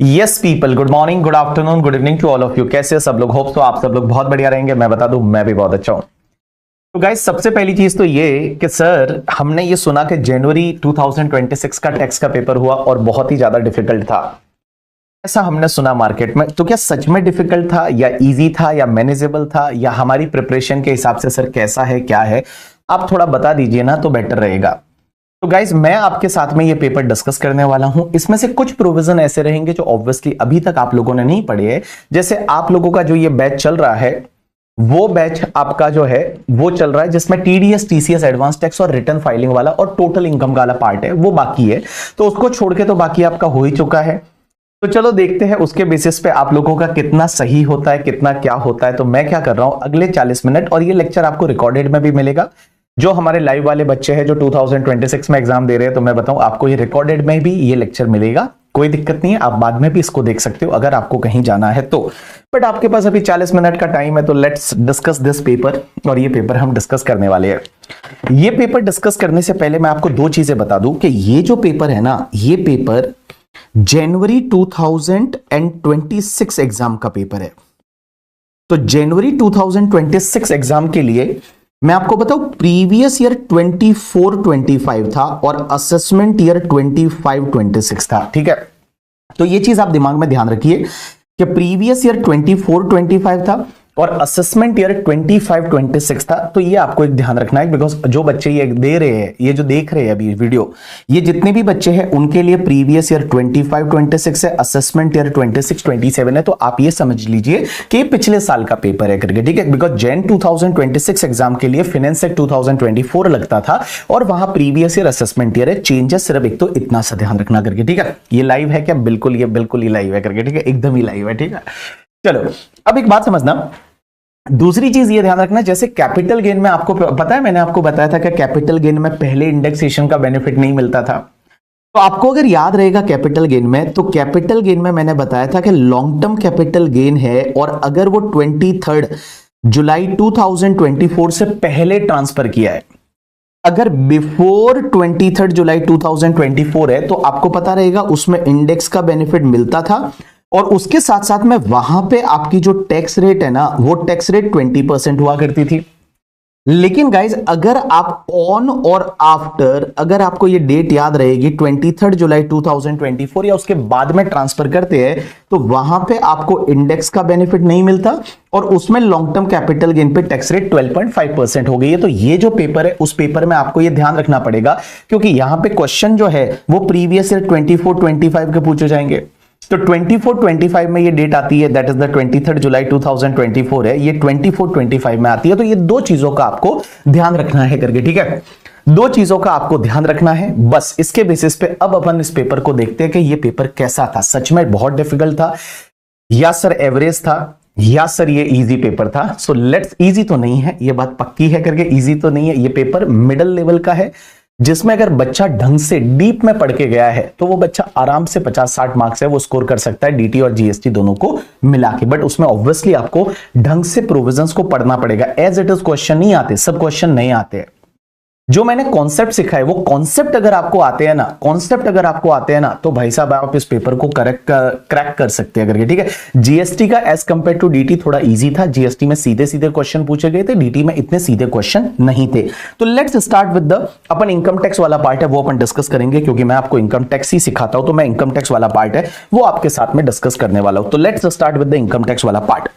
Yes people, good morning, good afternoon, good evening to all of you. कैसे सब लोग? Hope तो आप सब लोग बहुत बढ़िया रहेंगे। मैं बता दूं, मैं भी बहुत अच्छा हूं। तो गाइस, सबसे पहली चीज तो ये कि सर हमने ये सुना कि जनवरी 2026 का टैक्स का पेपर हुआ और बहुत ही ज्यादा डिफिकल्ट था, ऐसा हमने सुना मार्केट में। तो क्या सच में डिफिकल्ट था या इजी था या मैनेजेबल था या हमारी प्रिपरेशन के हिसाब से सर कैसा है, क्या है? आप थोड़ा बता दीजिए ना तो बेटर रहेगा। तो गाइज, मैं आपके साथ में ये पेपर डिस्कस करने वाला हूं। इसमें से कुछ प्रोविजन ऐसे रहेंगे जो ऑब्वियसली अभी तक आप लोगों ने नहीं पढ़े हैं। जैसे आप लोगों का जो ये बैच चल रहा है, वो बैच आपका जो है वो चल रहा है जिसमें टीडीएस, टीसीएस, एडवांस टैक्स और रिटर्न फाइलिंग वाला और टोटल इनकम वाला पार्ट है, वो बाकी है। तो उसको छोड़ के तो बाकी आपका हो ही चुका है। तो चलो देखते हैं उसके बेसिस पे आप लोगों का कितना सही होता है, कितना क्या होता है। तो मैं क्या कर रहा हूं, अगले 40 मिनट, और ये लेक्चर आपको रिकॉर्डेड में भी मिलेगा। जो हमारे लाइव वाले बच्चे हैं जो 2026 में एग्जाम दे रहे हैं, तो मैं बताऊं आपको ये रिकॉर्डेड में भी ये लेक्चर मिलेगा। कोई दिक्कत नहीं है, आप बाद में भी इसको देख सकते हो अगर आपको कहीं जाना है तो। बट आपके पास अभी 40 मिनट का टाइम है, तो लेट्स डिस्कस दिस पेपर। और ये पेपर हम डिस्कस करने वाले हैं। ये पेपर डिस्कस करने से पहले मैं आपको दो चीजें बता दूं कि ये जो पेपर है ना, ये पेपर जनवरी 2026 एग्जाम का पेपर है। तो जनवरी 2026 एग्जाम के लिए मैं आपको बताऊं, प्रीवियस ईयर 24-25 था और असेसमेंट ईयर 25-26 था। ठीक है, तो ये चीज आप दिमाग में ध्यान रखिए कि प्रीवियस ईयर 24-25 था और असेसमेंट ईयर 25-26 था। तो ये आपको एक ध्यान रखना है, बिकॉज जो बच्चे ये दे रहे हैं, ये जो देख रहे हैं अभी वीडियो, ये जितने भी बच्चे हैं उनके लिए प्रीवियस ईयर 25-26 है, असेसमेंट ईयर 26-27 है। तो आप ये समझ लीजिए कि पिछले साल का पेपर है करके। ठीक है, बिकॉज जैन 2026 एग्जाम के लिए फाइनेंस एक्ट 2024 लगता था और वहां प्रीवियस ईयर असेसमेंट ईयर है। चेंजेस सिर्फ एक तो इतना सा ध्यान रखना करके। ठीक है, ये लाइव है क्या? बिल्कुल, ये बिल्कुल ही लाइव है करके। ठीक है, एकदम ही लाइव है। ठीक है, चलो अब एक बात समझना। दूसरी चीज ये ध्यान रखना, जैसे कैपिटल गेन में आपको पता है, मैंने आपको बताया था कि कैपिटल गेन में पहले इंडेक्सेशन का बेनिफिट नहीं मिलता था। तो आपको अगर याद रहेगा कैपिटल गेन में, तो कैपिटल गेन में मैंने बताया था कि लॉन्ग टर्म कैपिटल गेन है और अगर वो 23 जुलाई 2024 से पहले ट्रांसफर किया है, अगर बिफोर 23 जुलाई 2024 है, तो आपको पता रहेगा उसमें इंडेक्स का बेनिफिट मिलता था। और उसके साथ साथ में वहां पे आपकी जो टैक्स रेट है ना, वो टैक्स रेट 20% हुआ करती थी। लेकिन गाइज, अगर आप ऑन और आफ्टर, अगर आपको ये डेट याद रहेगी 23 जुलाई 2024 या उसके बाद में ट्रांसफर करते हैं, तो वहां पे आपको इंडेक्स का बेनिफिट नहीं मिलता और उसमें लॉन्ग टर्म कैपिटल गेन पे टैक्स रेट 12.5% हो गई है। तो ये जो पेपर है, उस पेपर में आपको ये ध्यान रखना पड़ेगा, क्योंकि यहां पे क्वेश्चन जो है वो प्रीवियस ईयर 24-25 के पूछे जाएंगे। तो 24-25 में ये डेट आती है, दैट इज द 23 जुलाई 2024 है, ये 24-25 में आती है। तो ये दो चीजों का आपको ध्यान रखना है करके। ठीक है, दो चीजों का आपको ध्यान रखना है बस। इसके बेसिस पे अब अपन इस पेपर को देखते हैं कि ये पेपर कैसा था। सच में बहुत डिफिकल्ट था या सर एवरेज था या सर ये इजी पेपर था? सो लेट्स, इजी तो नहीं है, ये बात पक्की है करके, इजी तो नहीं है। ये पेपर मिडिल लेवल का है, जिसमें अगर बच्चा ढंग से डीप में पढ़ के गया है तो वो बच्चा आराम से 50-60 मार्क्स है वो स्कोर कर सकता है, डीटी और जीएसटी दोनों को मिला के। बट उसमें ऑब्वियसली आपको ढंग से प्रोविजंस को पढ़ना पड़ेगा। एज इट इज क्वेश्चन नहीं आते, सब क्वेश्चन नहीं आते। जो मैंने कॉन्सेप्ट सिखाए, वो कॉन्सेप्ट अगर आपको आते हैं ना, कॉन्सेप्ट अगर आपको आते हैं ना, तो भाई साहब आप इस पेपर को क्रैक कर सकते हैं करके। ठीक है, जीएसटी का एज कंपेयर टू डीटी थोड़ा इजी था। जीएसटी में सीधे सीधे क्वेश्चन पूछे गए थे, डीटी में इतने सीधे क्वेश्चन नहीं थे। तो let's start with the, upon income tax वाला पार्ट है वो अपन डिस्कस करेंगे, क्योंकि मैं आपको इनकम टैक्स ही सिखाता हूं, तो मैं इनकम टैक्स वाला पार्ट है वो आपके साथ में डिस्कस करने वाला हूं। तो let's start with the income tax वाला पार्ट।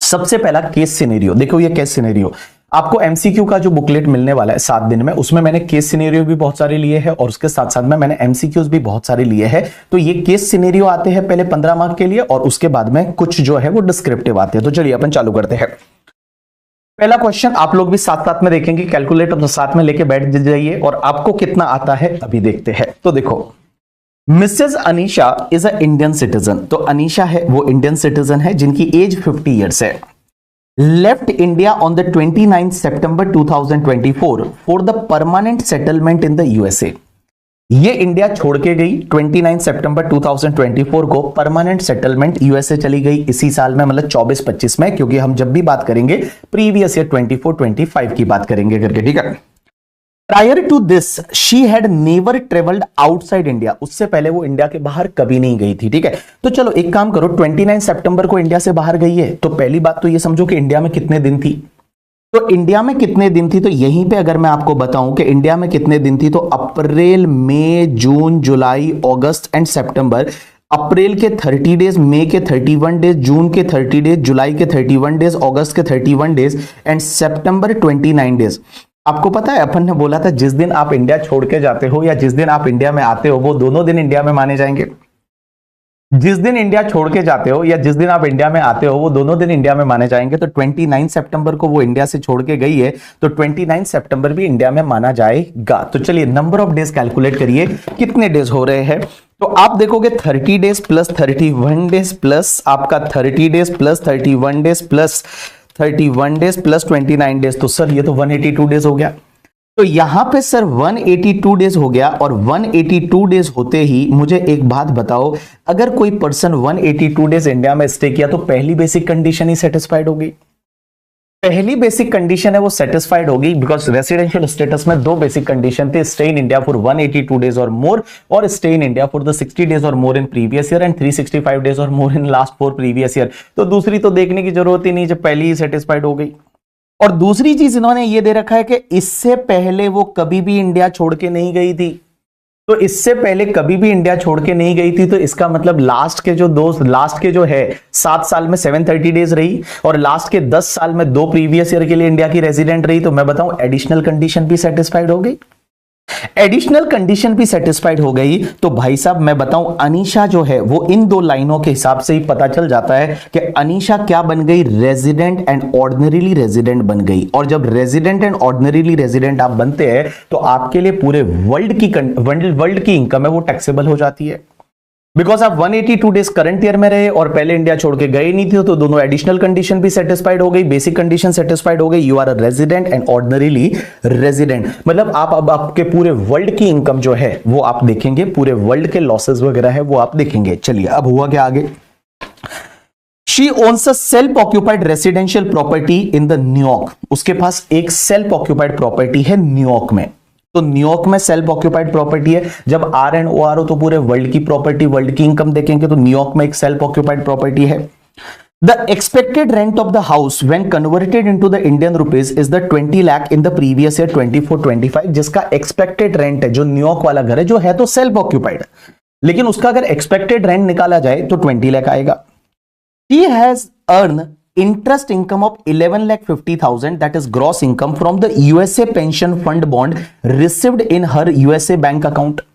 सबसे पहला केस सिनेरियो देखो, ये केस सिनेरियो आपको एमसीक्यू का जो बुकलेट मिलने वाला है 7 दिन में, उसमें मैंने केस सिनेरियो भी बहुत सारे लिए हैं और उसके साथ साथ में मैंने एमसीक्यूज भी बहुत सारे लिए हैं। तो ये केस सिनेरियो आते हैं पहले 15 मार्क के लिए और उसके बाद में कुछ जो है वो डिस्क्रिप्टिव आते हैं। तो चलिए अपन चालू करते हैं। पहला क्वेश्चन आप लोग भी साथ साथ में देखेंगे, कैलकुलेटर साथ में लेके बैठ जाइए और आपको कितना आता है अभी देखते हैं। तो देखो, Mrs Anisha is a Indian citizen. तो अनीशा है वो इंडियन सिटीजन है जिनकी एज 50 ईयर्स है। Left India on the 29th September 2024 for the permanent settlement in the USA। ये इंडिया छोड़ के गई 29 सितंबर 2024 को, परमानेंट सेटलमेंट यूएसए चली गई इसी साल में, मतलब 24-25 में, क्योंकि हम जब भी बात करेंगे प्रीवियस ईयर 24-25 की बात करेंगे करके। ठीक है, prior to this she had never travelled outside India, उससे पहले वो इंडिया के बाहर कभी नहीं गई थी। ठीक है, तो चलो एक काम करो, 29 सितंबर को इंडिया से बाहर गई है, तो पहली बात तो ये समझो कि इंडिया में कितने दिन थी। तो इंडिया में कितने दिन थी, तो यहीं पे अगर मैं आपको बताऊं कि इंडिया में कितने दिन थी, तो अप्रैल, मई, जून, जुलाई, अगस्त एंड सितंबर। अप्रैल के 30 डेज, मई के 31 डेज, जून के 30 डेज, जुलाई के 31 डेज, अगस्त के 31 डेज एंड सितंबर 29 डेज। आपको पता है अपन ने बोला था जिस दिन आप इंडिया छोड़ के जाते हो या जिस दिन आप इंडिया में आते हो वो दोनों दिन इंडिया में माने जाएंगे। जिस दिन इंडिया छोड़ के जाते हो या जिस दिन आप इंडिया में आते हो वो दोनों दिन इंडिया में माने जाएंगे। तो 29 सितंबर को वो इंडिया से छोड़ के गई है, तो 29 सितंबर भी इंडिया में माना जाएगा। तो चलिए नंबर ऑफ डेज कैलकुलेट करिए, कितने डेज हो रहे हैं। तो आप देखोगे 30 डेज प्लस 31 डेज प्लस आपका 30 days plus 31 days plus 31 days plus 29 days, तो सर ये तो 182 डेज हो गया। तो यहां पे सर 182 डेज हो गया, और 182 डेज होते ही मुझे एक बात बताओ, अगर कोई पर्सन 182 डेज इंडिया में स्टे किया तो पहली बेसिक कंडीशन ही सेटिस्फाइड होगी। पहली बेसिक कंडीशन है वो सेटिस्फाइड होगी, बिकॉज रेसिडेंशियल स्टेटस में दो बेसिक कंडीशन थे, stay in India for 182 days or more, और stay in India for the 60 days or more in previous year and 365 days or more in last 4 previous year. तो दूसरी तो देखने की जरूरत ही नहीं, जब पहली ही सेटिस्फाइड हो गई। और दूसरी चीज इन्होंने ये दे रखा है कि इससे पहले वो कभी भी इंडिया छोड़ के नहीं गई थी। तो इससे पहले कभी भी इंडिया छोड़ के नहीं गई थी, तो इसका मतलब लास्ट के जो है 7 साल में 730 डेज रही, और लास्ट के 10 साल में 2 प्रीवियस ईयर के लिए इंडिया की रेजिडेंट रही। तो मैं बताऊं एडिशनल कंडीशन भी सेटिस्फाइड हो गई, एडिशनल कंडीशन भी सेटिस्फाइड हो गई। तो भाई साहब मैं बताऊं अनीशा जो है वो इन दो लाइनों के हिसाब से ही पता चल जाता है कि अनीशा क्या बन गई, रेजिडेंट एंड ऑर्डिनरीली रेजिडेंट बन गई। और जब रेजिडेंट एंड ऑर्डिनरीली रेजिडेंट आप बनते हैं तो आपके लिए पूरे वर्ल्ड की इनकम है वो टैक्सेबल हो जाती है, बिकॉज आप 182 डेज करंट ईयर में रहे और पहले इंडिया छोड़ के गए नहीं थे। तो दोनों एडिशनल कंडीशन भी सेटिस्फाइड हो गई, बेसिक कंडीशन सेटिस्फाइड हो गई, you are a resident and ordinarily resident. मतलब आप अब आपके पूरे वर्ल्ड की इनकम जो है वो आप देखेंगे, पूरे वर्ल्ड के लॉसेस वगैरह है वो आप देखेंगे। चलिए अब हुआ क्या आगे। She owns a self-occupied residential property in the New York, उसके पास एक सेल्फ ऑक्यूपाइड प्रॉपर्टी है न्यूयॉर्क में। तो न्यूयॉर्क में सेल्फ ऑक्यूपाइड प्रॉपर्टी है, जब आर एंड ओ आर हो तो पूरे वर्ल्ड की प्रॉपर्टी, वर्ल्ड की इनकम देखेंगे, तो न्यूयॉर्क में एक सेल्फ ऑक्यूपाइड प्रॉपर्टी है। The expected rent of the house when converted into the Indian rupees is the 20 lakh in the previous year 24-25, जिसका एक्सपेक्टेड रेंट है, जो न्यूयॉर्क वाला घर है जो है तो सेल्फ ऑक्यूपाइड, लेकिन उसका अगर एक्सपेक्टेड रेंट निकाला जाए तो 20 लाख आएगा। She has earned interest income of 11,50,000, that is gross income from the USA pension fund bond received in her USA bank account।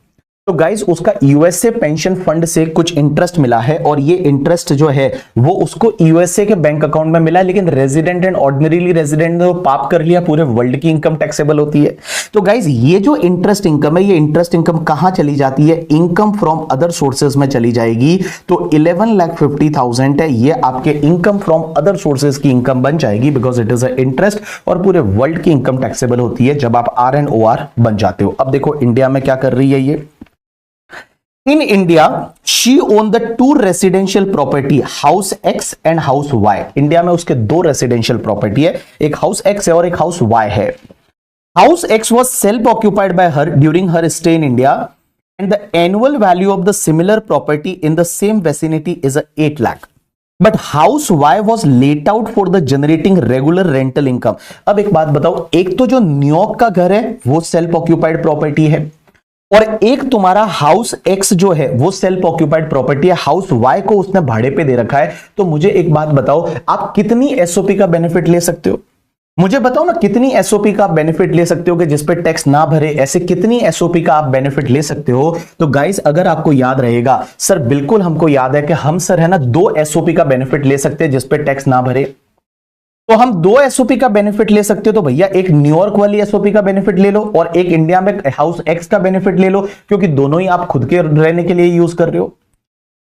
तो गाइज उसका यूएसए पेंशन फंड से कुछ इंटरेस्ट मिला है, और ये इंटरेस्ट जो है वो उसको यूएसए के बैंक अकाउंट में मिला, लेकिन रेजिडेंट एंड ऑर्डिनरीली रेजिडेंट ने पाप कर लिया, पूरे वर्ल्ड की इनकम टैक्सेबल होती है। तो गाइज ये जो इंटरेस्ट इनकम है, ये इंटरेस्ट इनकम कहां चली जाती है, इनकम फ्रॉम अदर सोर्सेज में चली जाएगी। तो 11,50,000 है, ये आपके इनकम फ्रॉम अदर सोर्सेज की इनकम बन जाएगी, because it is a interest, और पूरे वर्ल्ड की इनकम टैक्सेबल होती है जब आप आर एंड ओ आर बन जाते हो। अब देखो इंडिया में क्या कर रही है ये। In India, she owned the 2 residential property, House X and House Y। India में उसके 2 रेसिडेंशियल प्रॉपर्टी है, एक हाउस X है और एक हाउस Y है। House X was self-occupied by her during her stay in India, and the annual value of the similar property in the same vicinity is 8 lakh. But House Y was let out for the generating regular rental income। अब एक बात बताओ, एक तो जो New York का घर है वो सेल्फ ऑक्यूपाइड प्रॉपर्टी है, और एक तुम्हारा हाउस एक्स जो है वो सेल्फ ऑक्यूपाइड प्रॉपर्टी है, हाउस वाई को उसने भाड़े पे दे रखा है। तो मुझे एक बात बताओ, आप कितनी एसओपी का बेनिफिट ले सकते हो, मुझे बताओ ना, कितनी एसओपी का बेनिफिट ले सकते हो कि जिस पे टैक्स ना भरे, ऐसे कितनी एसओपी का आप बेनिफिट ले सकते हो। तो गाइस अगर आपको याद रहेगा, सर बिल्कुल हमको याद है कि हम सर है ना 2 एसओपी का बेनिफिट ले सकते हैं जिस पे टैक्स ना भरे। तो हम 2 एसओपी का बेनिफिट ले सकते हो, तो भैया एक न्यूयॉर्क वाली एसओपी का बेनिफिट ले लो और एक इंडिया में हाउस एक्स का बेनिफिट ले लो, क्योंकि दोनों ही आप खुद के रहने के लिए यूज कर रहे हो।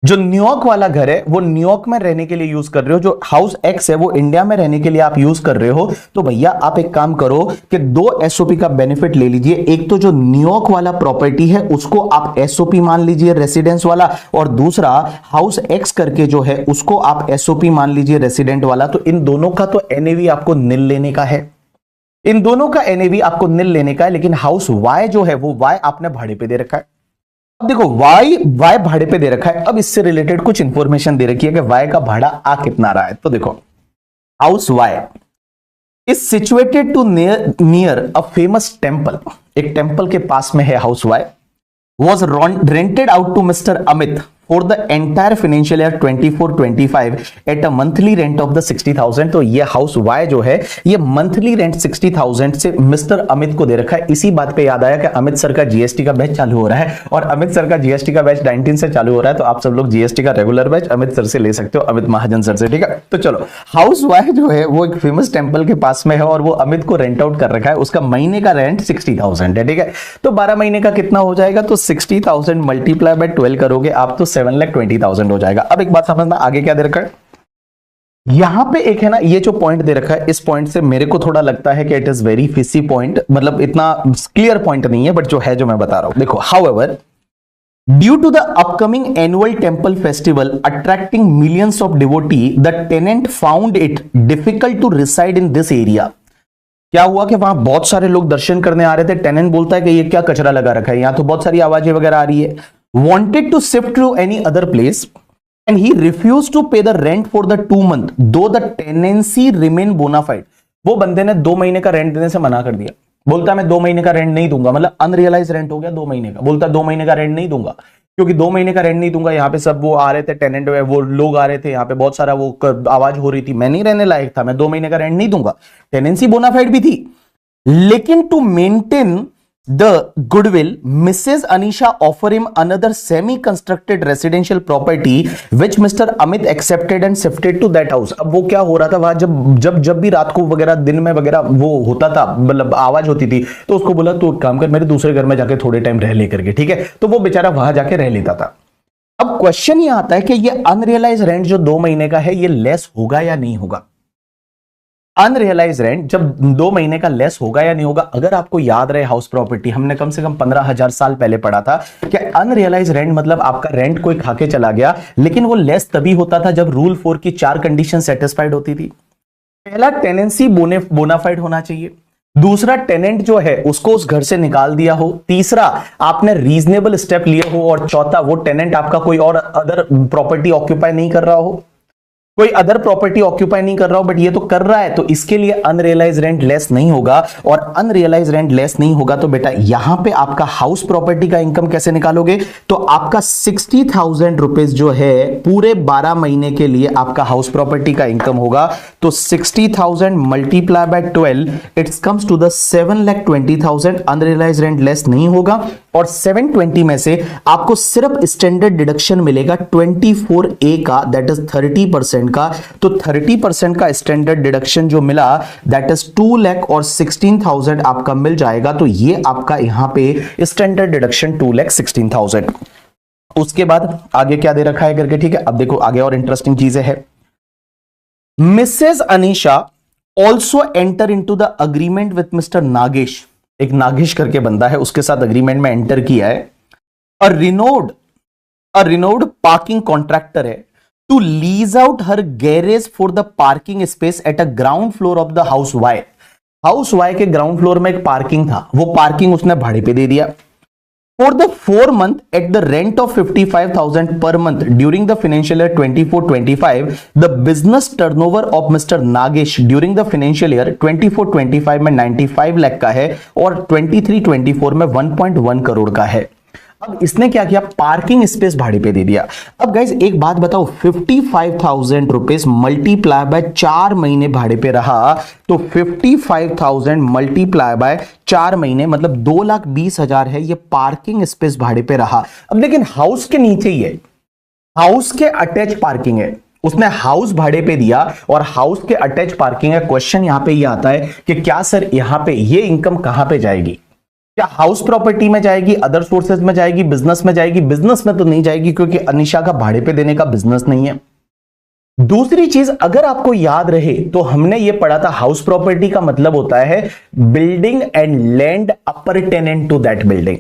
जो न्यूयॉर्क वाला घर है वो न्यूयॉर्क में रहने के लिए यूज कर रहे हो, जो हाउस एक्स है वो इंडिया में रहने के लिए आप यूज कर रहे हो। तो भैया आप एक काम करो कि 2 एसओपी का बेनिफिट ले लीजिए। एक तो जो न्यूयॉर्क वाला प्रॉपर्टी है उसको आप एसओपी मान लीजिए रेसिडेंस वाला, और दूसरा हाउस एक्स करके जो है उसको आप एसओपी मान लीजिए रेसिडेंट वाला। तो इन दोनों का तो एनएवी आपको निल लेने का है, इन दोनों का एनएवी आपको नील लेने का है, लेकिन हाउस वाई जो है वो वाई आपने भाड़े पे दे रखा है। अब देखो वाई भाड़े पे दे रखा है, अब इससे रिलेटेड कुछ इंफॉर्मेशन दे रखी है कि वाई का भाड़ा आ कितना रहा है। तो देखो house Y is situated to near a famous temple, एक टेम्पल के पास में है house Y, was rented out to mister Amit for the entire financial year 24-25 at a monthly rent of the 60,000। तो ये हाउस वाई जो है ये मंथली रेंट 60,000 से मिस्टर अमित को दे रखा है। इसी बात पे याद आया कि अमित सर का जीएसटी का बैच चालू हो रहा है, और अमित सर का जीएसटी का बैच 19 से चालू हो रहा है, तो आप सब लोग जीएसटी का रेगुलर बैच अमित सर से ले सकते हो, अमित महाजन सर से, ठीक है। तो चलो हाउस वाई जो है वो एक फेमस टेम्पल के पास में है और वो अमित को रेंट आउट कर रखा है, उसका महीने का रेंट 60,000 है, ठीक है। तो 12 महीने का कितना हो जाएगा, तो 60,000 मल्टीप्लाई बाय 12 करोगे आप तो 7,20,000 हो जाएगा। अब एक बात समझना, आगे क्या दे रखा है, यहां पे एक है ना ये जो पॉइंट दे रखा है, इस पॉइंट से मेरे को थोड़ा लगता है कि it is very fishy point, मतलब इतना क्लियर पॉइंट नहीं है, बट जो है जो मैं बता रहा हूं देखो, however due to the upcoming annual temple festival attracting millions of devotee the tenant found it difficult to reside in this area. क्या हुआ कि वहां बहुत सारे लोग दर्शन करने आ रहे थे, टेनेंट बोलता है कि ये क्या कचरा लगा रखा है, यहां तो बहुत सारी आवाजें वगैरह आ रही है, wanted to shift to any other place and he refused to pay the rent for the 2 month though the tenancy remain bona fide। वो बंदे ने 2 महीने का रेंट देने से मना कर दिया, बोलता मैं 2 महीने का रेंट नहीं दूंगा, मतलब अनरियलाइज रेंट हो गया 2 महीने का, बोलता 2 महीने का रेंट नहीं दूंगा क्योंकि 2 महीने का रेंट नहीं दूंगा, यहाँ पे सब वो आ रहे थे टेनेंट, वो लोग आ रहे थे, यहाँ पे बहुत सारा वो आवाज हो रही थी, मैं नहीं रहने लायक था, मैं 2 महीने का रेंट नहीं दूंगा, टेनेंसी बोनाफाइड भी थी, लेकिन to maintain the goodwill Mrs. Anisha offer him another semi-constructed residential property which Mr. Amit accepted and shifted to that house। अब वो क्या हो रहा था वहां, जब भी रात को वगैरह दिन में वगैरह वो होता था, मतलब आवाज होती थी, तो उसको बोला तो काम कर मेरे दूसरे घर में जाके थोड़े टाइम रह लेकर के, ठीक है। तो वो बेचारा वहां जाके रह लेता था। अब क्वेश्चन ये आता है कि ये अनरियलाइज रेंट जो 2 महीने का है ये लेस होगा या नहीं होगा। अनरियलाइज रेंट जब 2 महीने का लेस होगा या नहीं होगा, अगर आपको याद रहे हाउस प्रॉपर्टी हमने कम से कम 15,000 साल पहले पढ़ा था कि अनरियलाइज रेंट मतलब आपका रेंट कोई खाके चला गया, लेकिन वो लेस तभी होता था जब रूल 4 की 4 कंडीशन सेटिस्फाइड होती थी। पहला टेनेंसी बोनाफाइड होना चाहिए, दूसरा टेनेंट जो है उसको उस घर से निकाल दिया हो, तीसरा आपने रीजनेबल स्टेप लिया हो, और चौथा वो टेनेंट आपका कोई और अदर प्रॉपर्टी ऑक्यूपाई नहीं कर रहा हो, कोई अदर प्रॉपर्टी ऑक्यूपाई नहीं कर रहा हो, बट ये तो कर रहा है, तो इसके लिए अनरियलाइज रेंट लेस नहीं होगा। और अनरियलाइज रेंट लेस नहीं होगा तो बेटा यहां पे आपका हाउस प्रॉपर्टी का इनकम कैसे निकालोगे, तो आपका 60,000 रुपीज जो है पूरे 12 महीने के लिए आपका हाउस प्रॉपर्टी का इनकम होगा। तो 60,000 multiply by 12 it's comes to the 7,20,000। Unrealise rent less नहीं होगा, और 720 में से आपको सिर्फ स्टैंडर्ड डिडक्शन मिलेगा 24A का, दैट इज 30% का। तो 30% का स्टैंडर्ड डिडक्शन जो मिला दैट इज 2,16,000 आपका मिल जाएगा। तो ये आपका यहां पे स्टैंडर्ड डिडक्शन 2,16,000। उसके बाद आगे क्या दे रखा है करके, ठीक है। अब देखो आगे और इंटरेस्टिंग चीजें हैं। Mrs Anisha also enter into the agreement with mister Nagesh, एक नागेश करके बंदा है, उसके साथ अग्रीमेंट में एंटर किया है। अ रिनोड पार्किंग कॉन्ट्रैक्टर है to lease out her garage for the parking space at a ground floor of the house Y. House Y के ग्राउंड फ्लोर में एक पार्किंग था, वो पार्किंग उसने भाड़े पे दे दिया। For the 4 month at the rent of 55,000 per month during the financial year 24-25, the business turnover of Mr. Nagesh during the financial year 24-25 में 95 लाख का है और 23-24 में 1.1 करोड़ का है। अब इसने क्या किया, पार्किंग स्पेस भाड़े पे दे दिया। अब गाइज एक बात बताओ, 55,000 रुपीज मल्टीप्लाई बाय 4 महीने भाड़े पे रहा, तो 55,000 मल्टीप्लाई बाय 4 महीने मतलब 2,20,000 है, ये पार्किंग स्पेस भाड़े पे रहा। अब लेकिन हाउस के नीचे ही है, हाउस के अटैच पार्किंग है, उसने हाउस भाड़े पे दिया और हाउस के अटैच पार्किंग है। क्वेश्चन यहां पे ये आता है कि क्या सर यहां पे ये इनकम कहां पे जाएगी, क्या हाउस प्रॉपर्टी में जाएगी, अदर सोर्सेज में जाएगी, बिजनेस में जाएगी? बिजनेस में तो नहीं जाएगी क्योंकि अनीशा का भाड़े पे देने का बिजनेस नहीं है। दूसरी चीज अगर आपको याद रहे तो हमने ये पढ़ा था हाउस प्रॉपर्टी का मतलब होता है building and land appurtenant to that building.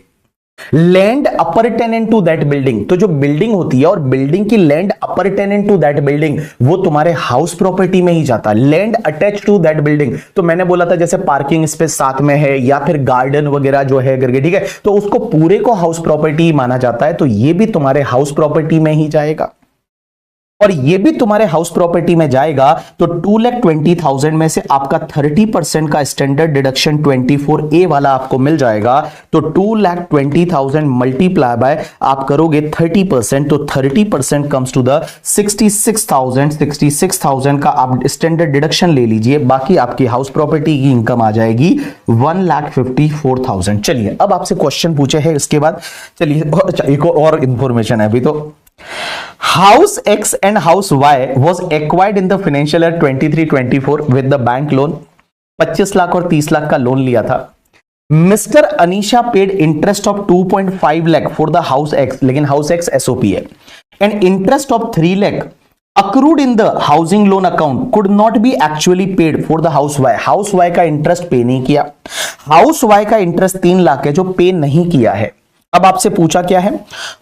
Land appurtenant to that building, तो जो बिल्डिंग होती है और बिल्डिंग की land appurtenant to that building, वो तुम्हारे हाउस प्रॉपर्टी में ही जाता है। Land attach to that building, तो मैंने बोला था जैसे पार्किंग स्पेस साथ में है या फिर गार्डन वगैरह जो है करके, ठीक है, तो उसको पूरे को हाउस प्रॉपर्टी माना जाता है, तो ये भी तुम्हारे हाउस प्रॉपर्टी में ही जाएगा और ये भी तुम्हारे हाउस प्रॉपर्टी में जाएगा। तो 2,20,000 में से आपका 30% का स्टैंडर्ड डिडक्शन 24A वाला आपको मिल जाएगा। तो 2,20,000 मल्टीप्लाई बाय आप करोगे 30%, तो 30% कम्स टू द 66,000। 66,000 का आप स्टैंडर्ड डिडक्शन ले लीजिए, बाकी आपकी हाउस प्रॉपर्टी की इनकम आ जाएगी 1,54,000। चलिए अब आपसे क्वेश्चन पूछे हैं इसके बाद, चलिए एक और इंफॉर्मेशन है अभी तो। House X and House Y was acquired in the financial year 23-24 with the bank loan। 25 lakh और 30 लाख का लोन लिया था। Mister Anisha paid interest of 2.5 lakh for the house x, लेकिन हाउस एक्स एसओपी है, and interest of 3 lakh accrued in the housing loan account could not be actually paid for the house Y। House Y का interest पे नहीं किया, house Y का interest 3 lakh है जो पे नहीं किया है। अब आपसे पूछा क्या है,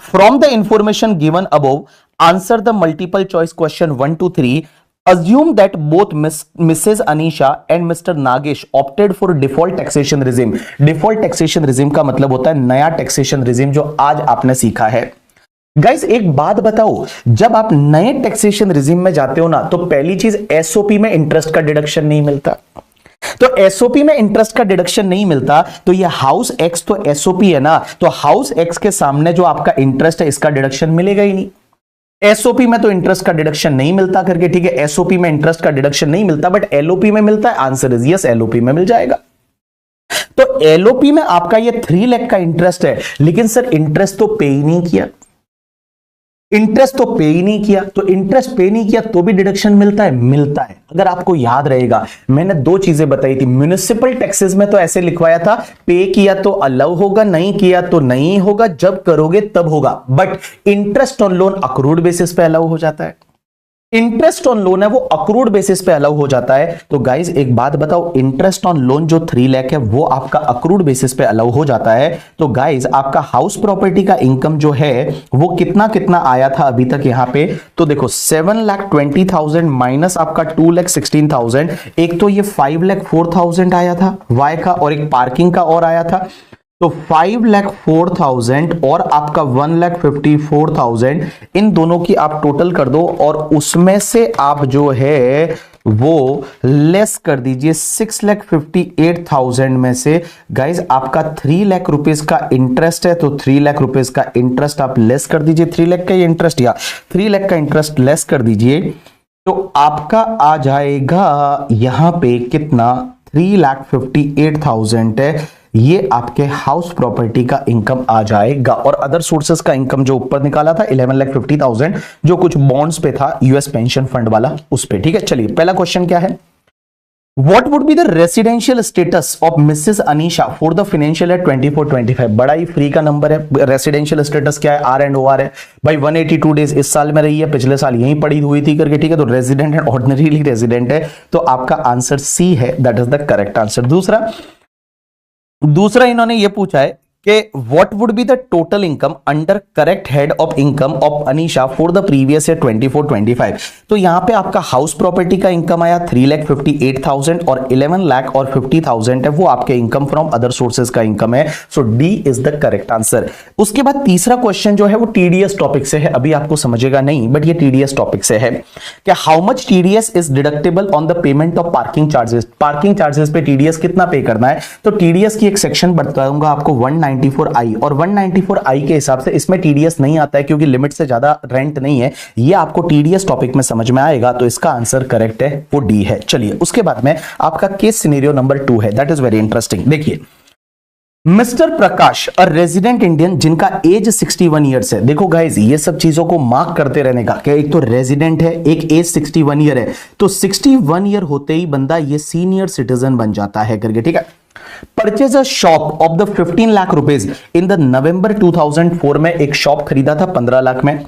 from the information given above answer the multiple choice question 1 to 3। Assume that both Mrs. Anisha and Mr. Nagesh opted for default taxation regime। default taxation regime का मतलब होता है नया टैक्सेशन regime जो आज आपने सीखा है। गाइस एक बात बताओ, जब आप नए टैक्सेशन regime में जाते हो ना, तो पहली चीज एसओपी में इंटरेस्ट का डिडक्शन नहीं मिलता। तो एसओपी में इंटरेस्ट का डिडक्शन नहीं मिलता, तो ये हाउस एक्स तो एसओपी है ना, तो हाउस एक्स के सामने जो आपका इंटरेस्ट है इसका डिडक्शन मिलेगा ही नहीं। एसओपी में तो इंटरेस्ट का डिडक्शन नहीं मिलता करके, ठीक है, एसओपी में इंटरेस्ट का डिडक्शन नहीं मिलता, बट एलओपी में मिलता है। आंसर इज यस, एलओपी में मिल जाएगा। तो एलओपी में आपका ये 3 लाख का इंटरेस्ट है, लेकिन सर इंटरेस्ट तो पे ही नहीं किया, इंटरेस्ट तो पे ही नहीं किया, तो इंटरेस्ट पे नहीं किया तो भी डिडक्शन मिलता है, मिलता है। अगर आपको याद रहेगा मैंने 2 चीजें बताई थी, म्युनिसिपल टैक्सेस में तो ऐसे लिखवाया था पे किया तो अलाउ होगा, नहीं किया तो नहीं होगा, जब करोगे तब होगा, but interest on loan accrued basis पे अलाउ हो जाता है। इंटरेस्ट ऑन लोन है वो अक्रूड बेसिस पे अलाउ हो जाता है। तो गाइज एक बात बताओ, इंटरेस्ट ऑन लोन जो 3 लाख है वो आपका अक्रूड बेसिस पे अलाउ हो जाता है। तो गाइज आपका हाउस प्रॉपर्टी का इनकम जो है वो कितना कितना आया था अभी तक यहाँ पे, तो देखो 7,20,000 माइनस आपका 2,16,000, एक तो ये 5,04,000 आया था वाई का, और एक पार्किंग का और आया था, तो 5,04,000 और आपका 1,54,000, इन दोनों की आप टोटल कर दो और उसमें से आप जो है वो लेस कर दीजिए 6,58,000 में से। गाइज आपका 3 लाख रुपीस का इंटरेस्ट है, तो 3 लाख रुपीस का इंटरेस्ट आप लेस कर दीजिए, 3 लाख का इंटरेस्ट या 3 लाख का इंटरेस्ट लेस कर दीजिए, तो आपका आ जाएगा यहां पे कितना, 3,58,000 है, ये आपके हाउस प्रॉपर्टी का इनकम आ जाएगा। और अदर सोर्सेस का इनकम जो ऊपर निकाला था 11,50,000 जो कुछ बॉन्ड्स पे था, यूएस पेंशन फंड वाला उस पे, ठीक है। चलिए पहला क्वेश्चन क्या है, what would be the residential status of Mrs Anisha for the financial year 24-25। बड़ा ही फ्री का नंबर है, रेसिडेंशियल स्टेटस क्या है, आर एंड ओ आर है भाई। 182 डेज इस साल में रही है, पिछले साल यहीं पड़ी हुई थी करके, ठीक है, तो रेजिडेंट एंड ऑर्डिनरीली रेजिडेंट है, तो आपका आंसर सी है, that is the correct answer. दूसरा इन्होंने ये पूछा है कि what would be the total income under correct head of income of Anisha for the previous year 24-25। तो यहां पे आपका हाउस प्रॉपर्टी का इनकम आया 3,58,000 और 11 लाख और 50,000 है वो आपके इनकम फ्रॉम अदर सोर्सेज का इनकम है। So D is the correct answer. उसके बाद तीसरा क्वेश्चन जो है वो टीडीएस टॉपिक से है, अभी आपको समझेगा नहीं बट ये टीडीएस टॉपिक से है कि how much TDS is deductible on the payment of parking charges. Parking charges पे टीडीएस कितना पे करना है, तो टीडीएस की एक सेक्शन बताऊंगा आपको 194I, और 194I के हिसाब से इसमें टीडीएस नहीं आता है क्योंकि लिमिट से ज्यादा रेंट नहीं है। ये आपको टीडीएस टॉपिक में समझ में आएगा, तो इसका आंसर करेक्ट है वो डी है। चलिए उसके बाद में आपका केस सिनेरियो नंबर 2 है, दैट इज वेरी इंटरेस्टिंग। देखिए mister Prakash a resident Indian जिनका एज 61 ईयर्स है। देखो गाइज ये सब चीजों को मार्क करते रहने का कि एक तो रेजिडेंट है, एक एज 61 ईयर है, तो 61 ईयर होते ही बंदा ये सीनियर सिटीजन बन जाता है करके, ठीक है। Purchase a shop of the 15 lakh rupees in the नवंबर 2004 में एक शॉप खरीदा था 15 लाख में।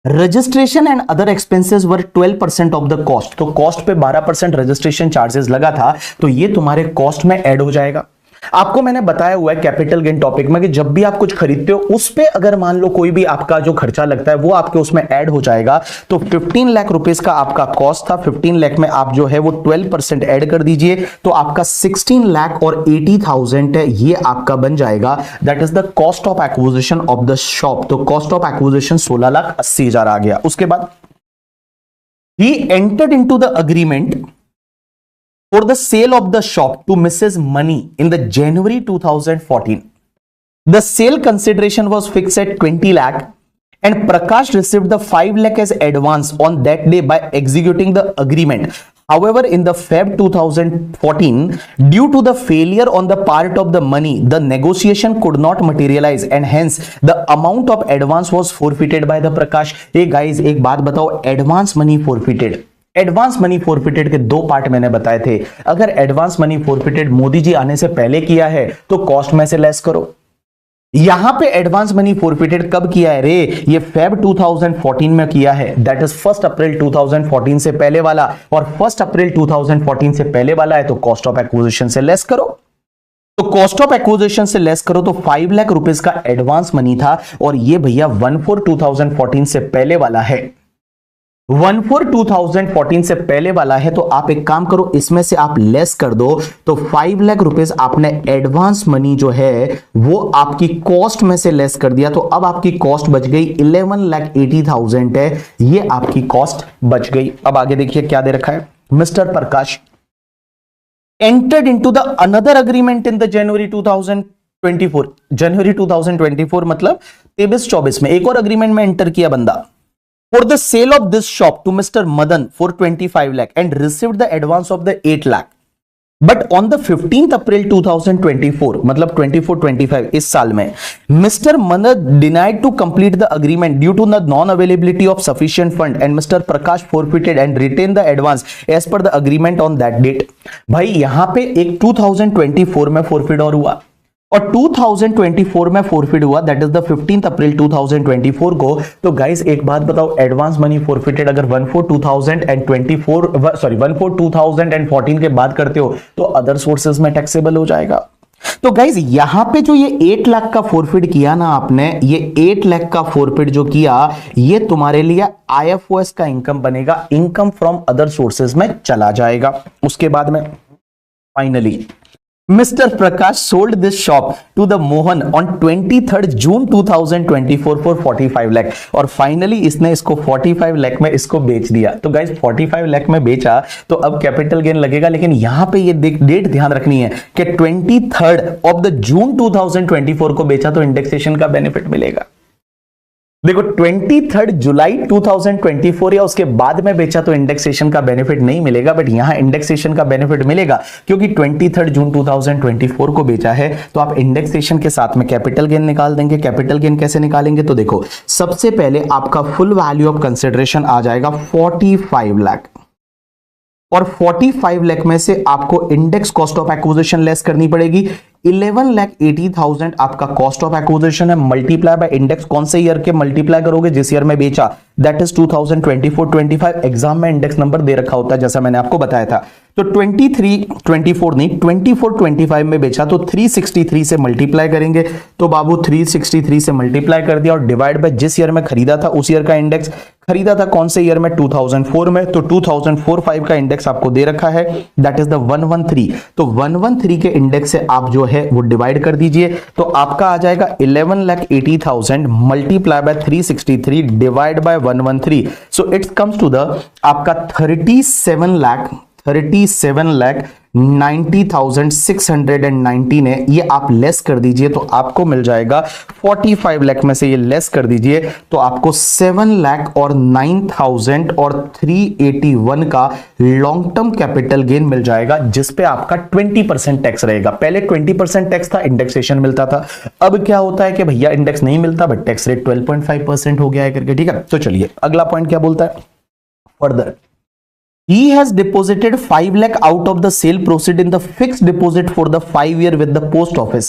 Registration and other expenses were 12% of the cost, तो कॉस्ट पे 12% रजिस्ट्रेशन चार्जेस लगा था, तो ये तुम्हारे कॉस्ट में ऐड हो जाएगा। आपको मैंने बताया हुआ है कैपिटल गेन टॉपिक में कि जब भी आप कुछ खरीदते हो उस पे अगर मान लो कोई भी आपका जो खर्चा लगता है वो आपके उसमें ऐड हो जाएगा। तो 15 लाख रुपीस का आपका कॉस्ट था, 15 लाख में आप जो है वो 12% ऐड कर दीजिए तो आपका 16 लाख और 80,000 है, ये आपका बन जाएगा। That is the cost of acquisition of the shop. तो कॉस्ट ऑफ एक्विजिशन 16,80,000 आ गया। उसके बाद he entered into the agreement for the sale of the shop to Mrs. Money in the January 2014. The sale consideration was fixed at 20 lakh and Prakash received the 5 lakh as advance on that day by executing the agreement. However, in the Feb 2014, due to the failure on the part of the money, the negotiation could not materialize and hence the amount of advance was forfeited by the Prakash. Hey guys, एक बात बताओ, advance money forfeited. Advance money forfeited के दो part मैंने बताए थे। अगर advance money forfeited Modi ji आने से पहले किया है तो कॉस्ट में से लेस करो। यहां पे एडवांस मनी फोरफिटेड कब किया है रे? ये फेब 2014 में किया है। दैट इज 1 अप्रैल 2014 से पहले वाला, और 1 अप्रैल 2014 से पहले वाला है तो कॉस्ट ऑफ एक्विजिशन से लेस करो। तो कॉस्ट ऑफ एक्विजिशन से लेस करो तो 5 लाख रुपीस का एडवांस मनी था, और ये भैया 1/4/2014 से पहले वाला है। 1/4/2014 से पहले वाला है। तो आप एक काम करो, इसमें से आप लेस कर दो तो 5 लाख रुपीस आपने एडवांस मनी जो है वो आपकी कॉस्ट में से लेस कर दिया। तो अब आपकी कॉस्ट बच गई 11,80,000 है, ये आपकी कॉस्ट बच गई। अब आगे देखिए क्या दे रखा है। Mister Prakash entered into the another agreement in the January 2024। जनवरी 2024 मतलब 23-24 में एक और अग्रीमेंट में एंटर किया बंदा। For the sale of this shop to Mr. Madan for 25 lakh and received the advance of the 8 lakh. But on the 15th April 2024, मतलब 24-25 इस साल में, Mr. Madan denied to complete the agreement due to the non-availability of sufficient fund and Mr. Prakash forfeited and retained the advance as per the agreement on that date. भाई यहां पे एक 2024 में forfeit और हुआ और 2024 में फोरफिट हुआ, दैट इज द 15 अप्रैल 2024 को। तो गाइस एक बात बताओ, एडवांस मनी फोरफिटेड अगर 1/4/2014 के बाद करते हो तो अदर सोर्सेज में टैक्सेबल हो जाएगा। तो गाइस यहां पे जो ये 8 लाख का फोरफिट किया ना आपने, ये 8 लाख का फोरफिट जो किया ये तुम्हारे लिए IFOS का इनकम बनेगा, इनकम फ्रॉम अदर सोर्सेज में चला जाएगा। उसके बाद में finally Mr. Prakash sold this shop to the Mohan on 23rd June 2024 for 45 lakh, और फाइनली इसने इसको 45 लाख में इसको बेच दिया। तो गाइस 45 लाख में बेचा तो अब कैपिटल गेन लगेगा, लेकिन यहां पे ये डेट ध्यान रखनी है कि 23rd ऑफ द जून 2024 को बेचा तो इंडेक्सेशन का बेनिफिट मिलेगा। देखो 23 जुलाई 2024 या उसके बाद में बेचा तो इंडेक्सेशन का बेनिफिट नहीं मिलेगा, बट यहां इंडेक्सेशन का बेनिफिट मिलेगा क्योंकि 23 जून 2024 को बेचा है। तो आप इंडेक्सेशन के साथ में कैपिटल गेन निकाल देंगे। कैपिटल गेन कैसे निकालेंगे? तो देखो सबसे पहले आपका फुल वैल्यू ऑफ कंसिडरेशन आ जाएगा 45 लाख, और 45 लाख में से आपको index cost of acquisition less करनी पड़ेगी। 11,80,000 आपका कॉस्ट ऑफ एक्विजिशन है, मल्टीप्लाई बाय इंडेक्स। कौन से ईयर के मल्टीप्लाई करोगे? जिस ईयर में बेचा, दैट इज 2024-25। एग्जाम में इंडेक्स नंबर दे रखा होता है जैसा मैंने आपको बताया था। तो 24-25 में बेचा तो 363 से मल्टीप्लाई करेंगे। तो बाबू 363 से मल्टीप्लाई कर दिया और डिवाइड बाय जिस ईयर में खरीदा था उस ईयर का इंडेक्स। खरीदा था कौन से ईयर में? 2004 में। तो 2004-5 का इंडेक्स आपको दे रखा है, दैट इज द 113। तो 113 के इंडेक्स से आप जो है वो डिवाइड कर दीजिए तो आपका आ जाएगा 11,80,000 multiply by 363 divide by 113। So it comes to the आपका 37,90,619 है। ये आप लेस कर दीजिए तो आपको मिल जाएगा 45 लाख में से ये लेस कर दीजिए तो आपको 7,09,000 और 381 का लॉन्ग टर्म कैपिटल गेन मिल जाएगा, जिस पे आपका 20% टैक्स रहेगा। पहले 20% टैक्स था, इंडेक्सेशन मिलता था। अब क्या होता है कि भैया इंडेक्स नहीं मिलता बट टैक्स रेट 12.5% हो गया है करके। ठीक है, तो चलिए अगला पॉइंट क्या बोलता है further. He has deposited 5 lakh out of the sale proceed in the fixed deposit for the 5 year with the post office।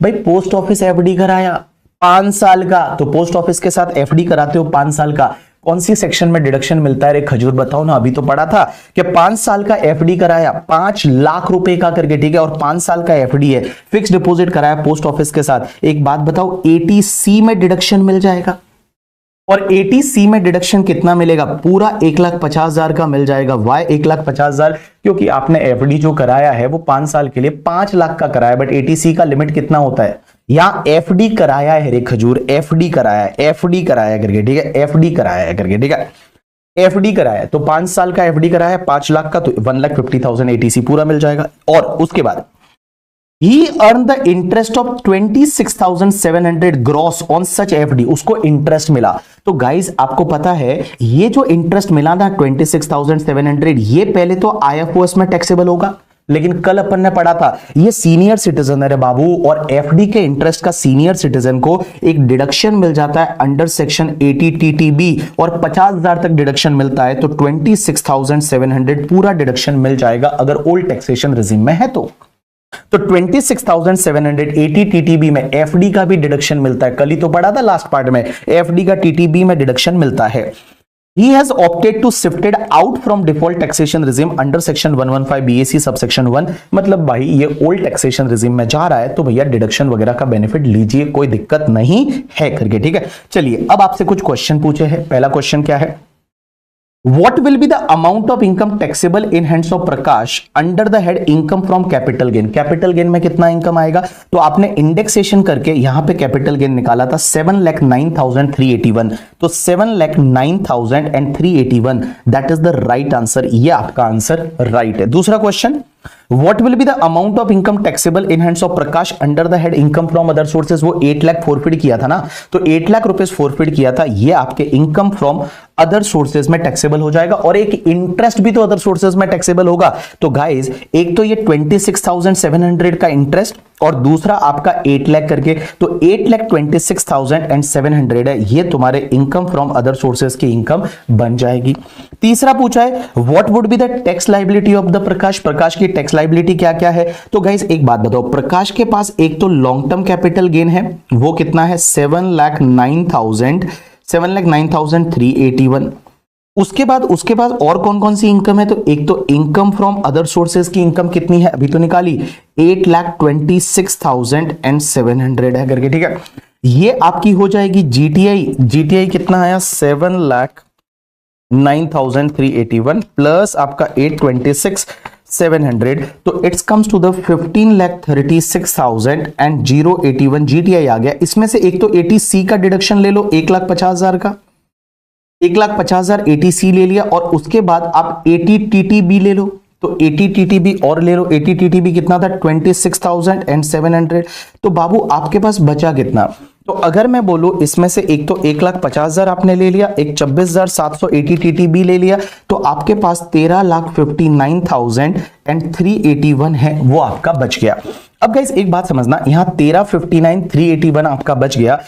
भाई पोस्ट ऑफिस एफडी कराया 5 साल का, तो पोस्ट ऑफिस के साथ एफडी कराते हो 5 साल का। कौन सी सेक्शन में डिडक्शन मिलता है रे खजूर, बताओ ना। अभी तो पढ़ा था कि 5 साल का एफडी कराया 5 लाख रुपए का करके, ठीक है, और 5 साल का एफडी है, फिक्स डिपॉजिट कराया पोस्ट ऑफिस के साथ। एक बात बताओ, एटीसी में डिडक्शन मिल जाएगा, और एटीसी में डिडक्शन कितना मिलेगा, पूरा 1,50,000 का मिल जाएगा। वाई 1,50,000? क्योंकि आपने एफडी जो कराया है वो 5 साल के लिए 5 लाख का कराया, बट एटीसी का लिमिट कितना होता है। यहां एफडी कराया है रे खजूर, एफडी कराया है, एफडी कराया करके, ठीक है, एफडी कराया है करके, ठीक है, एफडी कराया तो 5 साल का एफडी कराया 5 लाख का, तो 1,50,000 एटीसी पूरा मिल जाएगा। और उसके बाद He earned the interest of 26,700 gross on such FD, उसको इंटरेस्ट मिला। तो गाइज आपको पता है ये जो इंटरेस्ट मिला ना 26,700, ये पहले तो IFOS में टैक्सेबल होगा, लेकिन कल अपन ने पढ़ा था ये सीनियर सिटीजन है रे बाबू, और एफडी के इंटरेस्ट का सीनियर सिटीजन को एक डिडक्शन मिल जाता है अंडर सेक्शन 80 TTB, और 50,000 तक डिडक्शन मिलता है, तो 26,700 पूरा डिडक्शन मिल जाएगा अगर ओल्ड टैक्सेशन रिजिम में है तो 26,780 टीटीबी में एफडी का भी डिडक्शन मिलता है। कल ही तो पढ़ा था लास्ट पार्ट में, एफडी का टीटीबी में डिडक्शन मिलता है। He has opted to shifted out from default taxation regime under section 115 BAC subsection 1, मतलब भाई ये ओल्ड टैक्सेशन रिजिम में जा रहा है, तो भैया डिडक्शन वगैरह का बेनिफिट लीजिए, कोई दिक्कत नहीं है करके, ठीक है। चलिए अब आपसे कुछ क्वेश्चन पूछे हैं। पहला क्वेश्चन क्या है, What will be the amount of income taxable in hands of Prakash under the head income from capital gain? Capital gain में कितना इनकम आएगा, तो आपने इंडेक्सेशन करके यहां पे कैपिटल गेन निकाला था 7,09,381, तो 7,09,381 that is the right answer. ये आपका आंसर राइट है। दूसरा question, What will be the amount of income taxable in hands of Prakash under the head income from other sources? वो 8 लाख फोरफिट किया था ना, तो 8 लाख रुपीस फोरफिट किया था, ये आपके इनकम फ्रॉम अदर सोर्सेज में टैक्सेबल हो जाएगा, और एक इंटरेस्ट भी तो अदर सोर्सेज में टैक्सेबल होगा। तो गाइज एक तो ये 26,700 का इंटरेस्ट, और दूसरा आपका 8 लाख करके, तो 8,26,700 है, ये तुम्हारे इनकम फ्रॉम अदर सोर्सेज की इनकम बन जाएगी। तीसरा पूछा है, what would be the tax liability of the Prakash? Prakash की टैक्स लायबिलिटी क्या क्या है? तो गाइज एक बात बताओ, प्रकाश के पास एक तो लॉन्ग टर्म कैपिटल गेन है, वो कितना है 7,09,381। उसके बाद और कौन कौन सी इनकम है, तो एक तो इनकम फ्रॉम अदर सोर्सेज की इनकम कितनी है, अभी तो निकाली 8,26,700 है करके, ठीक है। ये आपकी हो जाएगी जीटीआई कितना आया 7,09,381 प्लस आपका 8,26,700, तो it's comes to the 15,36,081 GTI आ गया। इसमें से एक तो एटीसी का डिडक्शन ले लो 1,50,000 का, 1,50,000 एटीसी ले लिया, और उसके बाद आप 80 टीटीबी ले लो, तो 80 टीटीबी और ले लो। 80 टीटीबी कितना था 26,700, तो बाबू आपके पास बचा कितना, तो अगर मैं बोलूं इसमें से एक तो 1,50,000 आपने ले लिया, एक 26,780 टीटीबी ले लिया, तो आपके पास 13,59,381 है, वो आपका बच गया। अब गाइस एक बात समझना, यहां 13,59,381 आपका बच गया।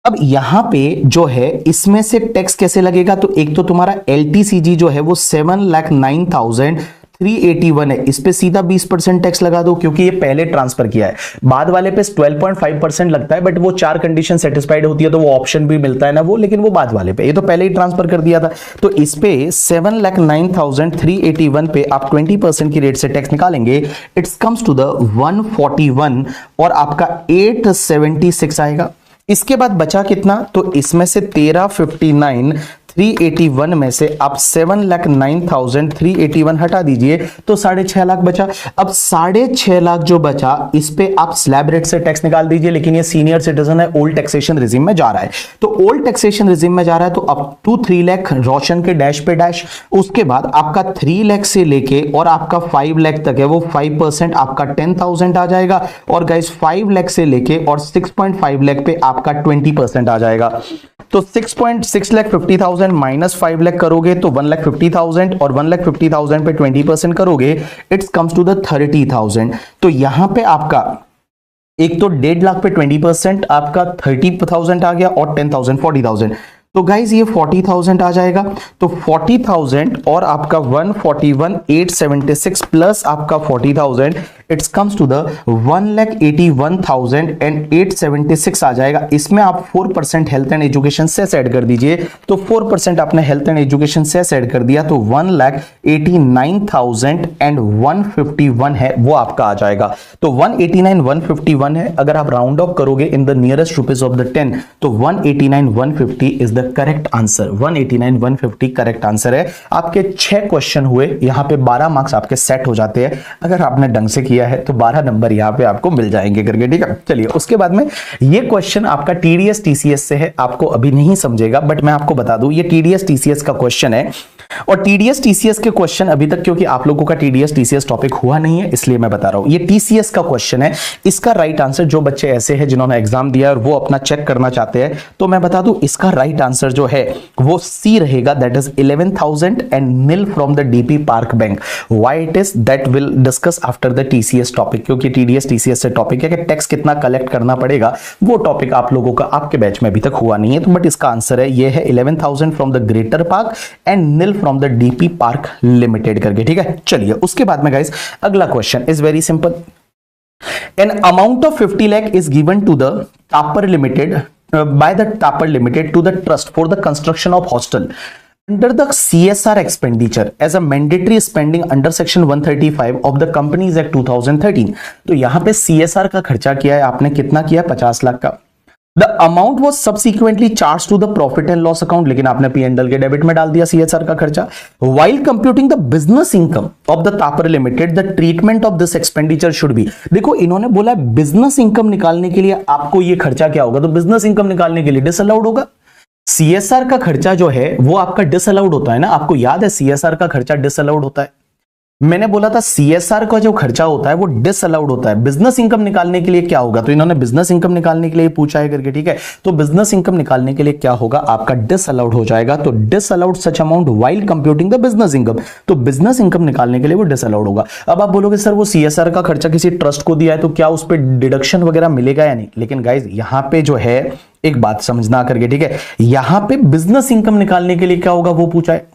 अब यहां पे जो है इसमें से टैक्स कैसे लगेगा, तो एक तो तुम्हारा एलटीसीजी जो है वो 7,09,381 है, इस पे सीधा 20% टैक्स लगा दो, क्योंकि ये पहले ट्रांसफर किया है। बाद वाले पे 12.5% लगता है, बट वो 4 कंडीशन सेटिस्फाइड होती है, तो वो ऑप्शन भी मिलता है ना वो, लेकिन वो बाद वाले पे, ये तो पहले ही ट्रांसफर कर दिया था। तो इस पे 7,09,381 पे आप 20% की रेट से टैक्स निकालेंगे, इट्स कम्स टू द 141, और आपका 876 आएगा। इसके बाद बचा कितना, तो इसमें से 13,59,381 में से आप 7,09,381 हटा दीजिए, तो 6.5 लाख बचा। अब 6.5 लाख जो बचा, इस पे आप स्लैब रेट से टैक्स निकाल दीजिए, लेकिन ये सीनियर सिटीजन है, ओल्ड टैक्सेशन रिजिम में जा रहा है, तो ओल्ड टैक्सेशन रिजिम में जा रहा है, तो अप टू 3 लाख रोशन के डैश पे डैश। उसके बाद आपका 3 लाख से लेके और आपका 5 लाख तक है, वो 5% आपका 10,000 आ जाएगा, और गाइस 5 लाख से लेके और 6.5 लाख पे आपका 20% आ जाएगा। तो 6.6 लाख 50,000 माइनस 5 लाख करोगे तो 1,50,000, और 1,50,000 पे 20% करोगे, इट्स कम्स टू द 30,000। तो यहां पे आपका एक तो 1.5 लाख पे 20% आपका 30,000 आ गया, और 10,000 40,000, तो गाइज ये 40,000 आ जाएगा। तो 40,000 और आपका 141,876 प्लस आपका 40,000, इट्स कम्स टू द 1,81,876 आ जाएगा। इसमें आप 4% health and education cess add कर दीजिए, तो 4% आपने health and education cess add कर दिया तो 1,89,151 है, वो आपका आ जाएगा। तो 1,89,151 है, अगर आप राउंड ऑफ करोगे in the nearest rupees of the 10 तो 1,89,150 is the correct answer. 1,89,150 correct answer है। आपके 6 क्वेश्चन हुए, यहां पे 12 मार्क्स आपके सेट हो जाते हैं। अगर आपने ढंग से किया है तो 12 नंबर यहां पे आपको मिल जाएंगे करके, ठीक है। चलिए उसके बाद में ये क्वेश्चन आपका टीडीएस टीसीएस से है, आपको अभी नहीं समझेगा बट मैं आपको बता दूं ये टीडीएस टीसीएस का क्वेश्चन है। और टीडीएस टीसीएस के क्वेश्चन अभी तक, क्योंकि आप लोगों का टीडीएस टीसीएस टॉपिक हुआ नहीं है इसलिए मैं बता रहा हूं, ये टीसीएस का क्वेश्चन है। इसका राइट आंसर, जो बच्चे ऐसे हैं जिन्होंने एग्जाम दिया और वो अपना चेक करना चाहते हैं, तो मैं बता दूं इसका राइट आंसर जो है वो सी रहेगा, that is 11,000 and nil from the DP park bank. Why it is that will discuss after the TCS topic, क्योंकि टीडीएस टीसीएस से टॉपिक है कि टैक्स कितना कलेक्ट करना पड़ेगा, वो टॉपिक आप लोगों का आपके बैच में अभी तक हुआ नहीं है। तो बट इसका आंसर है ये है 11,000 from the greater park and nil from the DP park limited करके, ठीक है। चलिए उसके बाद में गाइस अगला question is very simple. An amount of 50 lakh is given to the Tapper limited by the Tapper Limited to the trust for the construction of hostel under the CSR expenditure as a mandatory spending under section 135 of the Companies Act 2013। तो यहां पे CSR का खर्चा किया है आपने, कितना किया, 50 लाख का। The amount was subsequently charge to the profit and loss account, लेकिन आपने P&L के डेबिट में डाल दिया CSR का खर्चा। While computing the business income of the Thapar limited the treatment of this expenditure should be. देखो इन्होंने बोला बिजनेस इनकम निकालने के लिए आपको ये खर्चा क्या होगा, तो बिजनेस इनकम निकालने के लिए डिसअलाउड होगा। CSR का खर्चा जो है वो आपका डिसअलाउड होता है ना, आपको याद है CSR का खर्चा डिसअलाउड होता है। मैंने बोला था CSR का जो खर्चा होता है वो डिसअलाउड होता है। बिजनेस इनकम निकालने के लिए क्या होगा, तो इन्होंने बिजनेस इनकम निकालने के लिए पूछा है करके, ठीक है। तो बिजनेस इनकम निकालने के लिए क्या होगा, आपका डिसअलाउड हो जाएगा। तो disallowed such amount while computing the business income, तो बिजनेस इनकम निकालने के लिए वो डिसअलाउड होगा। अब आप बोलोगे सर वो CSR का खर्चा किसी ट्रस्ट को दिया है तो क्या उस पर डिडक्शन वगैरह मिलेगा या नहीं, लेकिन गाइज यहां पे जो है एक बात समझना करके, ठीक है। यहां पे बिजनेस इनकम निकालने के लिए क्या होगा वो पूछा है,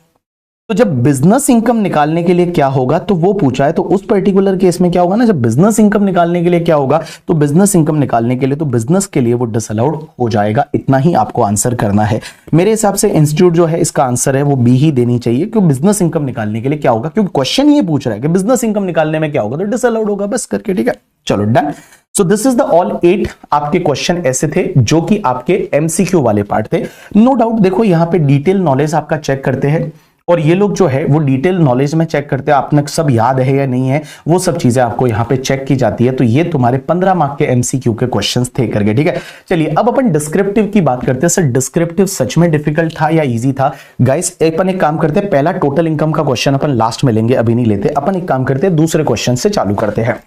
तो जब बिजनेस इनकम निकालने के लिए क्या होगा तो वो पूछा है, तो उस पर्टिकुलर केस में क्या होगा ना, जब बिजनेस इनकम निकालने के लिए क्या होगा, तो बिजनेस इनकम निकालने के लिए तो बिजनेस के लिए वो डिसअलाउड हो जाएगा। इतना ही आपको आंसर करना है। मेरे हिसाब से इंस्टीट्यूट जो है इसका आंसर है वो बी ही देनी चाहिए, क्योंकि बिजनेस इनकम निकालने के लिए क्या होगा, क्योंकि क्वेश्चन ये पूछ रहा है कि बिजनेस इनकम निकालने में क्या होगा, तो डिसअलाउड होगा बस करके, ठीक है। चलो done. So this is the all 8 आपके क्वेश्चन ऐसे थे जो कि आपके MCQ वाले पार्ट थे। नो डाउट देखो यहाँ पे डिटेल नॉलेज आपका चेक करते हैं, और ये लोग जो है वो डिटेल नॉलेज में चेक करते हैं आपने सब याद है या नहीं है, वो सब चीजें आपको यहाँ पे चेक की जाती है। तो ये तुम्हारे 15 मार्क के MCQ के क्वेश्चंस थे करके, ठीक है। चलिए अब अपन डिस्क्रिप्टिव की बात करते हैं। सर डिस्क्रिप्टिव सच में डिफिकल्ट था या इजी था? गाइस अपन एक काम करते हैं, पहला टोटल इनकम का क्वेश्चन अपन लास्ट में लेंगे, अभी नहीं लेते। अपन एक काम करते हैं दूसरे क्वेश्चन से चालू करते हैं।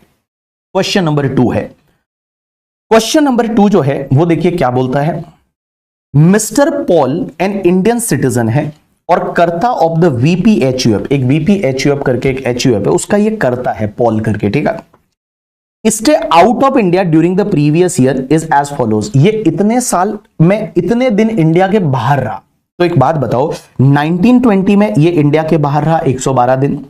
क्वेश्चन नंबर 2 है। क्वेश्चन नंबर 2 जो है वो देखिए क्या बोलता है। Mister Paul an Indian citizen है और कर्ता ऑफ द VPHUF, एक VPHUF करके एक HUF है, उसका ये कर्ता है पॉल करके, ठीक है। Stay out of India during the previous year is as follows. ये इतने साल में इतने दिन इंडिया के बाहर रहा। तो एक बात बताओ, 1920 में ये इंडिया के बाहर रहा 112 दिन,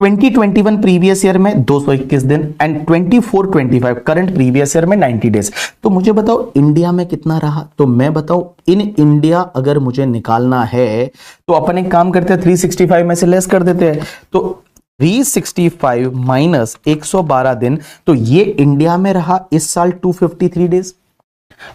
2021 प्रीवियस ईयर में 221 दिन, एंड 24-25 करंट प्रीवियस ईयर में 90 डेज। तो मुझे बताओ इंडिया में कितना रहा, तो मैं बताऊं इन इंडिया अगर मुझे निकालना है तो अपन एक काम करते हैं 365 में से लेस कर देते हैं। तो 365 माइनस 112 दिन, तो ये इंडिया में रहा इस साल 253 डेज।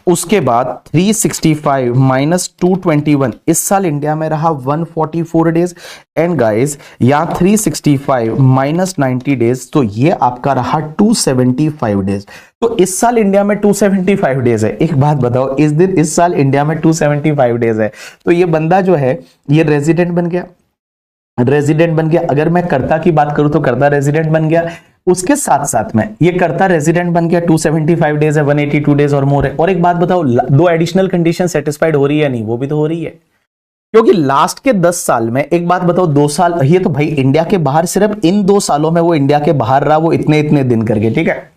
उसके बाद 365 माइनस 221 इस साल इंडिया में रहा 144 डेज। एंड गाइस यहां 365 माइनस 90 डेज, तो ये आपका रहा 275 डेज। तो इस साल इंडिया में 275 डेज है। एक बात बताओ, इस साल इंडिया में 275 डेज है, तो ये बंदा जो है ये रेजिडेंट बन गया, रेजिडेंट बन गया। अगर मैं कर्ता की बात करूं तो कर्ता रेजिडेंट बन गया, उसके साथ साथ में ये कर्ता रेजिडेंट बन गया, 275 डेज है, 182 डेज और मोर है। और एक बात बताओ, 2 एडिशनल कंडीशन सेटिस्फाइड हो रही है नहीं, वो भी तो हो रही है, क्योंकि लास्ट के 10 साल में एक बात बताओ 2 साल ये तो भाई इंडिया के बाहर, सिर्फ इन 2 सालों में वो इंडिया के बाहर रहा, वो इतने इतने दिन करके, ठीक है।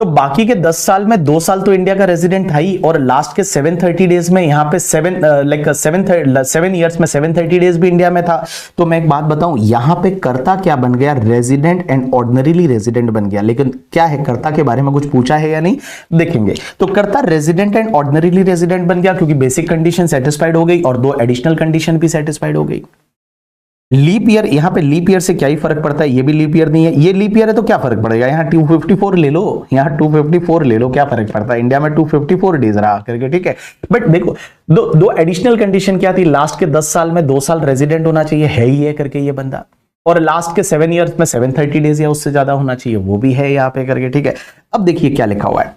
तो बाकी के 10 साल में 2 साल तो इंडिया का रेजिडेंट था ही, और लास्ट के 730 डेज में यहाँ पे 7 ईयर्स में 730 डेज भी इंडिया में था। तो मैं एक बात बताऊं, यहां पे कर्ता क्या बन गया, रेजिडेंट एंड ऑर्डिनरीली रेजिडेंट बन गया। लेकिन क्या है, कर्ता के बारे में कुछ पूछा है या नहीं, देखेंगे। तो कर्ता रेजिडेंट एंड ऑर्डिनरीली रेजिडेंट बन गया क्योंकि बेसिक कंडीशन सेटिस्फाइड हो गई और 2 एडिशनल कंडीशन भी सेटिस्फाइड हो गई। लीप ईयर, यहां पे लीप ईयर से क्या ही फर्क पड़ता है, ये भी लीप ईयर नहीं है, ये लीप ईयर है तो क्या फर्क पड़ेगा, यहां 254 ले लो, यहां 254 ले लो, क्या फर्क पड़ता है, इंडिया में 254 डेज रहा करके, ठीक है। बट देखो दो एडिशनल कंडीशन क्या थी, लास्ट के 10 साल में 2 साल रेजिडेंट होना चाहिए, है ही है करके ये बंदा, और लास्ट के 7 ईयर्स में 730 डेज या उससे ज्यादा होना चाहिए, वो भी है यहां पे करके, ठीक है। अब देखिए क्या लिखा हुआ है,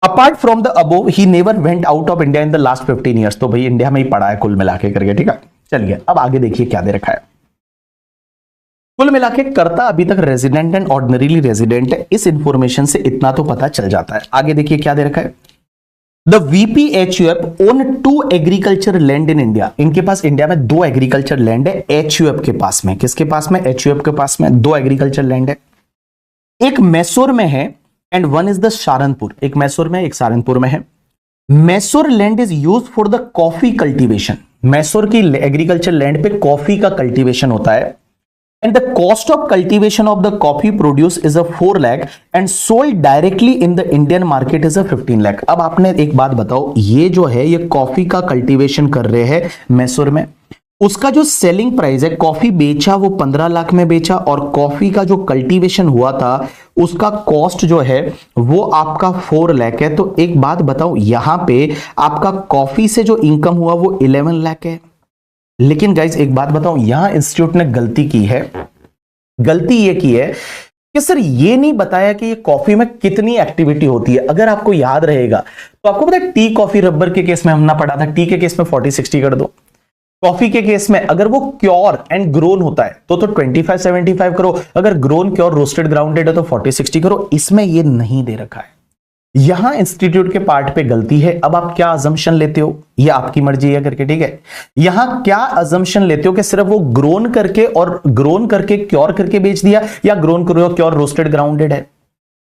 apart from the above he never went out of India in the last 15 years. तो भाई इंडिया में ही पड़ा है कुल मिला के करके, ठीक है। चलिए अब आगे देखिए क्या दे रखा है। कुल मिला के कर्ता अभी तक रेजिडेंट एंड ऑर्डिनरीली रेजिडेंट है, इस इंफॉर्मेशन से इतना तो पता चल जाता है। आगे देखिए क्या दे रखा है, the VPHUF own 2 agriculture land in India. इनके पास इंडिया में 2 एग्रीकल्चर लैंड है HUF के पास में। किसके पास में, HUF के पास में 2 एग्रीकल्चर लैंड है, एक मैसूर में है and one is the Saharanpur. एक मैसूर में, एक सहारनपुर में है। Mysore land is use for the coffee cultivation. Mysore की एग्रीकल्चर लैंड पे कॉफी का कल्टीवेशन होता है। And the cost of cultivation of the coffee produce is a 4 lakh and sold directly in the Indian market is a 15 lakh। अब आपने एक बात बताओ, ये जो है ये कॉफी का कल्टीवेशन कर रहे हैं मैसूर में, उसका जो सेलिंग प्राइस है, कॉफी बेचा वो 15 लाख में बेचा, और कॉफी का जो कल्टीवेशन हुआ था उसका कॉस्ट जो है वो आपका 4 लाख है। तो एक बात बताओ, यहां पे आपका कॉफी से जो इनकम हुआ वो 11 लाख है। लेकिन गाइज एक बात बताऊं, यहां इंस्टीट्यूट ने गलती की है। गलती ये की है कि सर ये नहीं बताया कि ये कॉफी में कितनी एक्टिविटी होती है। अगर आपको याद रहेगा तो आपको पता है टी कॉफी रबर के केस में हमने पढ़ा था, टी के केस में 40-60 कर दो, कॉफी के केस में अगर वो क्योर एंड ग्रोन होता है तो 25-75 करो, अगर ग्रोन क्योर रोस्टेड ग्राउंडेड है तो 40-60 करो। इसमें ये नहीं दे रखा है, यहां इंस्टीट्यूट के पार्ट पे गलती है। अब आप क्या अजम्पशन लेते हो ये आपकी मर्जी है करके, ठीक है। यहां क्या अजम्पशन लेते हो कि सिर्फ वो ग्रोन करके क्योर करके बेच दिया, या ग्रोन क्योर रोस्टेड ग्राउंडेड है।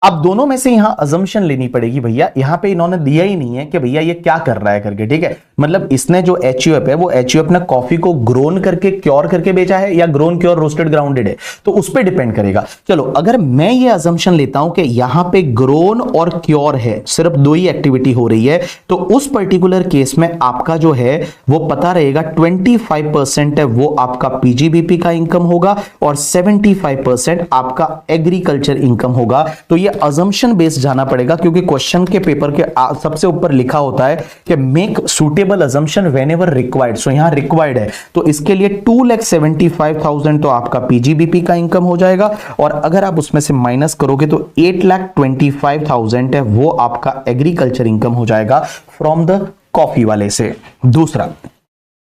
अब दोनों में से यहां अजम्पशन लेनी पड़ेगी भैया। यहां पे इन्होंने दिया ही नहीं है कि भैया ये क्या कर रहा है करके, ठीक है। मतलब इसने जो HUF है वो HUF ने कॉफी को ग्रोन करके क्योर करके बेचा है या ग्रोन क्योर रोस्टेड ग्राउंडेड है, तो उस पर डिपेंड करेगा। चलो अगर मैं ये अजम्पशन लेता हूं कि यहां पे ग्रोन और क्योर है, सिर्फ 2 ही एक्टिविटी हो रही है, तो उस पर्टिकुलर केस में आपका जो है वो पता रहेगा 25% है वो आपका PGBP का इनकम होगा और 75% आपका एग्रीकल्चर इनकम होगा। तो ये अजम्पशन बेस्ड जाना पड़ेगा, क्योंकि क्वेश्चन के पेपर के सबसे ऊपर लिखा होता है कि make suitable assumption whenever required. So यहां रिक्वायर्ड है तो इसके लिए 2,75,000 तो आपका PGBP का इनकम हो जाएगा, और अगर आप उसमें से माइनस करोगे तो 8,25,000 है वो आपका एग्रीकल्चर इनकम हो जाएगा फ्रॉम द कॉफी वाले से। दूसरा,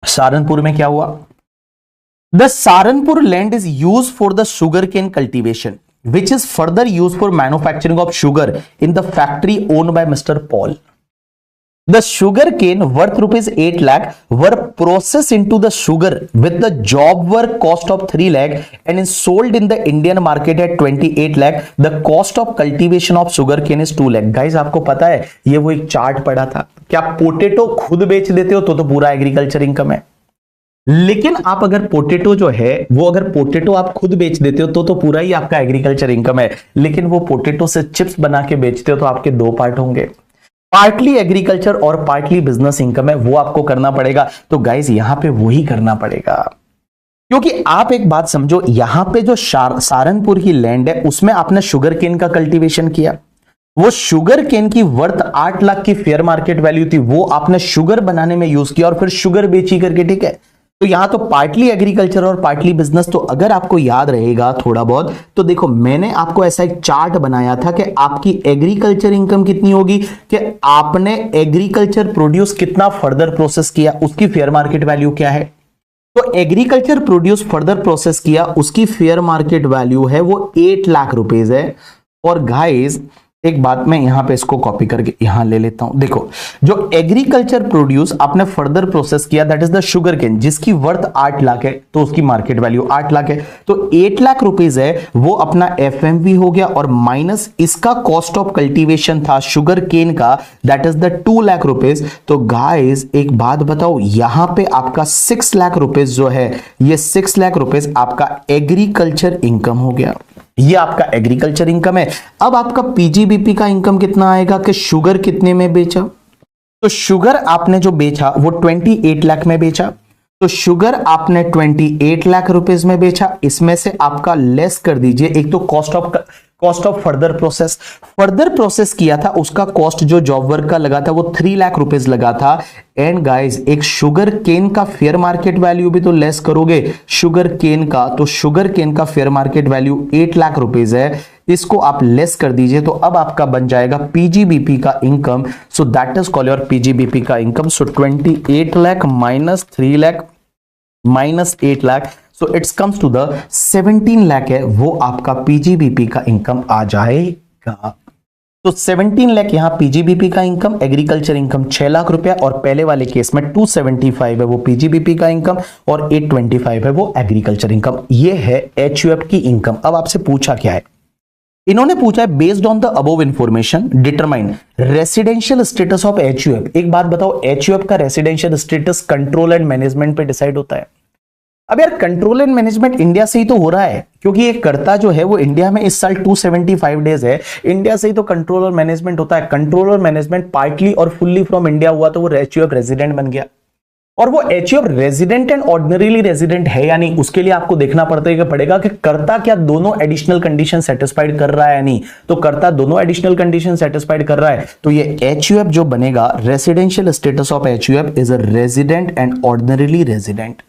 सहारनपुर में क्या हुआ, the Saharanpur land is use for the sugar cane cultivation which is further used for manufacturing of sugar in the factory owned by Mr. Paul. The sugar cane worth rupees 8 lakh were processed into the sugar with the job work cost of 3 lakh and is sold in the Indian market at 28 lakh. The cost of cultivation of sugar cane is 2 lakh. Guys आपको पता है ये वो एक chart पढ़ा था, क्या potato खुद बेच देते हो तो पूरा एग्रीकल्चर इनकम है, लेकिन आप अगर पोटेटो जो है वो अगर पोटेटो आप खुद बेच देते हो तो पूरा ही आपका एग्रीकल्चर इनकम है, लेकिन वो पोटेटो से चिप्स बना के बेचते हो तो आपके 2 पार्ट होंगे, पार्टली एग्रीकल्चर और पार्टली बिजनेस इनकम है, वो आपको करना पड़ेगा। तो गाइज यहां पे वही करना पड़ेगा, क्योंकि आप एक बात समझो, यहां पे जो सहारनपुर की लैंड है उसमें आपने शुगर केन का कल्टीवेशन किया, वो शुगर केन की वर्थ 8 लाख की फेयर मार्केट वैल्यू थी, वो आपने शुगर बनाने में यूज किया और फिर शुगर बेची करके, ठीक है। तो यहां तो पार्टली एग्रीकल्चर और पार्टली बिजनेस। तो अगर आपको याद रहेगा थोड़ा बहुत तो देखो मैंने आपको ऐसा एक चार्ट बनाया था कि आपकी एग्रीकल्चर इनकम कितनी होगी, कि आपने एग्रीकल्चर प्रोड्यूस कितना फर्दर प्रोसेस किया उसकी फेयर मार्केट वैल्यू क्या है। तो एग्रीकल्चर प्रोड्यूस फर्दर प्रोसेस किया उसकी फेयर मार्केट वैल्यू है वो 8 लाख रुपीज है। और गाइस एक बात मैं यहां पे इसको कॉपी करके यहां ले लेता हूं। देखो, जो एग्रीकल्चर प्रोड्यूस आपने फर्दर प्रोसेस किया that is the sugar cane, जिसकी वर्थ 8 लाख है तो उसकी मार्केट वैल्यू 8 लाख है, तो 8 लाख रुपीस है वो अपना एफएमवी हो गया, और माइनस इसका कॉस्ट ऑफ कल्टीवेशन था शुगर केन का that is the 2 lakh rupees. तो गाइस एक बात बताओ, यहां पे आपका 6 लाख रुपीस जो है, ये 6 लाख रुपीस आपका एग्रीकल्चर इनकम हो गया, ये आपका एग्रीकल्चर इनकम है। अब आपका पीजीबीपी का इनकम कितना आएगा कि शुगर कितने में बेचा, तो शुगर आपने जो बेचा वो 28 लाख में बेचा, तो शुगर आपने 28 लाख रुपीस में बेचा, इसमें से आपका लेस कर दीजिए एक तो कॉस्ट ऑफ फर्दर प्रोसेस किया था, उसका कॉस्ट जो जॉब वर्क का लगा था वो 3 लाख रुपीस लगा था। एंड गाइस एक शुगर केन का फेयर मार्केट वैल्यू भी तो लेस करोगे शुगर केन का, तो शुगर केन का fair market value 8 lakh rupees है, इसको आप लेस कर दीजिए तो अब आपका बन जाएगा पीजीबीपी का income. So that is called your PGBP का income. So 28 lakh minus 3 lakh minus 8 lakh, so it's comes to the 17 lakh है वो आपका पीजीबीपी का इनकम आ जाएगा। तो 17 लाख यहां पीजीबीपी का इनकम, एग्रीकल्चर इनकम 6 लाख रुपया, और पहले वाले केस में 275 है वो पीजीबीपी का इनकम और 825 है वो एग्रीकल्चर इनकम। ये है एचयूएफ की इनकम। अब आपसे पूछा क्या है, इन्होंने पूछा है based on the above information determine residential status of HUF. एक बात बताओ, एचयूएफ का residential status control and management पे डिसाइड होता है। अब यार कंट्रोल एंड मैनेजमेंट इंडिया से ही तो हो रहा है, क्योंकि ये कर्ता जो है वो इंडिया में इस साल 275 डेज है, इंडिया से ही तो कंट्रोल और मैनेजमेंट होता है। कंट्रोल और मैनेजमेंट पार्टली और फुल्ली फ्रॉम इंडिया हुआ तो वो एचयूएफ रेजिडेंट बन गया, और वो HUF resident and ordinarily resident है या नहीं, उसके लिए आपको देखना पड़ेगा कि कर्ता क्या दोनों एडिशनल कंडीशन सेटिस्फाइड कर रहा है या नहीं। तो कर्ता दोनों एडिशनल कंडीशन सेटिस्फाइड कर रहा है, तो ये एचयूएफ जो बनेगा, residential status of HUF is a resident and ordinarily resident.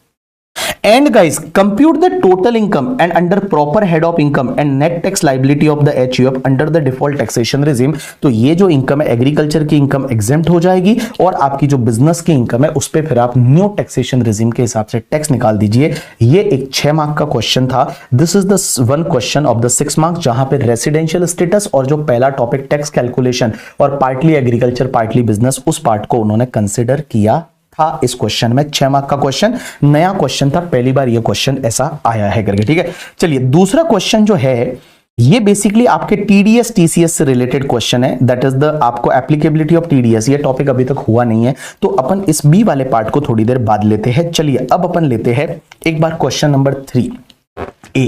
And guys, compute the total income and under proper head of income and net tax liability of the HUF under the default taxation regime। तो ये जो income है agriculture की income exempt हो जाएगी, और आपकी जो बिजनेस की इनकम है उस पे फिर आप न्यू टैक्सेशन रिजीम के हिसाब से टैक्स निकाल दीजिए। ये एक 6 मार्क का क्वेश्चन था। This is the one question of the 6 marks, जहां पे रेसिडेंशियल स्टेटस और जो पहला टॉपिक टैक्स कैलकुलेशन और पार्टली एग्रीकल्चर पार्टली बिजनेस, उस पार्ट को उन्होंने कंसिडर किया था इस क्वेश्चन में। 6 मार्क का क्वेश्चन, नया क्वेश्चन था, पहली बार ये क्वेश्चन ऐसा आया है करके, ठीक है। चलिए दूसरा क्वेश्चन जो है ये बेसिकली आपके टीडीएस टीसीएस से रिलेटेड क्वेश्चन है, दैट इज द आपको एप्लीकेबिलिटी ऑफ टीडीएस। ये टॉपिक अभी तक हुआ नहीं है, तो अपन इस बी वाले पार्ट को थोड़ी देर बाद लेते हैं। चलिए अब अपन लेते हैं एक बार क्वेश्चन नंबर 3A।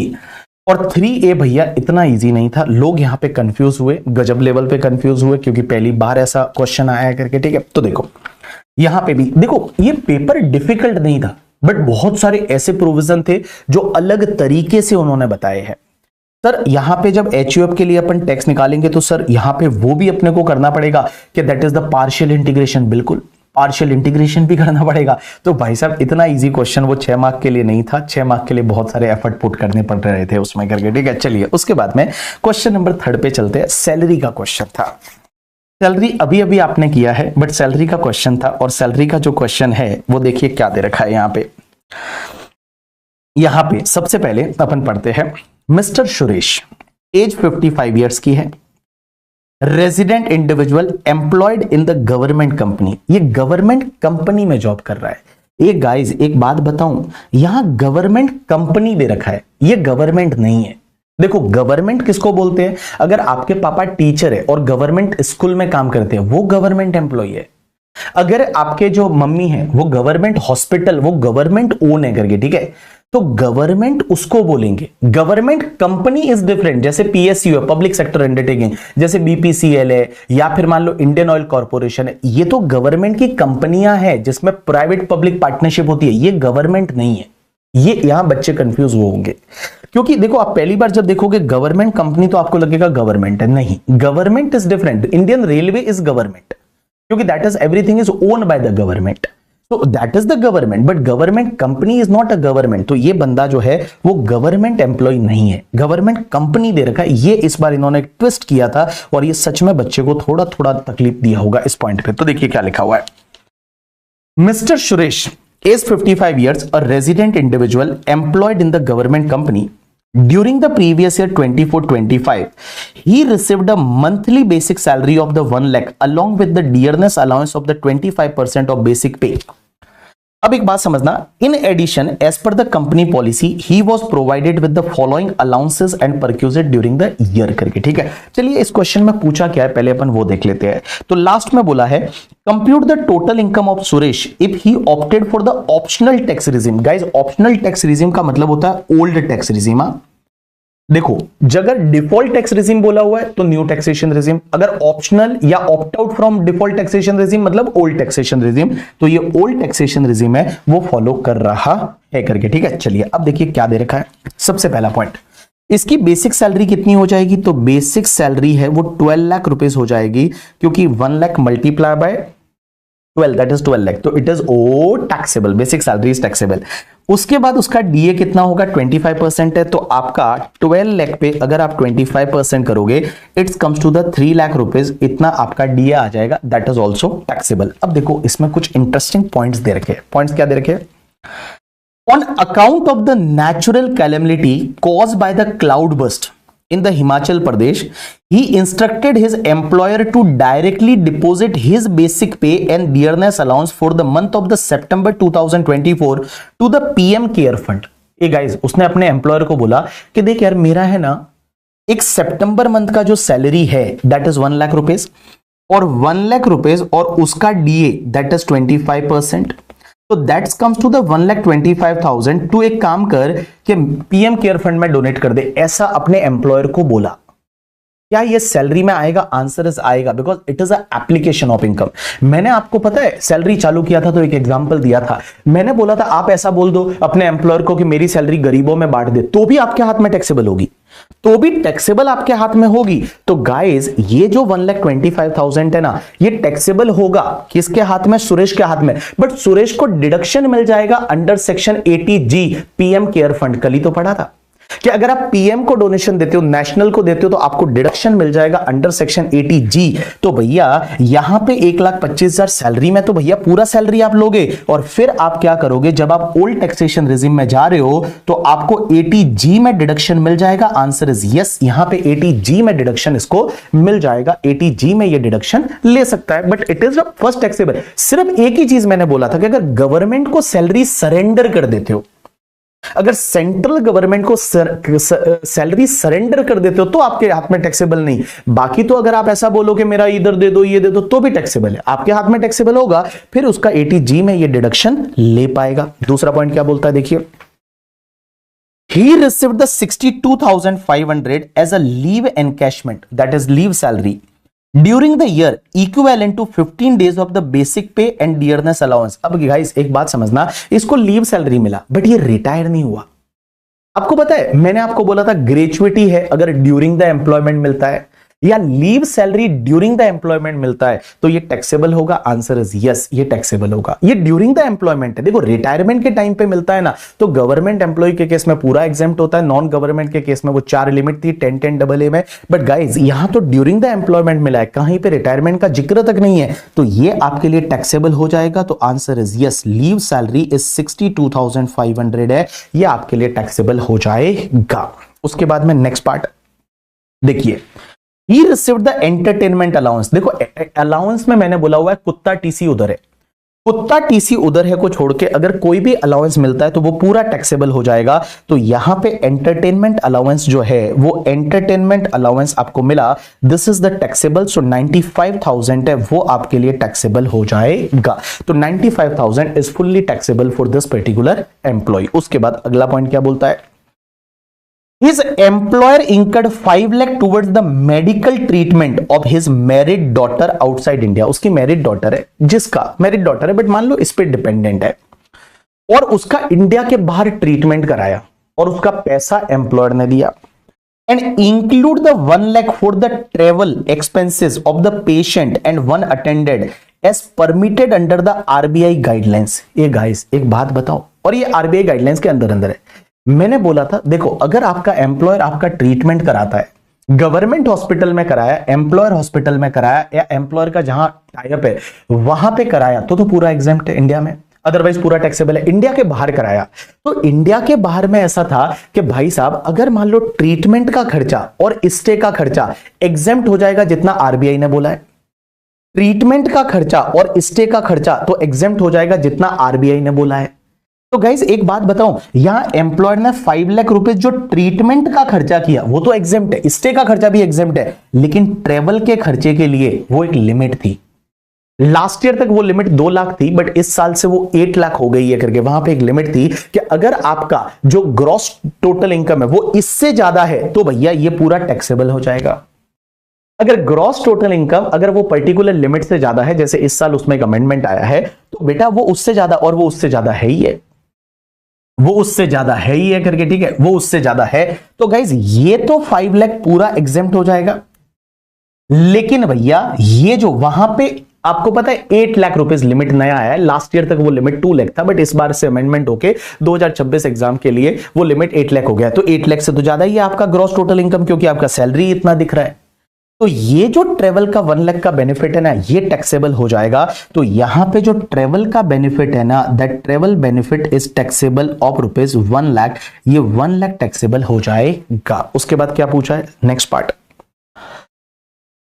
और 3A भैया इतना इजी नहीं था, लोग यहां पे कंफ्यूज हुए, गजब लेवल पे कंफ्यूज हुए, क्योंकि पहली बार ऐसा क्वेश्चन आया है करके, ठीक है। तो देखो यहां पे भी देखो, ये पेपर डिफिकल्ट नहीं था, बट बहुत सारे ऐसे प्रोविजन थे जो अलग तरीके से उन्होंने बताए हैं। सर यहां पे जब एचयूएफ के लिए अपन टैक्स निकालेंगे तो सर यहां पे वो भी अपने को करना पड़ेगा कि that is the partial integration, बिल्कुल पार्शियल इंटीग्रेशन भी करना पड़ेगा। तो भाई साहब इतना इजी क्वेश्चन वो 6 मार्क के लिए नहीं था, 6 मार्क के लिए बहुत सारे एफर्ट पुट करने पड़ रहे थे उसमें करके, ठीक है। चलिए उसके बाद में क्वेश्चन नंबर 3 पे चलते हैं। सैलरी का क्वेश्चन था, सैलरी अभी अभी आपने किया है, बट सैलरी का क्वेश्चन था, और सैलरी का जो क्वेश्चन है वो देखिए क्या दे रखा है यहां पे। यहां पे सबसे पहले अपन पढ़ते हैं, मिस्टर सुरेश, एज 55 ईयर्स की है, resident individual employed in the government company. ये गवर्नमेंट कंपनी में जॉब कर रहा है। एक गाइज एक बात बताऊं, यहां गवर्नमेंट कंपनी दे रखा है, ये गवर्नमेंट नहीं है। देखो गवर्नमेंट किसको बोलते हैं, अगर आपके पापा टीचर है और गवर्नमेंट स्कूल में काम करते हैं वो गवर्नमेंट एम्प्लॉय है। अगर आपके जो मम्मी है वो गवर्नमेंट हॉस्पिटल, वो गवर्नमेंट ओन है करके, ठीक है, तो गवर्नमेंट उसको बोलेंगे। गवर्नमेंट कंपनी इज डिफरेंट, जैसे पीएसयू है, पब्लिक सेक्टर अंडरटेकिंग, जैसे बीपीसीएल है, या फिर मान लो इंडियन ऑयल कॉर्पोरेशन है, ये तो गवर्नमेंट की कंपनियां हैं जिसमें प्राइवेट पब्लिक पार्टनरशिप होती है, ये गवर्नमेंट नहीं है। ये यहां बच्चे कंफ्यूज होंगे, क्योंकि देखो आप पहली बार जब देखोगे गवर्नमेंट कंपनी तो आपको लगेगा गवर्नमेंट है, नहीं, government is different. Indian railway is government, क्योंकि that is everything is owned by the government, तो that is the government, but government company is not a government. तो ये बंदा जो है वो गवर्नमेंट एम्प्लॉय नहीं है, गवर्नमेंट कंपनी दे रखा है। ये इस बार इन्होंने ट्विस्ट किया था, और ये सच में बच्चे को थोड़ा थोड़ा तकलीफ दिया होगा इस पॉइंट पे। तो देखिए क्या लिखा हुआ है, mister Suresh, age 55 years, a resident individual employed in the government company, During the previous year 24-25, he received a monthly basic salary of the 1 lakh along with the dearness allowance of the 25% of basic pay. अब एक बात समझना, in addition as per the company policy he was provided with the following allowances and perquisites during the year करके, ठीक है। चलिए इस question में पूछा क्या है पहले अपन वो देख लेते हैं। तो लास्ट में बोला है compute the total income of Suresh if he opted for the optional tax regime. Guys optional tax regime का मतलब होता है ओल्ड टैक्स रिजिम। देखो अगर डिफॉल्ट टैक्स रिजिम बोला हुआ है तो न्यू टैक्सेशन रिजिम, अगर ऑप्शनल या opt out from default taxation regime मतलब ओल्ड टैक्सेशन रिजिम, तो ये ओल्ड टैक्सेशन रिजिम है वो फॉलो कर रहा है करके, ठीक है। चलिए अब देखिए क्या दे रखा है। सबसे पहला पॉइंट, इसकी बेसिक सैलरी कितनी हो जाएगी, तो बेसिक सैलरी है वो 12 लाख रुपीस हो जाएगी, क्योंकि 1 lakh multiply by 12 that is 12 lakh, तो it is oh taxable, basic salary is taxable. उसके बाद उसका डीए कितना होगा, 25% है, तो आपका 12 लाख पे अगर आप 25% करोगे it's comes to the 3 lakh rupees, इतना आपका डीए आ जाएगा, दैट इज ऑल्सो टैक्सेबल। अब देखो इसमें कुछ इंटरेस्टिंग पॉइंट्स दे रखे हैं। पॉइंट्स क्या दे रखे हैं, on account of the natural calamity caused by the cloud burst in the Himachal Pradesh, he instructed his employer to directly deposit his basic pay and dearness allowance for the month of the September 2024 to the PM Care Fund. A guys, उसने अपने employer को बोला कि देख यार मेरा है ना एक सितंबर मंथ का जो सैलरी है दैट इज 1 लाख रुपीज और 1 लाख रुपीज और उसका डीए दैट इज 25%, तो दैट्स कम्स टू द 1,25,000। तू एक काम कर कि पीएम केयर फंड में डोनेट कर दे, ऐसा अपने एम्प्लॉयर को बोला। क्या ये सैलरी में आएगा, आंसर इज आएगा, because it is a application of income. मैंने आपको पता है सैलरी चालू किया था तो एक एग्जांपल दिया था, मैंने बोला था आप ऐसा बोल दो अपने एम्प्लॉयर को कि मेरी सैलरी गरीबों में बांट दे, तो भी आपके हाथ में टैक्सेबल होगी, तो भी टैक्सेबल आपके हाथ में होगी। तो गाइस ये जो 1,25,000 है ना, ये टैक्सेबल होगा किसके हाथ में, सुरेश के हाथ में, बट सुरेश को डिडक्शन मिल जाएगा under section 80G PM care fund. कल ही तो पढ़ा था कि अगर आप पीएम को डोनेशन देते हो, नेशनल को देते हो, तो आपको डिडक्शन मिल जाएगा अंडर सेक्शन 80G। तो भैया यहां पे 1,25,000 सैलरी में तो भैया पूरा सैलरी आप लोगे, और फिर आप क्या करोगे जब आप ओल्ड टैक्सेशन रिजिम में जा रहे हो तो आपको 80G में डिडक्शन मिल जाएगा। आंसर इज यस, यहां पे 80G में डिडक्शन इसको मिल जाएगा, 80G में ये डिडक्शन ले सकता है, but it is first taxable. सिर्फ एक ही चीज मैंने बोला था कि अगर गवर्नमेंट को सैलरी सरेंडर कर देते हो, अगर सेंट्रल गवर्नमेंट को सैलरी सरेंडर कर देते हो तो आपके हाथ में टैक्सेबल नहीं, बाकी तो अगर आप ऐसा बोलो कि मेरा इधर दे दो ये दे दो तो भी टैक्सेबल है, आपके हाथ में टैक्सेबल होगा, फिर उसका 80G में ये डिडक्शन ले पाएगा। दूसरा पॉइंट क्या बोलता है देखिए, he received the 62,500 as a leave encashment, that is leave salary during the year equivalent to 15 days of the basic pay and dearness allowance. अब गाइस एक बात समझना, इसको लीव सैलरी मिला बट ये रिटायर नहीं हुआ। आपको पता है मैंने आपको बोला था ग्रेचुइटी है अगर ड्यूरिंग द एम्प्लॉयमेंट मिलता है, या leave salary during the employment मिलता है तो ये टैक्सेबल होगा। आंसर इज यस, ये टैक्सेबल होगा। ये ड्यूरिंग द एम्प्लॉयमेंट है। देखो रिटायरमेंट के टाइम पे मिलता है ना, तो गवर्नमेंट एम्प्लॉय के केस में पूरा एग्जेम्प्ट होता है, नॉन गवर्नमेंट के केस में वो 4 लिमिट थी 10-10 AA में, बट गाइज यहां तो ड्यूरिंग द एम्प्लॉयमेंट मिला है, कहीं पे रिटायरमेंट का जिक्र तक नहीं है, तो ये आपके लिए टैक्सेबल हो जाएगा। तो answer is yes, leave salary is 62,500 है, ये आपके लिए टैक्सेबल हो जाएगा। उसके बाद में नेक्स्ट पार्ट देखिए, He received the entertainment allowance। देखो अलाउंस में मैंने बोला हुआ है कुत्ता टीसी उधर है, कुत्ता टीसी उधर है को छोड़ के अगर कोई भी अलाउंस मिलता है तो वो पूरा टैक्सेबल हो जाएगा। तो यहां पे एंटरटेनमेंट अलाउंस जो है वो एंटरटेनमेंट अलाउंस आपको मिला, दिस इज द टैक्सेबल। सो 95,000 है वो आपके लिए टैक्सेबल हो जाएगा। तो 95,000 is fully taxable for this particular employee. उसके बाद अगला पॉइंट क्या बोलता है, His employer incurred 5 lakh towards the medical treatment of his married daughter outside India। उसकी मैरिड डॉटर है, जिसका मैरिड डॉटर है बट मान लो इस पे डिपेंडेंट है, और उसका इंडिया के बाहर ट्रीटमेंट कराया और उसका पैसा एम्प्लॉयर ने दिया। And include the 1 lakh for the travel expenses of the patient and 1 attended as permitted under the RBI guidelines. ये गाइस एक बात बताओ, और ये आरबीआई गाइडलाइंस के अंदर है। मैंने बोला था देखो अगर आपका एम्प्लॉयर आपका ट्रीटमेंट कराता है, गवर्नमेंट हॉस्पिटल में कराया, एम्प्लॉयर हॉस्पिटल में कराया, या एम्प्लॉयर का जहां टाइप है वहां पे कराया, तो पूरा एग्जेम्प्ट है इंडिया में। अदरवाइज पूरा टैक्सेबल है। इंडिया के बाहर कराया तो इंडिया के बाहर में ऐसा था कि भाई साहब अगर मान लो ट्रीटमेंट का खर्चा और स्टे का खर्चा एग्जेम्प्ट हो जाएगा जितना आरबीआई ने बोला है, ट्रीटमेंट का खर्चा और स्टे का खर्चा तो एग्जेम्प्ट हो जाएगा जितना आरबीआई ने बोला है। तो गाइज एक बात बताऊं, यहां एम्प्लॉयर ने 5 लाख रुपए जो ट्रीटमेंट का खर्चा किया वो तो एग्जेम्प्ट है, स्टे का खर्चा भी एग्जेम्प्ट है, लेकिन ट्रेवल के खर्चे के लिए वो एक लिमिट थी। लास्ट ईयर तक वो लिमिट 2 लाख थी, बट इस साल से वो 8 लाख हो गई है करके वहां पे एक लिमिट थी कि अगर आपका जो ग्रॉस टोटल इनकम है वो इससे ज्यादा है तो भैया ये पूरा टैक्सेबल हो जाएगा। अगर ग्रॉस टोटल इनकम अगर वो पर्टिकुलर लिमिट से ज्यादा है, जैसे इस साल उसमें एक अमेंडमेंट आया है, तो बेटा वो उससे ज्यादा, और वो उससे ज्यादा है ही है, वो उससे ज्यादा है ही है करके, ठीक है, वो उससे ज्यादा है। तो गाइज ये तो 5 लाख पूरा एग्जेम्प्ट हो जाएगा, लेकिन भैया ये जो वहां पे आपको पता है 8 लाख रुपए लिमिट नया आया है, लास्ट ईयर तक वो लिमिट 2 लाख था, बट इस बार से अमेंडमेंट होके 2026 एग्जाम के लिए वो लिमिट 8 लाख हो गया। तो 8 लाख से तो ज्यादा ही है आपका ग्रॉस टोटल इनकम, क्योंकि आपका सैलरी इतना दिख रहा है। तो ये जो ट्रेवल का 1 लाख का बेनिफिट है ना, ये टैक्सेबल हो जाएगा। तो यहां पे जो ट्रेवल का बेनिफिट है ना, that travel benefit is taxable of rupees 1 lakh, ये 1 लाख टैक्सेबल हो जाएगा। उसके बाद क्या पूछा है next part,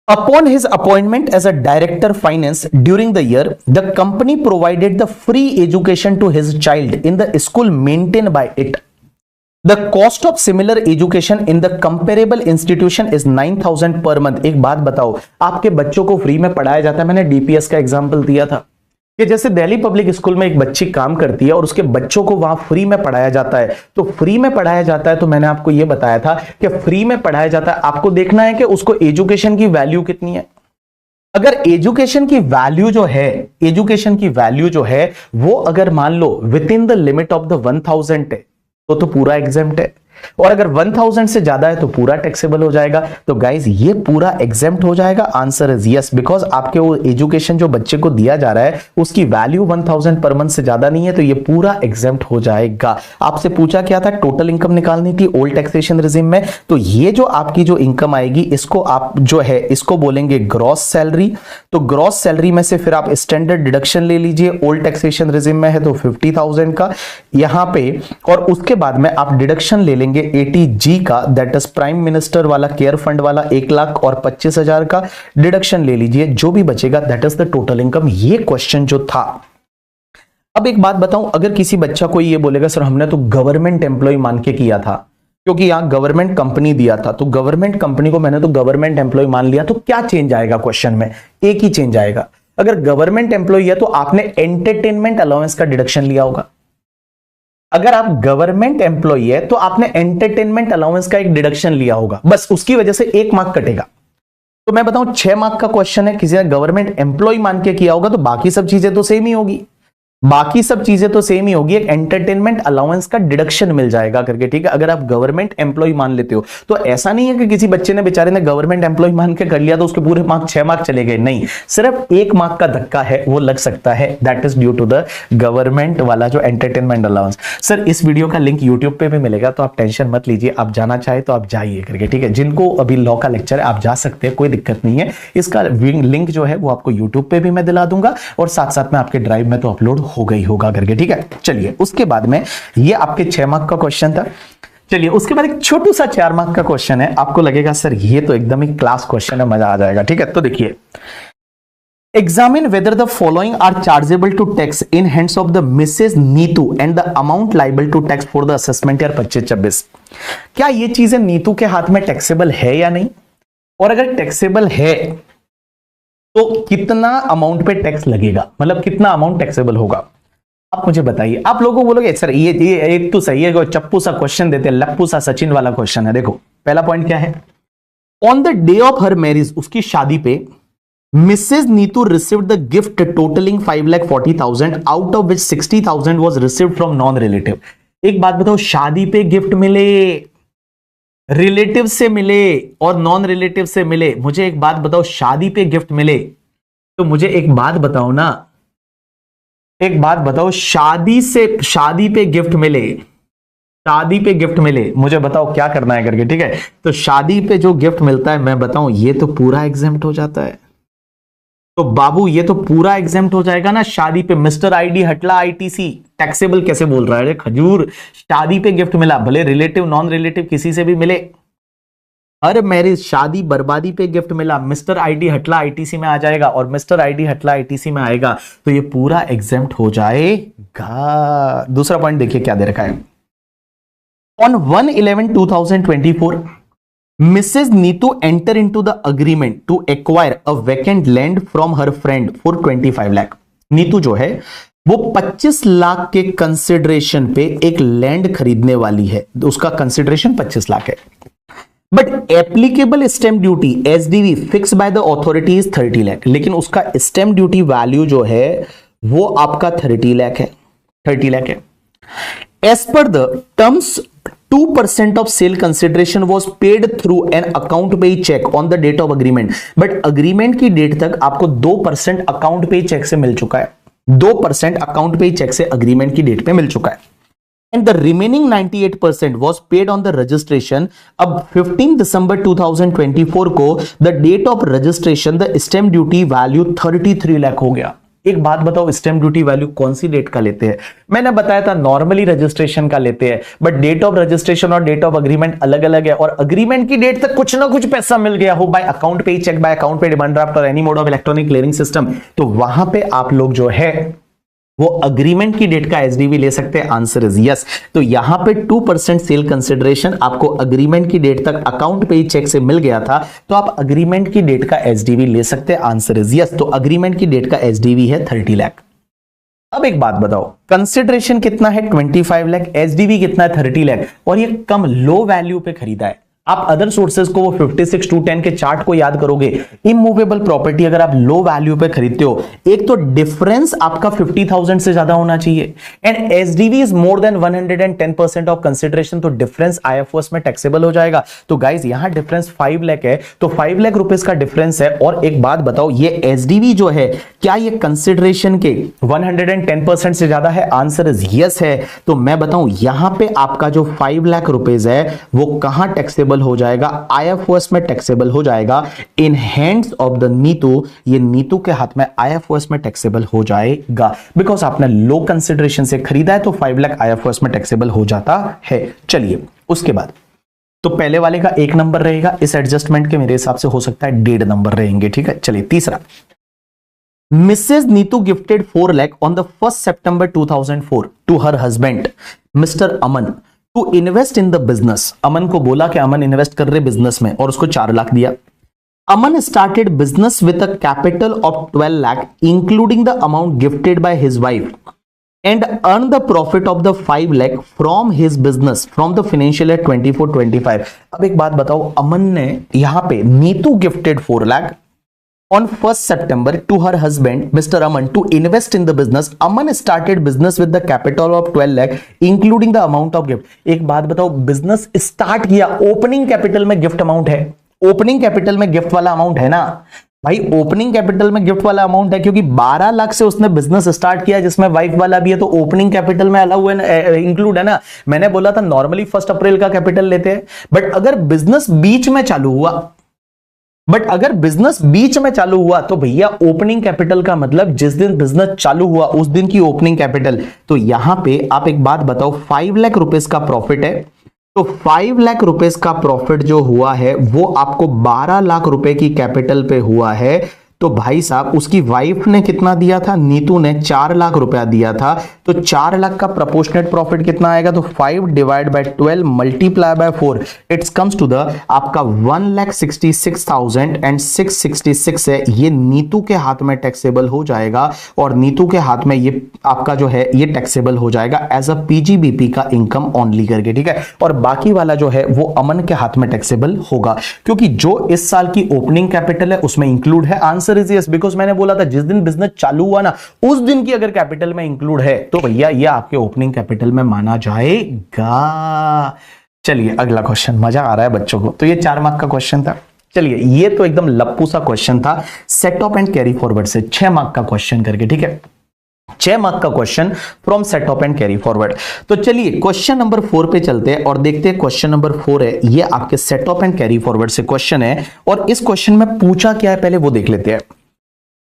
upon his appointment as a director finance during the year, the company provided the free education to his child in the school maintained by it. The cost of similar education in the comparable institution is 9,000 per month. एक बात बताओ, आपके बच्चों को free में पढ़ाया जाता है, मैंने डीपीएस का एग्जांपल दिया था कि जैसे दिल्ली पब्लिक स्कूल में एक बच्ची काम करती है और उसके बच्चों को वहां फ्री में पढ़ाया जाता है। तो फ्री में पढ़ाया जाता है तो मैंने आपको यह बताया था कि फ्री में पढ़ाया जाता है, आपको देखना है कि उसको एजुकेशन की वैल्यू कितनी है। अगर एजुकेशन की वैल्यू जो है, एजुकेशन की वैल्यू जो है वो अगर मान लो within the limit of the 1000 है तो पूरा एग्जेम्प्ट है, और अगर 1000 से ज्यादा है तो पूरा टैक्सेबल हो जाएगा। तो गाइज ये पूरा एग्जेम्प्ट हो जाएगा। आंसर इज यस, बिकॉज आपके वो एजुकेशन जो बच्चे को दिया जा रहा है उसकी वैल्यू 1000 पर मंथ से ज्यादा नहीं है, तो ये पूरा एग्जेम्प्ट हो जाएगा। आपसे पूछा क्या था, टोटल इनकम निकालनी थी ओल्ड टैक्सेशन रिजिम में। तो ये जो आपकी जो इनकम आएगी इसको आप जो है इसको बोलेंगे ग्रॉस सैलरी। तो ग्रॉस सैलरी में से फिर आप स्टैंडर्ड डिडक्शन ले लीजिए, ओल्ड टैक्सेशन रिजिम में है तो 50,000 का यहां पे, और उसके बाद में आप डिडक्शन ले लेंगे 80G का, दैट इज प्राइम मिनिस्टर वाला केयर फंड वाला 1 लाख और 25,000 का डिडक्शन ले लीजिए, जो भी बचेगा that is the total income. ये क्वेश्चन जो था। अब एक बात बताऊं, अगर किसी बच्चा को ये बोलेगा सर हमने तो गवर्नमेंट एम्प्लॉय मान के किया था, क्योंकि यहां गवर्नमेंट कंपनी दिया था, तो गवर्नमेंट कंपनी को मैंने तो गवर्नमेंट एम्प्लॉय मान लिया, तो क्या चेंज आएगा क्वेश्चन में? एक ही चेंज आएगा। अगर गवर्नमेंट एम्प्लॉय है तो आपने एंटरटेनमेंट अलाउंस का डिडक्शन लिया होगा। अगर आप गवर्नमेंट एम्प्लॉय है तो आपने एंटरटेनमेंट अलाउंस का एक डिडक्शन लिया होगा, बस उसकी वजह से 1 मार्क कटेगा। तो मैं बताऊं 6 मार्क का क्वेश्चन है, किसी ने गवर्नमेंट एम्प्लॉय मान के किया होगा तो बाकी सब चीजें तो सेम ही होगी, बाकी सब चीजें तो सेम ही होगी, एक एंटरटेनमेंट अलाउंस का डिडक्शन मिल जाएगा करके, ठीक है। अगर आप गवर्नमेंट एम्प्लॉय मान लेते हो तो ऐसा नहीं है कि किसी बच्चे ने बेचारे ने गवर्नमेंट एम्प्लॉय मान के कर लिया तो उसके पूरे मार्क 6 मार्क चले गए, नहीं, सिर्फ 1 मार्क का धक्का है वो लग सकता है, that is due to the government वाला जो एंटरटेनमेंट अलाउंस। सर इस वीडियो का लिंक यूट्यूब पे भी मिलेगा, तो आप टेंशन मत लीजिए, आप जाना चाहे तो आप जाइए करके, ठीक है। जिनको अभी लॉ का लेक्चर है आप जा सकते हैं, कोई दिक्कत नहीं है। इसका लिंक जो है वो आपको यूट्यूब पे भी मैं दिला दूंगा, और साथ साथ में आपके ड्राइव में तो अपलोड हो गई होगा करके, ठीक है। चलिए उसके बाद में ये आपके 6 मार्क का क्वेश्चन था। चलिए उसके बाद एक छोटू सा 4 मार्क का क्वेश्चन है, आपको लगेगा सर ये तो एकदम ही क्लास क्वेश्चन है, मजा आ जाएगा, ठीक है। तो देखिए, examine whether the following are chargeable to tax in hands of the Mrs Neetu and the amount liable to tax for the assessment year 25-26। क्या ये चीजें नीतू के हाथ में टैक्सेबल है या नहीं, और अगर टैक्सेबल है तो कितना अमाउंट पे टैक्स लगेगा, मतलब कितना अमाउंट टैक्सेबल होगा, आप मुझे बताइए। आप लोगों को बोलोगे सर ये एक तो सही है, चप्पू सा क्वेश्चन देते हैं, लप्पू सा सचिन वाला क्वेश्चन है। देखो पहला पॉइंट क्या है, on the day of her marriage, उसकी शादी पे Mrs Neetu received the gift totalling 5,40,000 out of which 60,000 was received from non relative. एक बात बताओ, शादी पे गिफ्ट मिले, रिलेटिव से मिले और नॉन रिलेटिव से मिले, मुझे एक बात बताओ, शादी पे गिफ्ट मिले तो मुझे एक बात बताओ ना, एक बात बताओ, शादी पे गिफ्ट मिले, शादी पे गिफ्ट मिले, मुझे बताओ क्या करना है करके, ठीक है। तो शादी पे जो गिफ्ट मिलता है मैं बताऊं, ये तो पूरा एग्जेम्प्ट हो जाता है, तो बाबू ये तो पूरा एग्जेम्प्ट हो जाएगा ना शादी पे। मिस्टर आईडी हटला आईटीसी टैक्सेबल कैसे बोल रहा है खजूर? शादी पे गिफ्ट मिला, भले रिलेटिव नॉन रिलेटिव किसी से भी मिले, हर मैरिज शादी बर्बादी पे गिफ्ट मिला, मिस्टर आईडी हटला आईटीसी में आ जाएगा, और मिस्टर आईडी हटला आईटीसी में आएगा तो ये पूरा एग्जेम्प्ट हो जाएगा। दूसरा पॉइंट देखिए क्या दे रखा है। On 1/11/2024 Mrs. Neetu enter into the agreement to acquire a vacant land from her friend for 25 lakh। Neetu जो है वो 25 लाख के कंसिडरेशन पे एक लैंड खरीदने वाली है, उसका कंसिडरेशन 25 लाख है। But applicable stamp duty SDV fix by the authority is 30 lakh, लेकिन उसका स्टैंप ड्यूटी वैल्यू जो है वो आपका 30 लाख है, 30 लाख है। As per the terms 2% of sale consideration was paid through an account pay check on the date of agreement, but agreement की date तक आपको 2% अकाउंट पे चेक से मिल चुका है, 2% अकाउंट पे चेक से अग्रीमेंट की डेट पे मिल चुका है। And the remaining 98% was paid on the registration। अब 15 दिसंबर 2024 को the date of registration the stamp duty value 33 lakh हो गया। एक बात बताओ, स्टैंप ड्यूटी वैल्यू कौन सी डेट का लेते हैं? मैंने बताया था नॉर्मली रजिस्ट्रेशन का लेते हैं, बट डेट ऑफ रजिस्ट्रेशन और डेट ऑफ अग्रीमेंट अलग अलग है, और अग्रीमेंट की डेट तक कुछ ना कुछ पैसा मिल गया हो bye account payee check, bye account पे डिमांड ड्राफ्ट और any mode of electronic clearing system, तो वहां पे आप लोग जो है वो अग्रीमेंट की डेट का एसडीवी ले सकते हैं। Answer is yes. तो यहां पे 2% सेल कंसिडरेशन आपको अग्रीमेंट की डेट तक अकाउंट पे चेक से मिल गया था, तो आप अग्रीमेंट की डेट का एसडीवी ले सकते हैं। Answer is yes. तो अग्रीमेंट की डेट का एसडीवी है 30 लाख। अब एक बात बताओ, कंसिडरेशन कितना है 25 लाख, एसडीवी कितना है 30 लाख, और ये कम लो वैल्यू पे खरीदा है। आप अदर सोर्सेज को वो 56:10 के चार्ट को याद करोगे, इमूवेबल प्रॉपर्टी अगर आप लो वैल्यू पे खरीदते हो, एक तो डिफरेंस आपका 50,000 से ज्यादा होना चाहिए, and SDV is more than 110% of consideration, तो डिफरेंस आईएफओएस में टैक्सेबल हो जाएगा। तो गाइज यहां डिफरेंस 5 लाख है, तो 5 लाख रुपीस का डिफरेंस है। और एक बात बताओ, ये एसडीवी जो है क्या ये कंसिडरेशन के 110% से ज्यादा है? आंसर इज यस है। तो मैं बताऊं यहां पे आपका जो 5 लाख रुपीस है वो कहां टैक्सेबल हो जाएगा? आईएफओएस में टैक्सेबल हो जाएगा। इन हैंड्स ऑफ द नीतू, ये नीतू के हाथ में आईएफओएस में टैक्सेबल हो जाएगा, बिकॉज आपने लो कंसिडरेशन से खरीदा है, तो 5 लाख आईएफओएस में टैक्सेबल हो जाता है। चलिए उसके बाद तो पहले वाले का 1 नंबर रहेगा, इस एडजस्टमेंट के मेरे हिसाब से हो सकता है 1.5 नंबर रहेंगे। ठीक है, चलिए तीसरा, Mrs. Neetu gifted 4 lakh on the 1st September 2004 to her husband, Mr. Aman, to invest in the business। अमन को बोला कि अमन इन्वेस्ट कर रहे बिजनेस में, और उसको 4 लाख दिया। Aman started business with a capital of 12 lakh, including the amount gifted by his wife, and earned the profit of the 5 lakh from his business from the financial year 24-25। अब एक बात बताओ, अमन ने यहां पे Neetu gifted 4 lakh on 1st September to her husband Mr. Aman to invest in the business। Aman started business with the capital of 12 lakh including the amount of gift। एक बात बताओ, बिजनेस स्टार्ट किया, ओपनिंग कैपिटल में gift amount है, opening capital में gift वाला amount है ना भाई, ओपनिंग कैपिटल में गिफ्ट वाला अमाउंट है, क्योंकि 12 लाख से उसने बिजनेस स्टार्ट किया जिसमें वाइफ वाला भी है, तो ओपनिंग कैपिटल में अलाउ है, इंक्लूड है ना। मैंने बोला था नॉर्मली 1 अप्रैल का कैपिटल लेते हैं, बट अगर बिजनेस बीच में चालू हुआ, तो भैया ओपनिंग कैपिटल का मतलब जिस दिन बिजनेस चालू हुआ उस दिन की ओपनिंग कैपिटल। तो यहां पे आप एक बात बताओ, 5 लाख रुपीस का प्रॉफिट है, तो 5 लाख रुपीस का प्रॉफिट जो हुआ है वो आपको 12 लाख रुपए की कैपिटल पे हुआ है। तो भाई साहब उसकी वाइफ ने कितना दिया था? नीतू ने 4 लाख रुपया दिया था, तो 4 लाख का प्रोपोर्शनेट प्रॉफिट कितना आएगा? तो 5 divide by 12 multiply by 4, it's comes to the आपका 1,66,666 है। ये नीतू के हाथ में टैक्सेबल हो जाएगा, और नीतू के हाथ में ये आपका जो है ये टैक्सेबल हो जाएगा एज अ पीजीबीपी का इनकम ओनली करके। ठीक है, और बाकी वाला जो है वो अमन के हाथ में टैक्सेबल होगा, क्योंकि जो इस साल की ओपनिंग कैपिटल है उसमें इंक्लूड है। आंसर इज यस, बिकॉज़ मैंने बोला था जिस दिन बिजनेस चालू हुआ ना उस दिन की अगर कैपिटल में इंक्लूड है तो भैया ये आपके ओपनिंग कैपिटल में माना जाएगा। चलिए अगला क्वेश्चन, मजा आ रहा है बच्चों को। तो ये 4 मार्क का क्वेश्चन था। चलिए ये तो एकदम लप्पू सा क्वेश्चन था, set of and carry forward से 6 मार्क का क्वेश्चन करके। ठीक है, 6 मार्क का question from set of and carry forward. तो चलिए क्वेश्चन नंबर 4 पे चलते हैं और देखते हैं। क्वेश्चन नंबर 4 है, ये आपके set of and carry forward से क्वेश्चन है, और इस क्वेश्चन में पूछा क्या है पहले वो देख लेते हैं।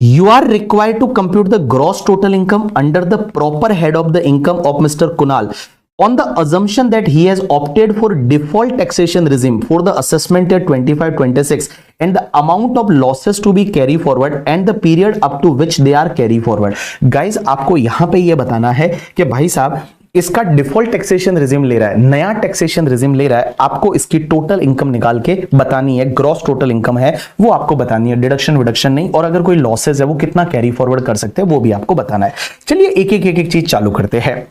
You are required to compute the gross total income under the proper head of the income of Mr. Kunal on the assumption that he has opted for default taxation regime for the assessment year 25-26 and the amount of losses to be carry forward and the period up to which they are carry forward. Guys, आपको यहां पे ये बताना है कि भाई साहब इसका डिफॉल्ट टैक्सेशन रिजिम ले रहा है, नया टैक्सेशन रिजिम ले रहा है, आपको इसकी टोटल इनकम निकाल के बतानी है, ग्रॉस टोटल इनकम है वो आपको बतानी है, डिडक्शन विडक्शन नहीं, और अगर कोई लॉसेज है वो कितना कैरी फॉरवर्ड कर सकते हैं वो भी आपको बताना है। चलिए एक एक चीज चालू करते हैं।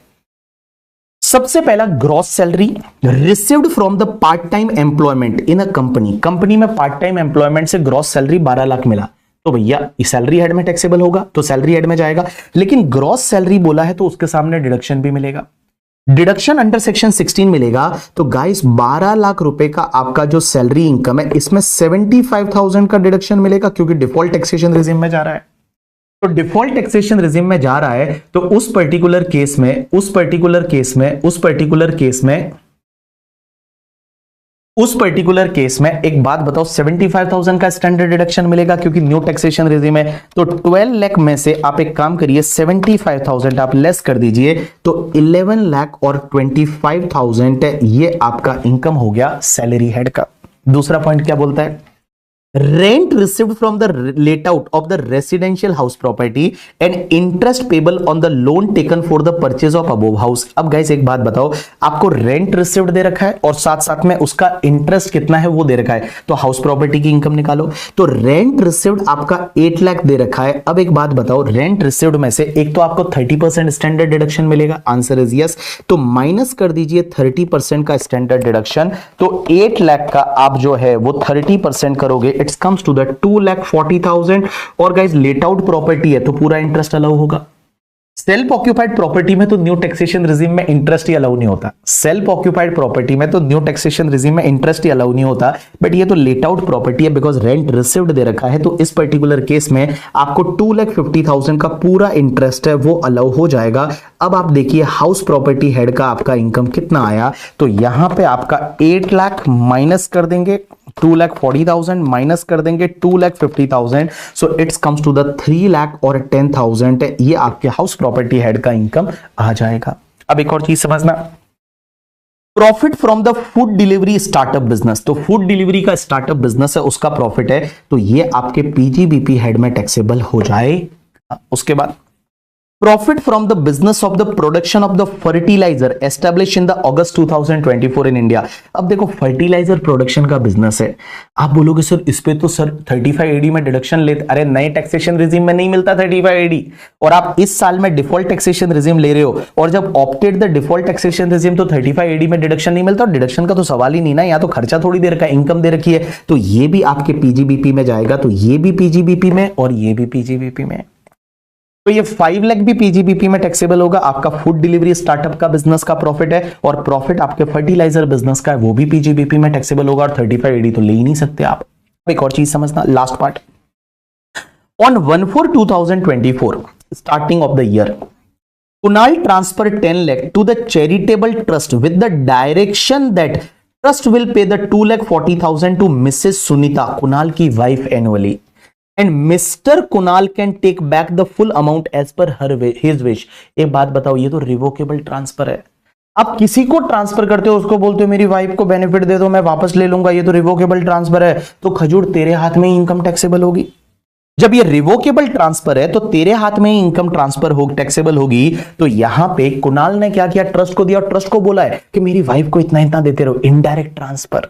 सबसे पहला gross salary received from the part time employment in a company, company में पार्ट टाइम एम्प्लॉयमेंट से ग्रॉस सैलरी 12 लाख मिला तो भैया इस सैलरी हेड में टैक्सेबल होगा तो सैलरी हेड में जाएगा, लेकिन ग्रॉस सैलरी बोला है तो उसके सामने डिडक्शन भी मिलेगा, डिडक्शन अंडर सेक्शन 16 मिलेगा। तो गाइस 12 लाख रुपए का आपका जो सैलरी इनकम है इसमें 75,000 का डिडक्शन मिलेगा क्योंकि डिफॉल्ट टैक्सेशन रिजिम में जा रहा है। तो डिफॉल्ट टैक्सेशन रिजिम में जा रहा है तो उस पर्टिकुलर केस में एक बात बताओ 75,000 का स्टैंडर्ड डिडक्शन मिलेगा क्योंकि न्यू टैक्सेशन रिजिम है। तो 12 लाख में से आप एक काम करिए 75,000 आप लेस कर दीजिए तो 11 लाख और 25,000 ये आपका इनकम हो गया सैलरी हेड का। दूसरा पॉइंट क्या बोलता है, rent received from the let out of the residential house property and interest payable on the loan taken for the purchase of above house। अब गाइस एक बात बताओ, आपको रेंट रिसीव्ड दे रखा है और साथ साथ में उसका इंटरेस्ट कितना है वो दे रखा है, तो हाउस प्रॉपर्टी की इनकम निकालो। तो रेंट रिसीव्ड आपका 8 लाख दे रखा है। अब एक बात बताओ, रेंट रिसीव्ड में से एक तो आपको 30% स्टैंडर्ड डिडक्शन मिलेगा, आंसर इज यस, तो माइनस कर दीजिए 30% का स्टैंडर्ड डिडक्शन। तो 8 लाख का आप जो है वो 30% करोगे, इट्स कम्स टू द 2,40,000। और गाइस लेट आउट प्रॉपर्टी है तो पूरा इंटरेस्ट अलाउ होगा। सेल्फ ऑक्यूपाइड प्रॉपर्टी में तो न्यू टैक्सेशन रिजिम में इंटरेस्ट ही अलाउ नहीं होता, सेल्फ ऑक्यूपाइड प्रॉपर्टी में तो न्यू टैक्सेशन रिजिम में इंटरेस्ट ही अलाउ नहीं होता, बट ये तो लेट आउट प्रॉपर्टी है बिकॉज रेंट रिसीव्ड दे रखा है तो इस पर्टिकुलर केस में आपको 2,50,000 का पूरा इंटरेस्ट है वो अलाउ हो जाएगा। अब आप देखिए हाउस प्रॉपर्टी हेड का आपका इनकम कितना आया, तो यहां पे आपका 8 लाख माइनस कर देंगे 2,40,000 माइनस कर देंगे 2,50,000, so it's comes to the 3 lakh और 10,000 ये आपके हाउस प्रॉपर्टी हेड का इनकम आ जाएगा। अब एक और चीज समझना, profit from the food delivery startup business, तो फूड डिलीवरी का स्टार्टअप बिजनेस है उसका प्रॉफिट है तो ये आपके पीजीबीपी हेड में टैक्सेबल हो जाएगा। उसके बाद profit from the business of the production of the fertiliser establish in the August 2024 in India. अब देखो फर्टिलाइजर प्रोडक्शन का बिजनेस है, आप बोलोगे सर इस पे तो सर 35AD में डिडक्शन लेते, अरे नए टैक्सेशन रिजिम में नहीं मिलता 35AD, और आप इस साल में डिफॉल्ट टैक्सेशन रिजिम ले रहे हो और जब opted the default taxation regime तो 35AD में डिडक्शन नहीं मिलता, और डिडक्शन का तो सवाल ही नहीं ना, यहाँ तो खर्चा थोड़ी दे रखा है, इनकम दे रखी है, तो ये भी आपके पीजीबीपी में जाएगा, तो ये भी पीजीबीपी में और ये भी पीजीबीपी में, तो ये 5 लाख भी पीजीबीपी में टैक्सेबल होगा। आपका फूड डिलीवरी स्टार्टअप का बिजनेस का प्रॉफिट है और प्रॉफिट आपके फर्टिलाइजर बिजनेस का है वो भी पीजीबीपी में टैक्सेबल होगा, और 35AD तो ले ही नहीं सकते आप। एक और चीज समझना, last part, on 1/4/2024 starting of the year Kunal transfer 10 lakh to the charitable trust with the direction that trust will pay the 2,40,000 to Mrs Sunita, Kunal की wife, annually, and Mr Kunal can take back the full amount as per his wish. एक बात बताओ, ये तो revocable transfer है, आप किसी को ट्रांसफर करते हो उसको बोलते हो मेरी वाइफ को बेनिफिट दे दो मैं वापस ले लूंगा, ये तो रिवोकेबल ट्रांसफर है, तो खजूर तेरे हाथ में ही इनकम टैक्सेबल होगी। जब ये रिवोकेबल ट्रांसफर है तो तेरे हाथ में ही इनकम ट्रांसफर हो टैक्सेबल होगी। तो यहां पे कुणाल ने क्या किया, ट्रस्ट को दिया, और ट्रस्ट को बोला है कि मेरी वाइफ को इतना इतना देते रहो, indirect transfer,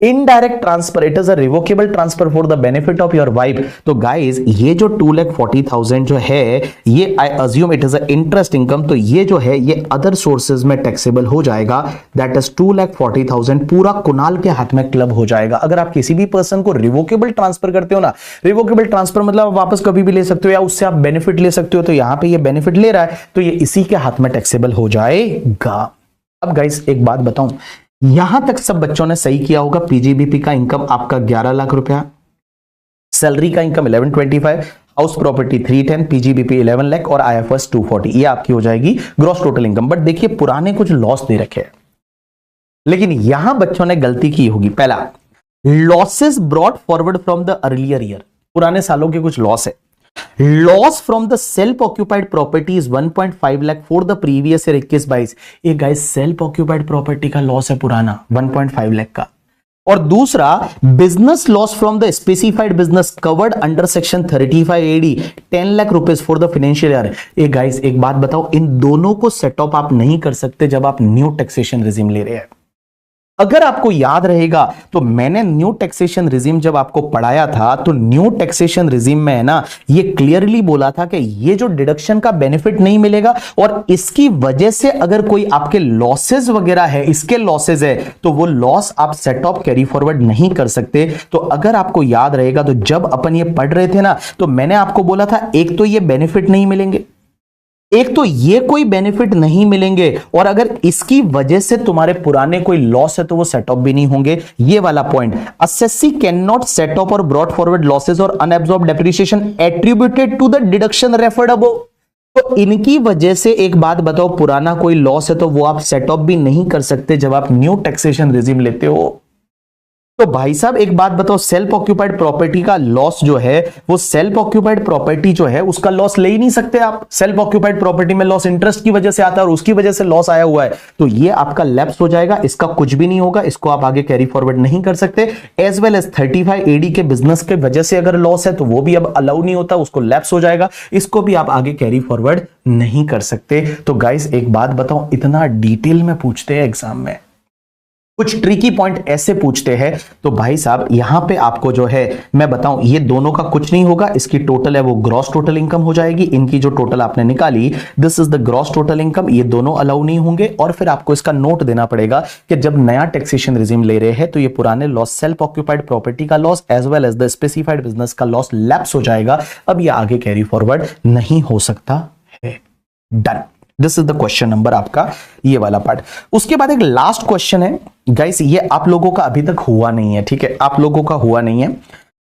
indirect transfer, it is a revocable transfer for the benefit of your wife. तो गाइज ये जो 2,40,000 जो है ये I assume it is a interest income, तो ये जो है ये अदर सोर्सेज में टैक्सेबल हो जाएगा, दैट इज 2,40,000 पूरा कुणाल के हाथ में क्लब हो जाएगा। अगर आप किसी भी पर्सन को रिवोकेबल ट्रांसफर करते हो ना, रिवोकेबल ट्रांसफर मतलब वापस कभी भी ले सकते हो या उससे आप बेनिफिट ले सकते हो, तो यहां पे ये बेनिफिट ले रहा है तो ये इसी के हाथ में टैक्सेबल हो जाएगा। अब गाइज एक बात बताऊं, यहां तक सब बच्चों ने सही किया होगा। पीजीबीपी का इनकम आपका 11 लाख रुपया, सैलरी का income 1125, house property 310, PGBP 11 lakh और आईएफएस 240, ये आपकी हो जाएगी ग्रॉस टोटल इनकम। बट देखिए पुराने कुछ लॉस दे रखे हैं, लेकिन यहां बच्चों ने गलती की होगी। पहला, losses brought forward from the earlier year, पुराने सालों के कुछ लॉस है, loss from the self occupied property is 1.5 lakh for the previous year 21-22। ये गाइस सेल्फ ऑक्यूपाइड प्रॉपर्टी का लॉस है पुराना 1.5 लाख का। और दूसरा business loss from the specified business covered under section 35AD 10 lakh rupees for the financial year. ये guys एक बात बताओ, इन दोनों को सेट ऑफ आप नहीं कर सकते जब आप न्यू टैक्सेशन रिजीम ले रहे हैं। अगर आपको याद रहेगा तो मैंने न्यू टैक्सेशन रिजीम जब आपको पढ़ाया था तो न्यू टैक्सेशन रिजीम में है ना, ये क्लियरली बोला था कि ये जो डिडक्शन का बेनिफिट नहीं मिलेगा और इसकी वजह से अगर कोई आपके लॉसेस वगैरह है, इसके लॉसेस है, तो वो लॉस आप सेट ऑफ कैरी फॉरवर्ड नहीं कर सकते। तो अगर आपको याद रहेगा तो जब अपन ये पढ़ रहे थे ना, तो मैंने आपको बोला था एक तो ये बेनिफिट नहीं मिलेंगे, एक तो ये कोई बेनिफिट नहीं मिलेंगे, और अगर इसकी वजह से तुम्हारे पुराने कोई लॉस है तो वो सेट ऑफ भी नहीं होंगे। ये वाला point, assessee can not set off और ब्रॉट फॉरवर्ड लॉसेस और unabsorbed depreciation attributed to the deduction referred above. तो इनकी वजह से एक बात बताओ, पुराना कोई लॉस है तो वो आप सेट ऑफ भी नहीं कर सकते जब आप न्यू टैक्सेशन रिजीम लेते हो। तो भाई साहब एक बात बताओ, सेल्फ ऑक्यूपाइड प्रॉपर्टी का लॉस जो है, वो सेल्फ ऑक्यूपाइड प्रॉपर्टी जो है उसका लॉस ले ही नहीं सकते आप। सेल्फ ऑक्यूपाइड प्रॉपर्टी में लॉस इंटरेस्ट की वजह से आता है और उसकी वजह से लॉस आया हुआ है, तो ये आपका लैप्स हो जाएगा, इसका कुछ भी नहीं होगा, इसको आप आगे कैरी फॉरवर्ड नहीं कर सकते। एज वेल एज 35AD के बिजनेस के वजह से अगर लॉस है तो वो भी अब अलाउ नहीं होता, उसको लैप्स हो जाएगा, इसको भी आप आगे कैरी फॉरवर्ड नहीं कर सकते। तो गाइस एक बात बताओ, इतना डिटेल में पूछते हैं एग्जाम में, कुछ ट्रिकी पॉइंट ऐसे पूछते हैं, तो भाई साहब यहां पे आपको जो है मैं बताऊं, ये दोनों का कुछ नहीं होगा, इसकी टोटल है वो ग्रॉस टोटल इनकम हो जाएगी। इनकी जो टोटल आपने निकाली, this is the gross total income, ये दोनों अलाउ नहीं होंगे। और फिर आपको इसका नोट देना पड़ेगा कि जब नया टैक्सेशन रिजीम ले रहे हैं तो ये पुराने लॉस, सेल्फ ऑक्यूपाइड प्रॉपर्टी का loss as well as the specified business का लॉस लैप्स हो जाएगा, अब ये आगे कैरी फॉरवर्ड नहीं हो सकता है। Done, this is the question number आपका ये वाला पार्ट। उसके बाद एक लास्ट क्वेश्चन है गाइस, ये आप लोगों का अभी तक हुआ नहीं है, ठीक है, आप लोगों का हुआ नहीं है,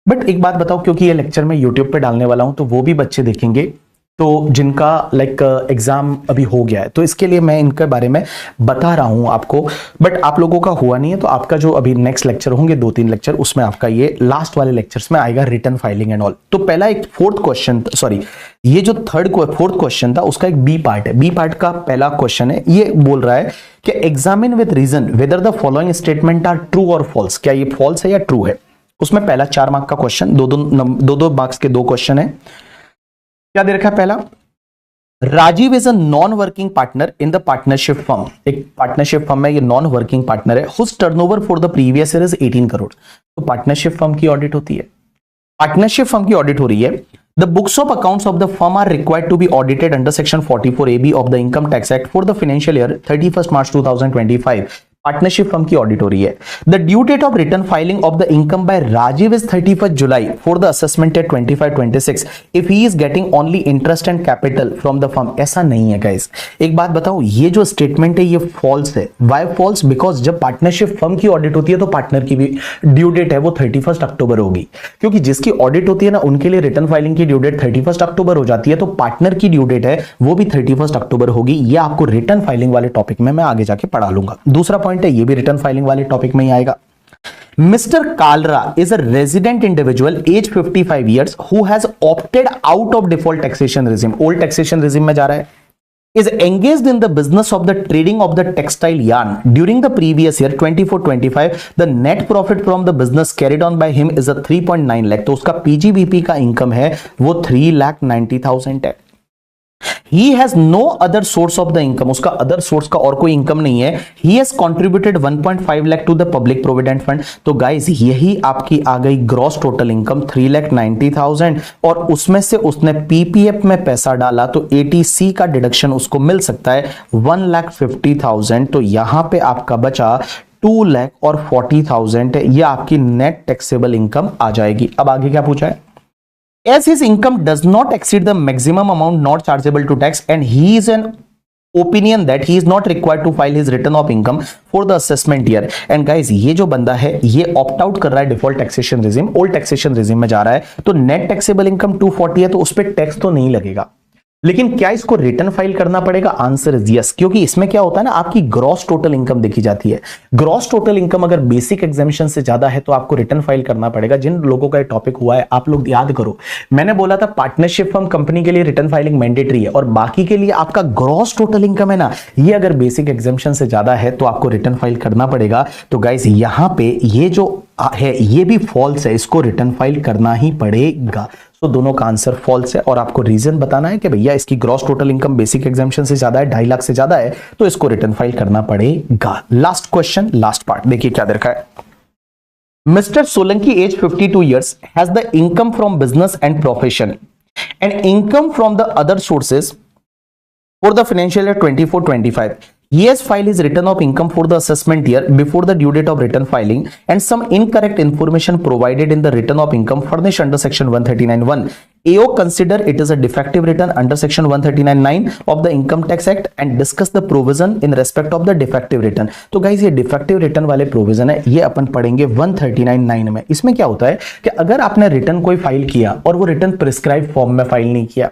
बट एक बात बताओ, क्योंकि ये लेक्चर मैं यूट्यूब पे डालने वाला हूं तो वो भी बच्चे देखेंगे, तो जिनका लाइक एग्जाम अभी हो गया है, तो इसके लिए मैं इनके बारे में बता रहा हूं आपको, बट आप लोगों का हुआ नहीं है, तो आपका जो अभी नेक्स्ट लेक्चर होंगे 2-3 लेक्चर, उसमें आपका ये लास्ट वाले लेक्चर्स में आएगा रिटर्न फाइलिंग एंड ऑल। तो पहला एक फोर्थ क्वेश्चन, सॉरी ये जो फोर्थ क्वेश्चन था उसका एक बी पार्ट है। बी पार्ट का पहला क्वेश्चन है, ये बोल रहा है कि examine with reason whether the following statement are true और फॉल्स, क्या ये फॉल्स है या ट्रू है। उसमें पहला 4 मार्क का क्वेश्चन, दो मार्क्स के 2 क्वेश्चन है। क्या दे रखा है पहला, Rajeev is a non working partner in the partnership firm, एक पार्टनरशिप फर्म में ये नॉन वर्किंग पार्टनर है, whose turnover for the previous year is 18 crore. तो पार्टनरशिप फर्म की ऑडिट होती है, पार्टनरशिप फर्म की ऑडिट हो रही है। The books of accounts of the firm are required to be audited under section 44AB of the Income Tax Act for the financial year 31st March 2025. Partnership firm की audit हो रही है। The due date of return filing of the income by Rajeev is 31st July for the assessment at 25-26 if he is getting only interest and capital from the firm. ऐसा नहीं है guys, एक बात बताओ, ये जो स्टेटमेंट है ये फॉल्स है। Why false? बिकॉज जब पार्टनरशिप फर्म की ऑडिट होती है तो पार्टनर की भी ड्यू डेट है वो 31 अक्टूबर होगी, क्योंकि जिसकी ऑडिट होती है ना उनके लिए रिटर्न फाइलिंग की ड्यू डेट 31 अक्टूबर हो जाती है, तो पार्टनर की ड्यू डेट है वो भी 31 अक्टूबर होगी। ये आपको रिटर्न फाइलिंग वाले टॉपिक में मैं आगे जाके पढ़ा लूंगा। दूसरा पॉइंट है, ये भी रिटर्न फाइलिंग वाले टॉपिक में ही आएगा। Mr. Kalra is a resident individual age 55 years who has opted out of default taxation regime, old taxation regime में जा रहा है, is engaged in the business of the trading of the textile yarn during the previous year 24-25. The net profit from the business carried on by him is a 3.9 lakh, तो उसका PGBP का income है वो 3,90,000 है। He has no other source of the income, उसका other source का और कोई इनकम नहीं है। He has contributed 1.5 lakh to the public provident fund. तो गाइस यही आपकी आ गई ग्रॉस टोटल इनकम 3,90,000, और उसमें से उसने पीपीएफ में पैसा डाला तो एटीसी का डिडक्शन उसको मिल सकता है 1,50,000। तो यहां पे आपका बचा 2,40,000 है, ये आपकी नेट टैक्सेबल इनकम आ जाएगी। अब आगे क्या पूछा है, as his income does not exceed the maximum amount not chargeable to tax and he is an opinion that he is not required to file his return of income for the assessment year. And guys ये जो बंदा है ये opt out कर रहा है default taxation regime, old taxation regime में जा रहा है, तो नेट टैक्सेबल इनकम 240 है, तो उस पर टैक्स तो नहीं लगेगा। लेकिन क्या इसको रिटर्न फाइल करना पड़ेगा? आंसर इज यस, क्योंकि इसमें क्या होता है ना, आपकी ग्रॉस टोटल इनकम देखी जाती है। ग्रॉस टोटल इनकम अगर बेसिक एग्जामिशन से ज्यादा है तो आपको रिटर्न फाइल करना पड़ेगा। जिन लोगों का ये टॉपिक हुआ है आप लोग याद करो, मैंने बोला था पार्टनरशिप फर्म कंपनी के लिए रिटर्न फाइलिंग मैंडेटरी है, और बाकी के लिए आपका ग्रॉस टोटल इनकम है ना, ये अगर बेसिक एग्जामिशन से ज्यादा है तो आपको रिटर्न फाइल करना पड़ेगा। तो गाइस यहां पे ये जो है ये भी फॉल्स है, इसको रिटर्न फाइल करना ही पड़ेगा। तो दोनों का आंसर फॉल्स है, और आपको रीजन बताना है कि भैया इसकी gross total income basic exemption से ज्यादा है, 2.5 लाख से ज्यादा है, तो इसको रिटर्न फाइल करना पड़ेगा। लास्ट क्वेश्चन, लास्ट पार्ट देखिए क्या दे रखा है। Mister Solanki age 52 years has the income from business and profession and income from the other sources for the financial year 24-25. He has filed his return of income for the assessment year before the due date of return filing, and some incorrect information provided in the return of income furnished under section 139(1). AO consider it is a defective return under section 139(9) of the Income Tax Act and discuss the provision in respect of the defective return. तो guys ये defective return वाले provision है, ये अपन पढ़ेंगे 139(9) में। इसमें क्या होता है कि अगर आपने रिटर्न कोई फाइल किया और वो रिटर्न प्रिस्क्राइब फॉर्म में फाइल नहीं किया,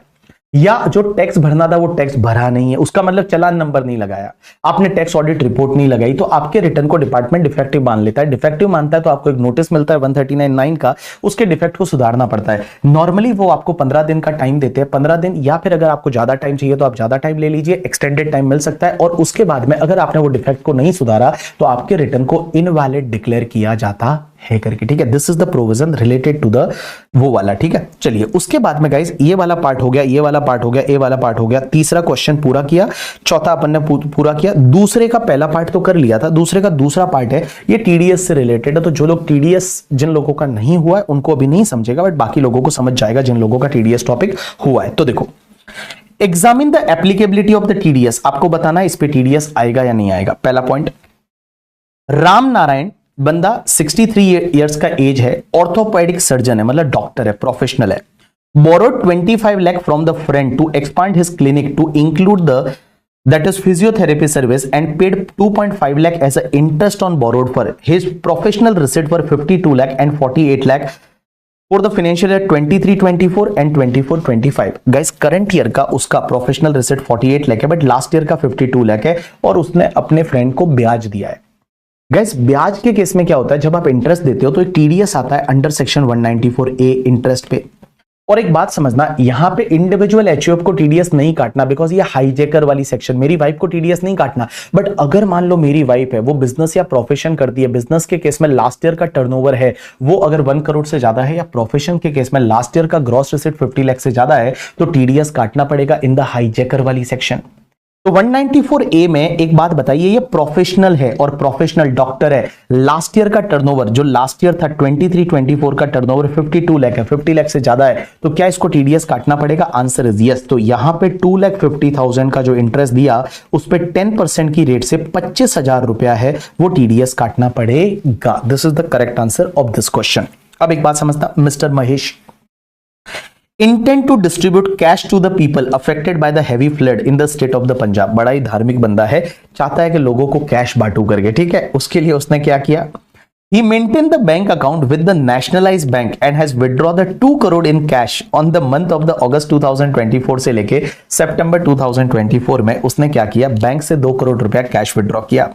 या जो टैक्स भरना था वो टैक्स भरा नहीं है, उसका मतलब चालान नंबर नहीं लगाया, आपने टैक्स ऑडिट रिपोर्ट नहीं लगाई, तो आपके रिटर्न को डिपार्टमेंट डिफेक्टिव मान लेता है। डिफेक्टिव मानता है तो आपको एक नोटिस मिलता है 139(9) का, उसके डिफेक्ट को सुधारना पड़ता है। नॉर्मली वो आपको 15 दिन का टाइम देते हैं, 15 दिन, या फिर अगर आपको ज्यादा टाइम चाहिए तो आप ज्यादा टाइम ले लीजिए, एक्सटेंडेड टाइम मिल सकता है। और उसके बाद में अगर आपने वो डिफेक्ट को नहीं सुधारा तो आपके रिटर्न को इनवैलिड डिक्लेयर किया जाता है करके, ठीक है। This is the provision related to the वो वाला, ठीक है। चलिए उसके बाद में गाइस ये वाला पार्ट हो गया, ये वाला पार्ट हो गया, ये वाला पार्ट हो गया, तीसरा क्वेश्चन पूरा किया, चौथा अपन ने पूरा किया। दूसरे का पहला पार्ट तो कर लिया था, दूसरे का दूसरा पार्ट है ये टीडीएस से रिलेटेड है। तो जो लोग टीडीएस, जिन लोगों का नहीं हुआ है उनको अभी नहीं समझेगा, बट बाकी लोगों को समझ जाएगा जिन लोगों का टीडीएस टॉपिक हुआ है। तो देखो, examine the applicability of the TDS, आपको बताना है इस पे टीडीएस आएगा या नहीं आएगा। पहला पॉइंट, राम नारायण बंदा 63 इयर्स का एज है, ऑर्थोपेडिक सर्जन है, मतलब डॉक्टर है, प्रोफेशनल है। Borrowed 25 lakh from the friend to expand his clinic to include the that is physiotherapy service and paid 2.5 lakh as an interest on borrowed for his professional receipt for 52 lakh and 48 lakh for the financial year 23-24 and 24-25। Guys current year का उसका professional receipt 48 lakh है, but last year का 52 लाख है, और उसने अपने friend को ब्याज दिया है। गाइस ब्याज के केस में क्या होता है, जब आप इंटरेस्ट देते हो तो एक टीडीएस आता है अंडर सेक्शन 194A इंटरेस्ट पे। और एक बात समझना, यहां पे इंडिविजुअल एचयूएफ को टीडीएस नहीं काटना, बिकॉज ये हाईजेकर वाली सेक्शन, मेरी वाइफ को टीडीएस नहीं काटना। बट अगर मान लो मेरी वाइफ है, वो बिजनेस या प्रोफेशन करती है, बिजनेस के केस में लास्ट ईयर का टर्नओवर है वो अगर 1 करोड़ से ज्यादा है, या प्रोफेशन के केस में लास्ट ईयर का ग्रॉस रिसिट 50 लाख से ज्यादा है, तो टीडीएस काटना पड़ेगा इन द हाईजेकर वाली सेक्शन। तो 194A में एक बात बताइए, ये प्रोफेशनल है और प्रोफेशनल डॉक्टर है, लास्ट ईयर का टर्नओवर जो लास्ट ईयर था 23-24 का टर्नओवर 52 लाख है, 50 लाख से ज्यादा है, तो क्या इसको टीडीएस काटना पड़ेगा? Answer is yes. तो यहां पे 2,50,000 का जो इंटरेस्ट दिया उस पे 10% की रेट से 25,000 रुपया है, वो टीडीएस काटना पड़ेगा। This is the correct answer of this question. अब एक बात समझता, mister Mahesh intend to distribute cash to the people affected by the heavy flood in the state of the Punjab. बड़ा ही धार्मिक बंदा है, चाहता है कि लोगों को कैश बांटू करके, ठीक है। उसके लिए उसने क्या किया, he maintained the bank account with the nationalized bank and has withdrawn the 2 crore in cash on the month of the August 2024 से लेके सितंबर 2024 में उसने क्या किया, बैंक से 2 करोड़ रुपया कैश विड्रॉ किया।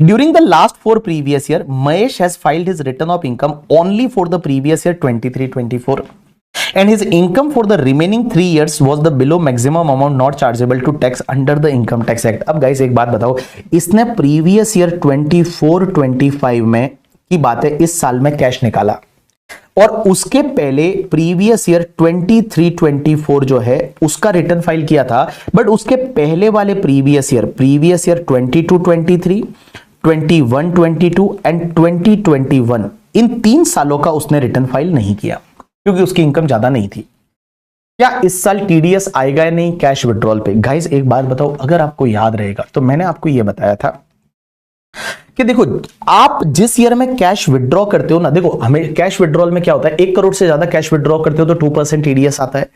During the last 4 previous year, Mahesh has filed his return of income only for the previous year 23-24. And his income for the remaining 3 years was the below maximum amount not chargeable to tax under the Income Tax Act। अब guys एक बात बताओ, इसने previous year 24-25 में की बात है, इस साल में कैश निकाला, और उसके पहले प्रीवियस ईयर 23-24 जो है उसका रिटर्न फाइल किया था, बट उसके पहले वाले प्रीवियस ईयर 22-23, 21-22 एंड 20-21, इन 3 सालों का उसने रिटर्न फाइल नहीं किया क्योंकि उसकी इनकम ज्यादा नहीं थी। क्या इस साल टीडीएस आएगा या नहीं कैश विड्रॉल पे? गाइस एक बात बताओ, अगर आपको याद रहेगा तो मैंने आपको यह बताया था कि देखो आप जिस ईयर में कैश विड्रॉ करते हो ना, देखो हमें कैश विड्रॉल में क्या होता है, 1 करोड़ से ज्यादा कैश विड्रॉ करते हो तो 2% टीडीएस आता है,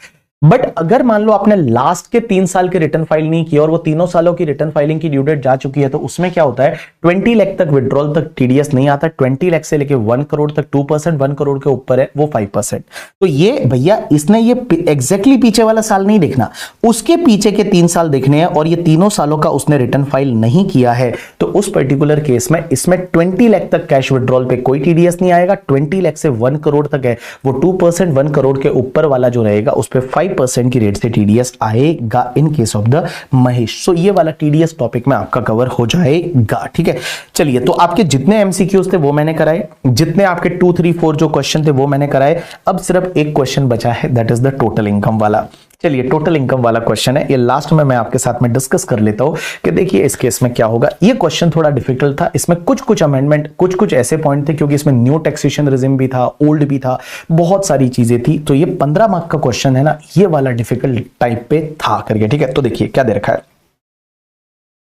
बट अगर मान लो आपने लास्ट के 3 साल के रिटर्न फाइल नहीं किया और वो तीनों सालों की रिटर्न फाइलिंग की ड्यू डेट जा चुकी है, तो उसमें क्या होता है, 20 लाख तक विड्रॉल तक टीडीएस नहीं आता। 20 लाख से लेके 1 करोड़ तक 2%, 1 करोड़ के ऊपर है वो 5%। तो ये भैया इसने ये एग्जैक्टली पीछे वाला साल नहीं देखना, उसके पीछे के 3 साल देखने हैं, और ये तीनों सालों का उसने रिटर्न फाइल नहीं किया है, तो उस पर्टिकुलर केस में इसमें 20 लाख तक कैश विड्रॉल पे कोई टीडीएस नहीं आएगा। 20 लाख से 1 करोड़ तक है वो 2%, 1 करोड़ के ऊपर वाला जो रहेगा उस पर 5% की रेट से टीडीएस आएगा in case of the Mahesh. So ये वाला टीडीएस टॉपिक में आपका कवर हो जाएगा। ठीक है, चलिए, तो आपके जितने एमसीक्यूज थे वो मैंने कराए, जितने आपके 2, 3, 4 जो क्वेश्चन थे वो मैंने कराए। अब सिर्फ एक क्वेश्चन बचा है, that is the total income वाला। चलिए, टोटल इनकम वाला क्वेश्चन है, ये लास्ट में मैं आपके साथ में डिस्कस कर लेता हूं कि देखिए इस केस में क्या होगा। ये क्वेश्चन थोड़ा डिफिकल्ट था, इसमें कुछ अमेंडमेंट, कुछ ऐसे पॉइंट थे क्योंकि इसमें न्यू टैक्सेशन रिजिम भी था, ओल्ड भी था, बहुत सारी चीजें थी। तो ये 15 मार्क का क्वेश्चन है ना, ये वाला डिफिकल्ट टाइप पे था करके। ठीक है, तो देखिए क्या दे रखा है।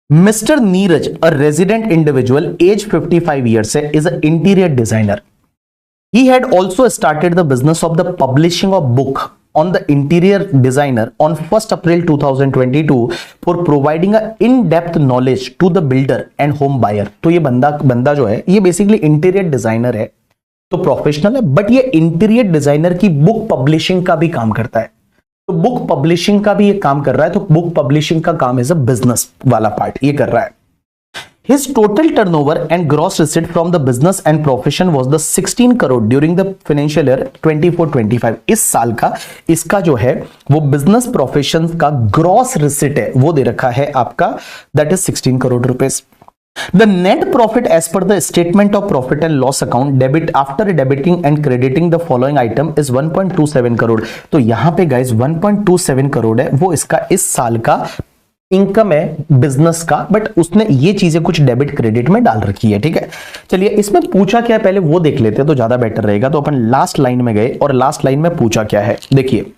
Mr Neeraj, a resident individual, age 55 years है, is a interior designer. He had also started the business of the publishing of book on the interior designer on 1st April 2022 for providing a in-depth knowledge to the builder and home buyer. तो ये बंदा जो है ये basically interior designer है, तो professional है, but ये इंटीरियर डिजाइनर की बुक पब्लिशिंग का भी काम करता है। तो बुक पब्लिशिंग का भी ये काम कर रहा है, तो बुक पब्लिशिंग का काम एज अ बिजनेस वाला पार्ट ये कर रहा है। His total turnover and gross receipt from the business and profession was the 16 crore during the financial year 24-25. इस साल का इसका जो है वो बिजनेस प्रोफेशन का ग्रॉस रिसिट है वो दे रखा है आपका, that is 16 crore rupees. The net profit as per the statement of profit and loss account debit after debiting and crediting the following item is 1.27 crore. तो यहां पे गाइस 1.27 करोड़ है वो इसका इस साल का इनकम है बिजनेस का, बट उसने ये चीजें कुछ डेबिट क्रेडिट में डाल रखी है। ठीक है, चलिए इसमें पूछा क्या है पहले वो देख लेते हैं तो ज्यादा बेटर रहेगा। तो अपन लास्ट लाइन में गए और लास्ट लाइन में पूछा क्या है, देखिए,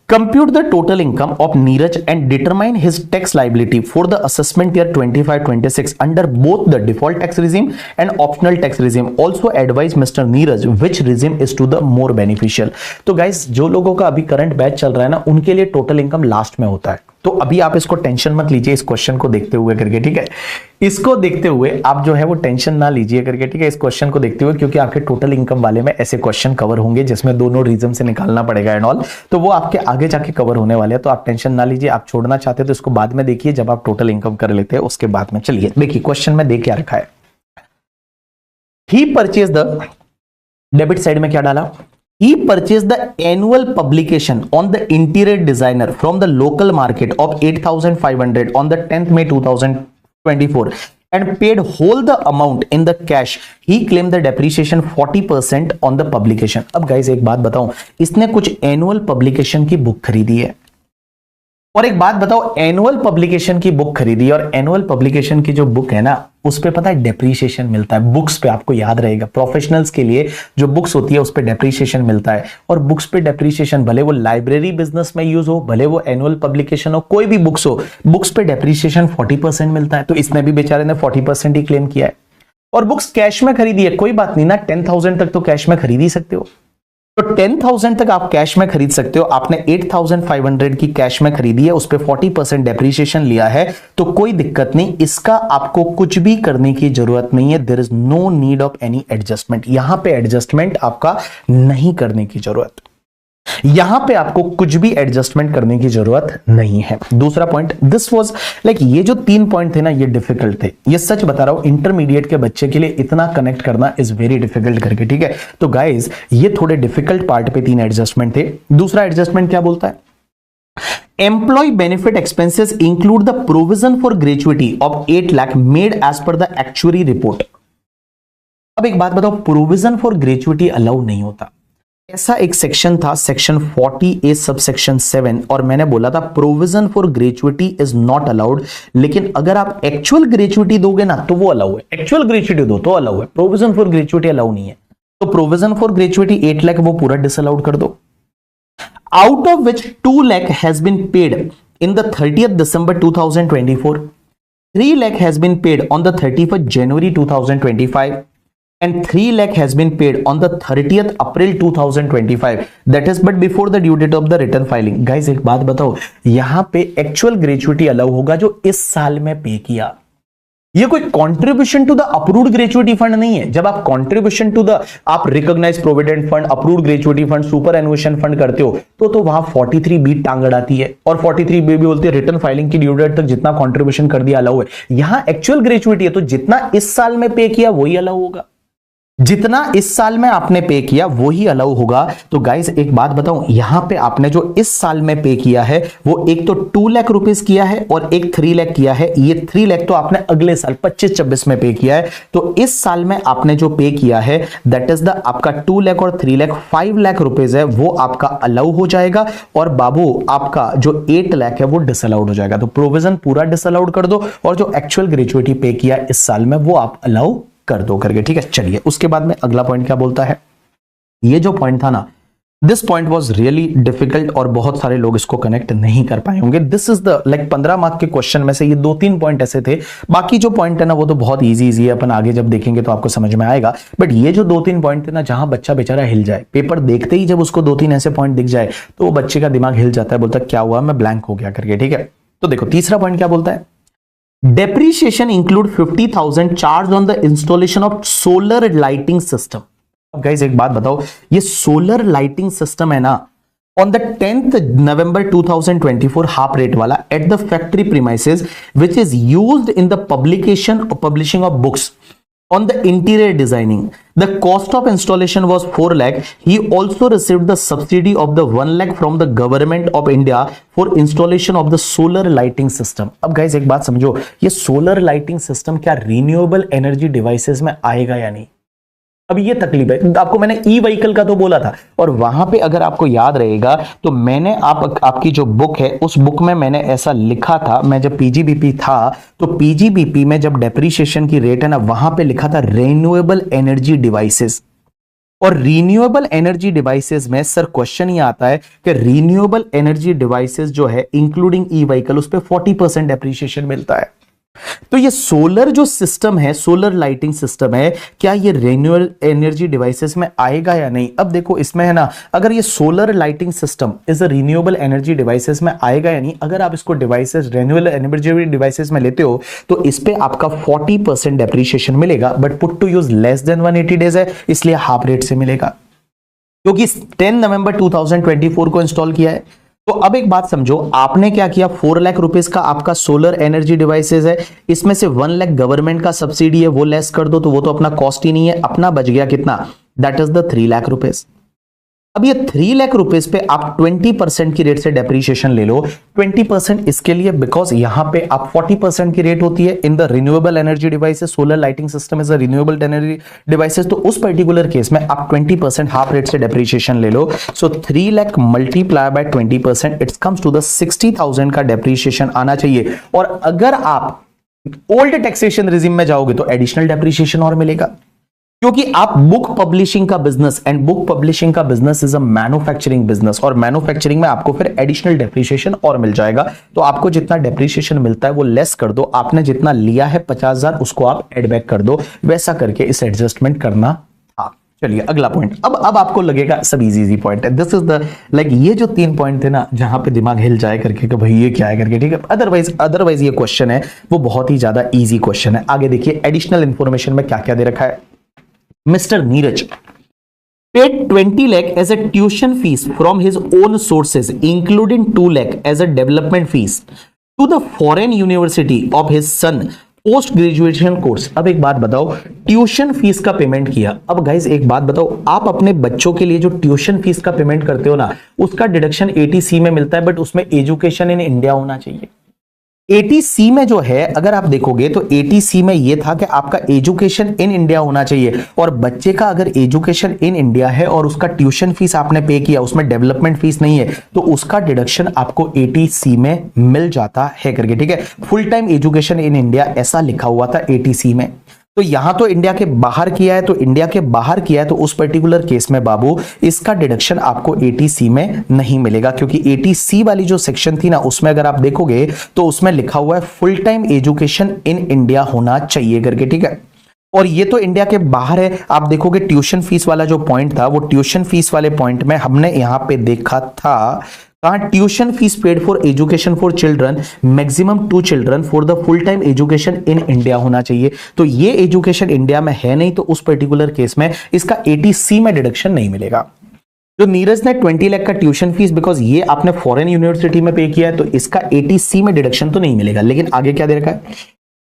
compute the total income of Neeraj and determine his tax liability for the assessment year 25-26 under both the default tax regime and optional tax regime. Also advise Mr. Neeraj which regime is to the more beneficial. तो guys जो लोगों का अभी current batch चल रहा है ना उनके लिए टोटल इनकम लास्ट में होता है, तो अभी आप इसको टेंशन मत लीजिए इस क्वेश्चन को देखते हुए करके। ठीक है, इसको देखते हुए आप जो है वो टेंशन ना लीजिए करके। ठीक है, इस क्वेश्चन को देखते हुए, क्योंकि आपके टोटल इनकम वाले में ऐसे क्वेश्चन कवर होंगे जिसमें दोनों रीजन से निकालना पड़ेगा एंड ऑल, तो वो आपके आगे जाके कवर होने वाले हैं। तो आप टेंशन ना लीजिए, आप छोड़ना चाहते हैं तो इसको बाद में देखिए जब आप टोटल इनकम कर लेते हैं उसके बाद में। चलिए देखिए क्वेश्चन में देख क्या रखा है। ही परचेज द, डेबिट साइड में क्या डाला, he purchased the annual publication on the interior designer from the local market of 8,500 on the 10th May 2024 and paid whole the amount in the cash. He claimed the depreciation 40% on the publication. अब guys एक बात बताऊं, इसने कुछ annual publication की book खरीदी है, और एक बात बताओ, एनुअल पब्लिकेशन की बुक खरीदी और एनुअल पब्लिकेशन की जो बुक है ना उस पे पता है डेप्रीशिएशन मिलता है। बुक्स पे आपको याद रहेगा, प्रोफेशनल्स के लिए जो बुक्स होती है उस पे डेप्रीशिएशन मिलता है, और बुक्स पे डेप्रीशिएशन भले वो लाइब्रेरी बिजनेस में यूज हो, भले वो एनुअल पब्लिकेशन हो, कोई भी बुक्स हो, बुक्स पे डेप्रीशिएशन 40% मिलता है। तो इसने भी बेचारे ने 40% ही क्लेम किया है, और बुक्स कैश में खरीदी है, कोई बात नहीं ना, 10,000 तक तो कैश में खरीद ही सकते हो, तो 10,000 तक आप कैश में खरीद सकते हो। आपने 8,500 की कैश में खरीदी है, उस पे 40% डेप्रीशिएशन लिया है, तो कोई दिक्कत नहीं, इसका आपको कुछ भी करने की जरूरत नहीं है। There is no need of any adjustment, यहां पे एडजस्टमेंट आपका नहीं करने की जरूरत, यहां पे आपको कुछ भी एडजस्टमेंट करने की जरूरत नहीं है। दूसरा पॉइंट, दिस वाज लाइक, ये जो 3 पॉइंट थे ना ये डिफिकल्ट थे, ये सच बता रहा हूं, इंटरमीडिएट के बच्चे के लिए इतना कनेक्ट करना इज वेरी डिफिकल्ट करके। ठीक है, तो गाइज ये थोड़े डिफिकल्ट पार्ट पे 3 एडजस्टमेंट थे। दूसरा एडजस्टमेंट क्या बोलता है, employee benefit expenses include the provision for gratuity of 8 lakh made as per the actuary report. अब एक बात बताओ, प्रोविजन फॉर ग्रेचुइटी अलाउ नहीं होता, ऐसा एक सेक्शन था, सेक्शन 40A सबसेक्शन 7, और मैंने बोला था provision for gratuity is not allowed, लेकिन अगर आप एक्चुअल ग्रेचुइटी दोगे ना तो वो अलाउ है, एक्चुअल ग्रेचुइटी दो तो अलाउ है, प्रोविजन फॉर ग्रेचुइटी अलाउ नहीं है। तो प्रोविजन फॉर ग्रेचुइटी 8 लाख वो पूरा डिसअलाउड कर दो, out of which 2 lakh has been paid in the 30th December 2024, 3 lakh has been paid on the 31st January 2025, and 3 lakh has been paid on the 30th April 2025, that is but before the due date of the return filing. guys एक बात बताओ, यहां पे actual gratuity allow होगा जो इस साल में पे किया, ये कोई contribution to the approved gratuity fund नहीं है। जब आप कंट्रीब्यूशन टू द आप recognise provident fund, approved gratuity fund, superannuation fund करते हो तो वहां 43B टांग अड़ाती है और 43B भी बोलती है रिटर्न फाइलिंग की ड्यू डेट तक जितना कंट्रीब्यूशन कर दिया अलाउ है। यहां एक्चुअल ग्रेचुइटी है तो जितना इस साल में पे किया वही अलाउ होगा, जितना इस साल में आपने पे किया वही अलाउ होगा। तो गाइस एक बात बताऊं, यहां पे आपने जो इस साल में पे किया है वो एक तो 2 लाख रुपीस किया है और एक 3 लाख किया है। ये 3 लाख तो आपने अगले साल 25-26 में पे किया है, तो इस साल में आपने जो पे किया है दैट इज द आपका 2 लाख और 3 लाख 5 लाख रुपीस है वो आपका अलाउ हो जाएगा और बाबू आपका जो 8 लाख है वो डिसअलाउड हो जाएगा। तो प्रोविजन पूरा डिसअलाउड कर दो और जो एक्चुअल ग्रेचुइटी पे किया इस साल में वो आप अलाउ कर दो करके, ठीक है। चलिए उसके बाद में अगला पॉइंट क्या बोलता है, ये जो पॉइंट था ना, this point was really difficult और बहुत सारे लोग इसको कनेक्ट नहीं कर पाए होंगे। This is the like 15 mark के क्वेश्चन में से ये 2-3 पॉइंट ऐसे थे, बाकी जो पॉइंट है ना वो तो बहुत इजी है, अपन आगे जब देखेंगे तो आपको समझ में आएगा। बट ये जो 2-3 पॉइंट थे ना जहां बच्चा बेचारा हिल जाए, पेपर देखते ही जब उसको 2-3 ऐसे पॉइंट दिख जाए तो वो बच्चे का दिमाग हिल जाता है, बोलता क्या हुआ मैं ब्लैंक हो गया करके, ठीक है। तो देखो तीसरा पॉइंट क्या बोलता है, depreciation include 50,000 charged on the installation of solar lighting system। अब गाइस एक बात बताओ, ये सोलर लाइटिंग सिस्टम है ना, on the 10th November 2024 half rate वाला at the factory premises which is used in the publication or publishing of books on the interior designing, the cost of installation was 4 lakh। he also received the subsidy of the 1 lakh from the government of India for installation of the solar lighting system। अब guys एक बात समझो, ये solar lighting system क्या renewable energy devices में आएगा या नहीं, अब ये तकलीफ है। आपको मैंने ई व्हीकल का तो बोला था और वहां पे अगर आपको याद रहेगा तो मैंने आपकी जो बुक है उस बुक में मैंने ऐसा लिखा था, मैं जब पीजीबीपी था तो पीजीबीपी में जब डेप्रिसिएशन की रेट है ना वहां पे लिखा था रिन्यूएबल एनर्जी डिवाइसेस। और रिन्यूएबल एनर्जी डिवाइसेस में सर क्वेश्चन ये आता है कि रिन्यूएबल एनर्जी डिवाइसेस जो है इंक्लूडिंग ई व्हीकल उस पर 40% डेप्रिसिएशन मिलता है। तो ये सोलर जो सिस्टम है, सोलर लाइटिंग सिस्टम है, क्या ये रिन्यूएबल एनर्जी डिवाइसेस में आएगा या नहीं। अब देखो इसमें है ना, अगर ये solar lighting system is a renewable energy devices में आएगा या नहीं, अगर आप इसको डिवाइसेस रिन्यूएबल एनर्जी डिवाइसेस में लेते हो तो इस पे आपका 40% डेप्रिसिएशन मिलेगा, but put to use less than 180 days है इसलिए हाफ रेट से मिलेगा, क्योंकि 10 नवंबर 2024 को इंस्टॉल किया है। तो अब एक बात समझो, आपने क्या किया, 4 लाख रुपीस का आपका सोलर एनर्जी डिवाइसेस है, इसमें से 1 लाख गवर्नमेंट का सब्सिडी है वो लेस कर दो तो वो तो अपना कॉस्ट ही नहीं है, अपना बच गया कितना, that is the 3 lakh rupees. अब ये 3 लाख रुपीस पे आप 20% की रेट से डेप्रिसिएशन ले लो। 20% इसके लिए बिकॉज यहां पे आप 40% की रेट होती है in the renewable energy devices, solar lighting system is a renewable energy devices, तो उस पर्टिकुलर केस में आप 20% हाफ रेट से डेप्रिसिएशन ले लो। So 3 lakh multiply by 20% it's comes to the 60,000 का डेप्रिसिएशन आना चाहिए। और अगर आप ओल्ड टैक्सेशन रिजिम में जाओगे तो एडिशनल डेप्रिसिएशन और मिलेगा, क्योंकि आप बुक पब्लिशिंग का बिजनेस, एंड बुक पब्लिशिंग का business is a manufacturing business, और मैन्युफैक्चरिंग में आपको फिर एडिशनल डेप्रिसिएशन और मिल जाएगा। तो आपको जितना डेप्रिसिएशन मिलता है वो लेस कर दो, आपने जितना लिया है 50,000 उसको आप एड बैक कर दो, वैसा करके इस एडजस्टमेंट करना था। चलिए अगला पॉइंट, अब आपको लगेगा सब इजी पॉइंट है, दिस इज द लाइक ये जो 3 पॉइंट थे ना जहां पे दिमाग हिल जाए करके कि भाई ये क्या है करके, ठीक है। अदरवाइज ये क्वेश्चन है वो बहुत ही ज्यादा इजी क्वेश्चन है। आगे देखिए एडिशनल इंफॉर्मेशन में क्या क्या दे रखा है। Mr. Neeraj paid 20 lakh as a tuition fees from his own sources, including 2 lakh as a development fees to the foreign university of his son post graduation course. अब एक बात बताओ, ट्यूशन फीस का पेमेंट किया। अब guys एक बात बताओ, आप अपने बच्चों के लिए जो ट्यूशन फीस का पेमेंट करते हो ना उसका डिडक्शन 80C में मिलता है, बट उसमें एजुकेशन इन इंडिया होना चाहिए। 80C में जो है अगर आप देखोगे तो 80C में ये था कि आपका एजुकेशन इन इंडिया होना चाहिए, और बच्चे का अगर एजुकेशन इन इंडिया है और उसका ट्यूशन फीस आपने पे किया, उसमें डेवलपमेंट फीस नहीं है, तो उसका डिडक्शन आपको 80C में मिल जाता है करके, ठीक है। Full time education in India ऐसा लिखा हुआ था 80C में, तो यहां तो इंडिया के बाहर किया है, तो इंडिया के बाहर किया है तो उस पर्टिकुलर केस में बाबू इसका डिडक्शन आपको 80C में नहीं मिलेगा, क्योंकि 80C वाली जो सेक्शन थी ना उसमें अगर आप देखोगे तो उसमें लिखा हुआ है full time education in India होना चाहिए करके, ठीक है। और ये तो इंडिया के बाहर है। आप देखोगे ट्यूशन फीस वाला जो पॉइंट था, वो ट्यूशन फीस वाले पॉइंट में हमने यहां पे देखा था, कहा tuition fees paid for education for children maximum 2 children for the full time education in India होना चाहिए। तो ये एजुकेशन इंडिया में है नहीं, तो उस पर्टिकुलर केस में इसका 80C में डिडक्शन नहीं मिलेगा। जो नीरज ने 20 लाख का ट्यूशन फीस, बिकॉज ये आपने फॉरेन यूनिवर्सिटी में पे किया है, तो इसका 80C में डिडक्शन तो नहीं मिलेगा। लेकिन आगे क्या दे रखा है,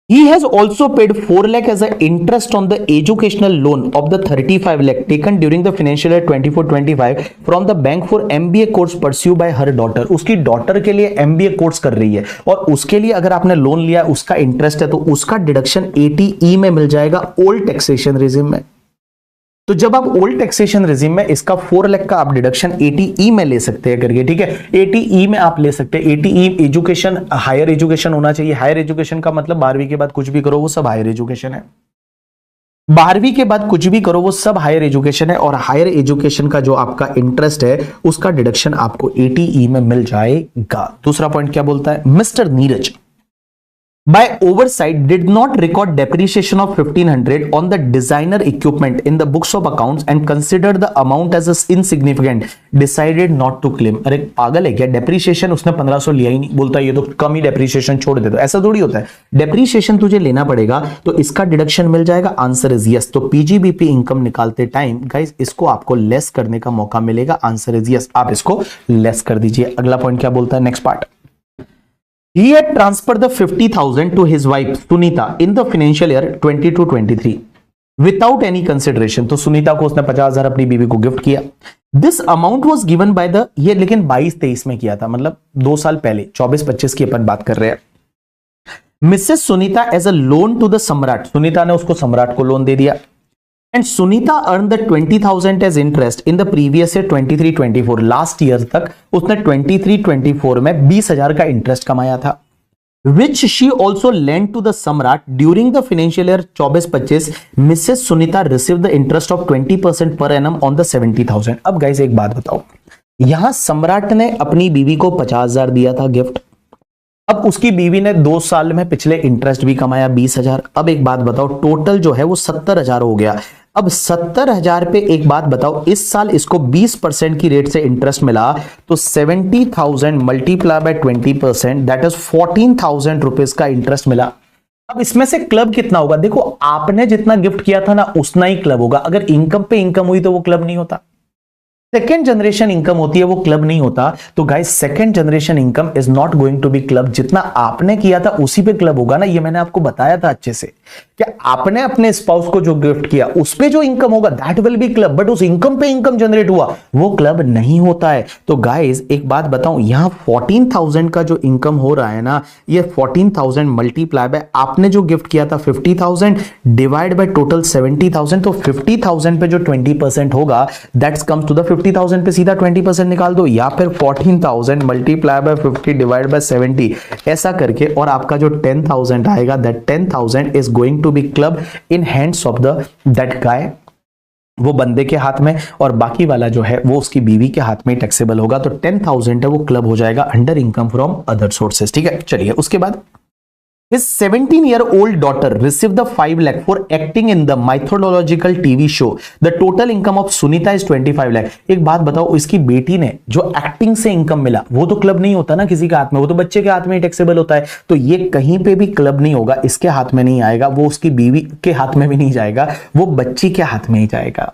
he has also paid 4 lakh as an interest on the educational loan of the 35 lakh taken during the financial year 24-25 from the bank for MBA course pursued by her daughter। उसकी डॉटर के लिए MBA course कर रही है और उसके लिए अगर आपने लोन लिया, उसका इंटरेस्ट है, तो उसका डिडक्शन 80E में मिल जाएगा ओल्ड टैक्सेशन रेजिम में। तो जब आप ओल्ड टैक्सेशन रेजिम में इसका 4 लाख का आप डिडक्शन 80E में ले सकते हैं करके, ठीक है, 80E में आप ले सकते हैं। 80E एजुकेशन, हायर एजुकेशन होना चाहिए। हायर एजुकेशन का मतलब 12वीं के बाद कुछ भी करो वो सब हायर एजुकेशन है। 12वीं के बाद कुछ भी करो वो सब हायर एजुकेशन है, और हायर एजुकेशन का जो आपका इंटरेस्ट है उसका डिडक्शन आपको 80E में मिल जाएगा। दूसरा पॉइंट क्या बोलता है, Mr Neeraj by oversight did not record depreciation of 1500 on the designer equipment in the books of accounts and considered the amount as insignificant, decided not to claim। अरे पागल है क्या, डेप्रीशिएशन उसने 1500 लिया ही नहीं, बोलता ये तो कम ही डेप्रीशिएशन छोड़ दे। तो ऐसा थोड़ी होता है, डेप्रीशिएशन तुझे लेना पड़ेगा तो इसका डिडक्शन मिल जाएगा। Answer is yes. तो पीजीबीपी इनकम निकालते टाइम गाइस इसको आपको लेस करने का मौका मिलेगा। आंसर इज यस, आप इसको लेस कर दीजिए। अगला पॉइंट क्या बोलता है, next part, he had transferred the 50,000 to his wife Sunita in the financial year 22-23 without any consideration। तो सुनीता को उसने 50,000 अपनी बीवी को गिफ्ट किया। This amount was given by the, ये लेकिन 22-23 में किया था, मतलब 2 साल पहले, 24-25 की अपन बात कर रहे हैं। Mrs Sunita as a loan to the Samrat, Sunita ने उसको सम्राट को लोन दे दिया। And Sunita earn the 20,000 as interest in the previous year 23-24। Last year तक उसने 23-24 में 20,000 का इंटरेस्ट कमाया था, which she also lend to the Samrat during the financial year 24-25। Mrs Sunita receive the interest of 20% per annum on the 70,000। अब guys एक बात बताओ, यहां सम्राट ने अपनी बीवी को 50,000 दिया था गिफ्ट, अब उसकी बीवी ने 2 साल में पिछले इंटरेस्ट भी कमाया 20,000। अब एक बात बताओ, टोटल जो है वो 70,000 हो गया। अब 70,000 पे एक बात बताओ, इस साल इसको 20% की रेट से इंटरेस्ट मिला, तो 70,000 multiply by 20%, that is 14,000 rupees का इंटरेस्ट मिला। अब इसमें से क्लब कितना होगा, देखो आपने जितना गिफ्ट किया था ना उतना ही क्लब होगा। अगर इनकम पे इनकम हुई तो वो क्लब नहीं होता। सेकेंड जनरेशन इनकम होती है वो क्लब नहीं होता। तो guys second generation income is not going to be club. जितना आपने किया था उसी पे क्लब होगा ना, ये मैंने आपको बताया था अच्छे से। क्या आपने अपने स्पाउस को जो गिफ्ट किया उस पे जो इनकम होगा that will be club, but उस इनकम पे इनकम जनरेट हुआ वो क्लब नहीं होता है। तो गाइस एक बात बताऊं, यहां 14,000 का जो इनकम हो रहा है ना, ये 14,000 मल्टीप्लाई बाय आपने जो गिफ्ट किया था 50,000 डिवाइड बाय टोटल 70,000। तो 50,000 पे जो 20% होगा दैट्स कम्स टू द 50,000 पे सीधा 20% निकाल दो, या फिर 14,000 मल्टीप्लाई बाय 50 डिवाइड बाय 70 ऐसा करके, और आपका जो 10,000 आएगा that 10,000 is going to be club in hands of the that guy, वो बंदे के हाथ में, और बाकी वाला जो है वो उसकी बीवी के हाथ में टैक्सेबल होगा। तो 10,000 है वो क्लब हो जाएगा under income from other sources. ठीक है, चलिए उसके बाद His 17-year-old daughter received the 5 lakh for acting in the mythological TV show. The total income of Sunita is 25 lakh। एक बात बताओ, इसकी बेटी ने जो एक्टिंग से इनकम मिला वो तो क्लब नहीं होता ना किसी के हाथ में, वो तो बच्चे के हाथ में ही टैक्सेबल होता है। तो ये कहीं पे भी क्लब नहीं होगा, इसके हाथ में नहीं आएगा, वो उसकी बीवी के हाथ में भी नहीं जाएगा, वो बच्ची के हाथ में ही जाएगा।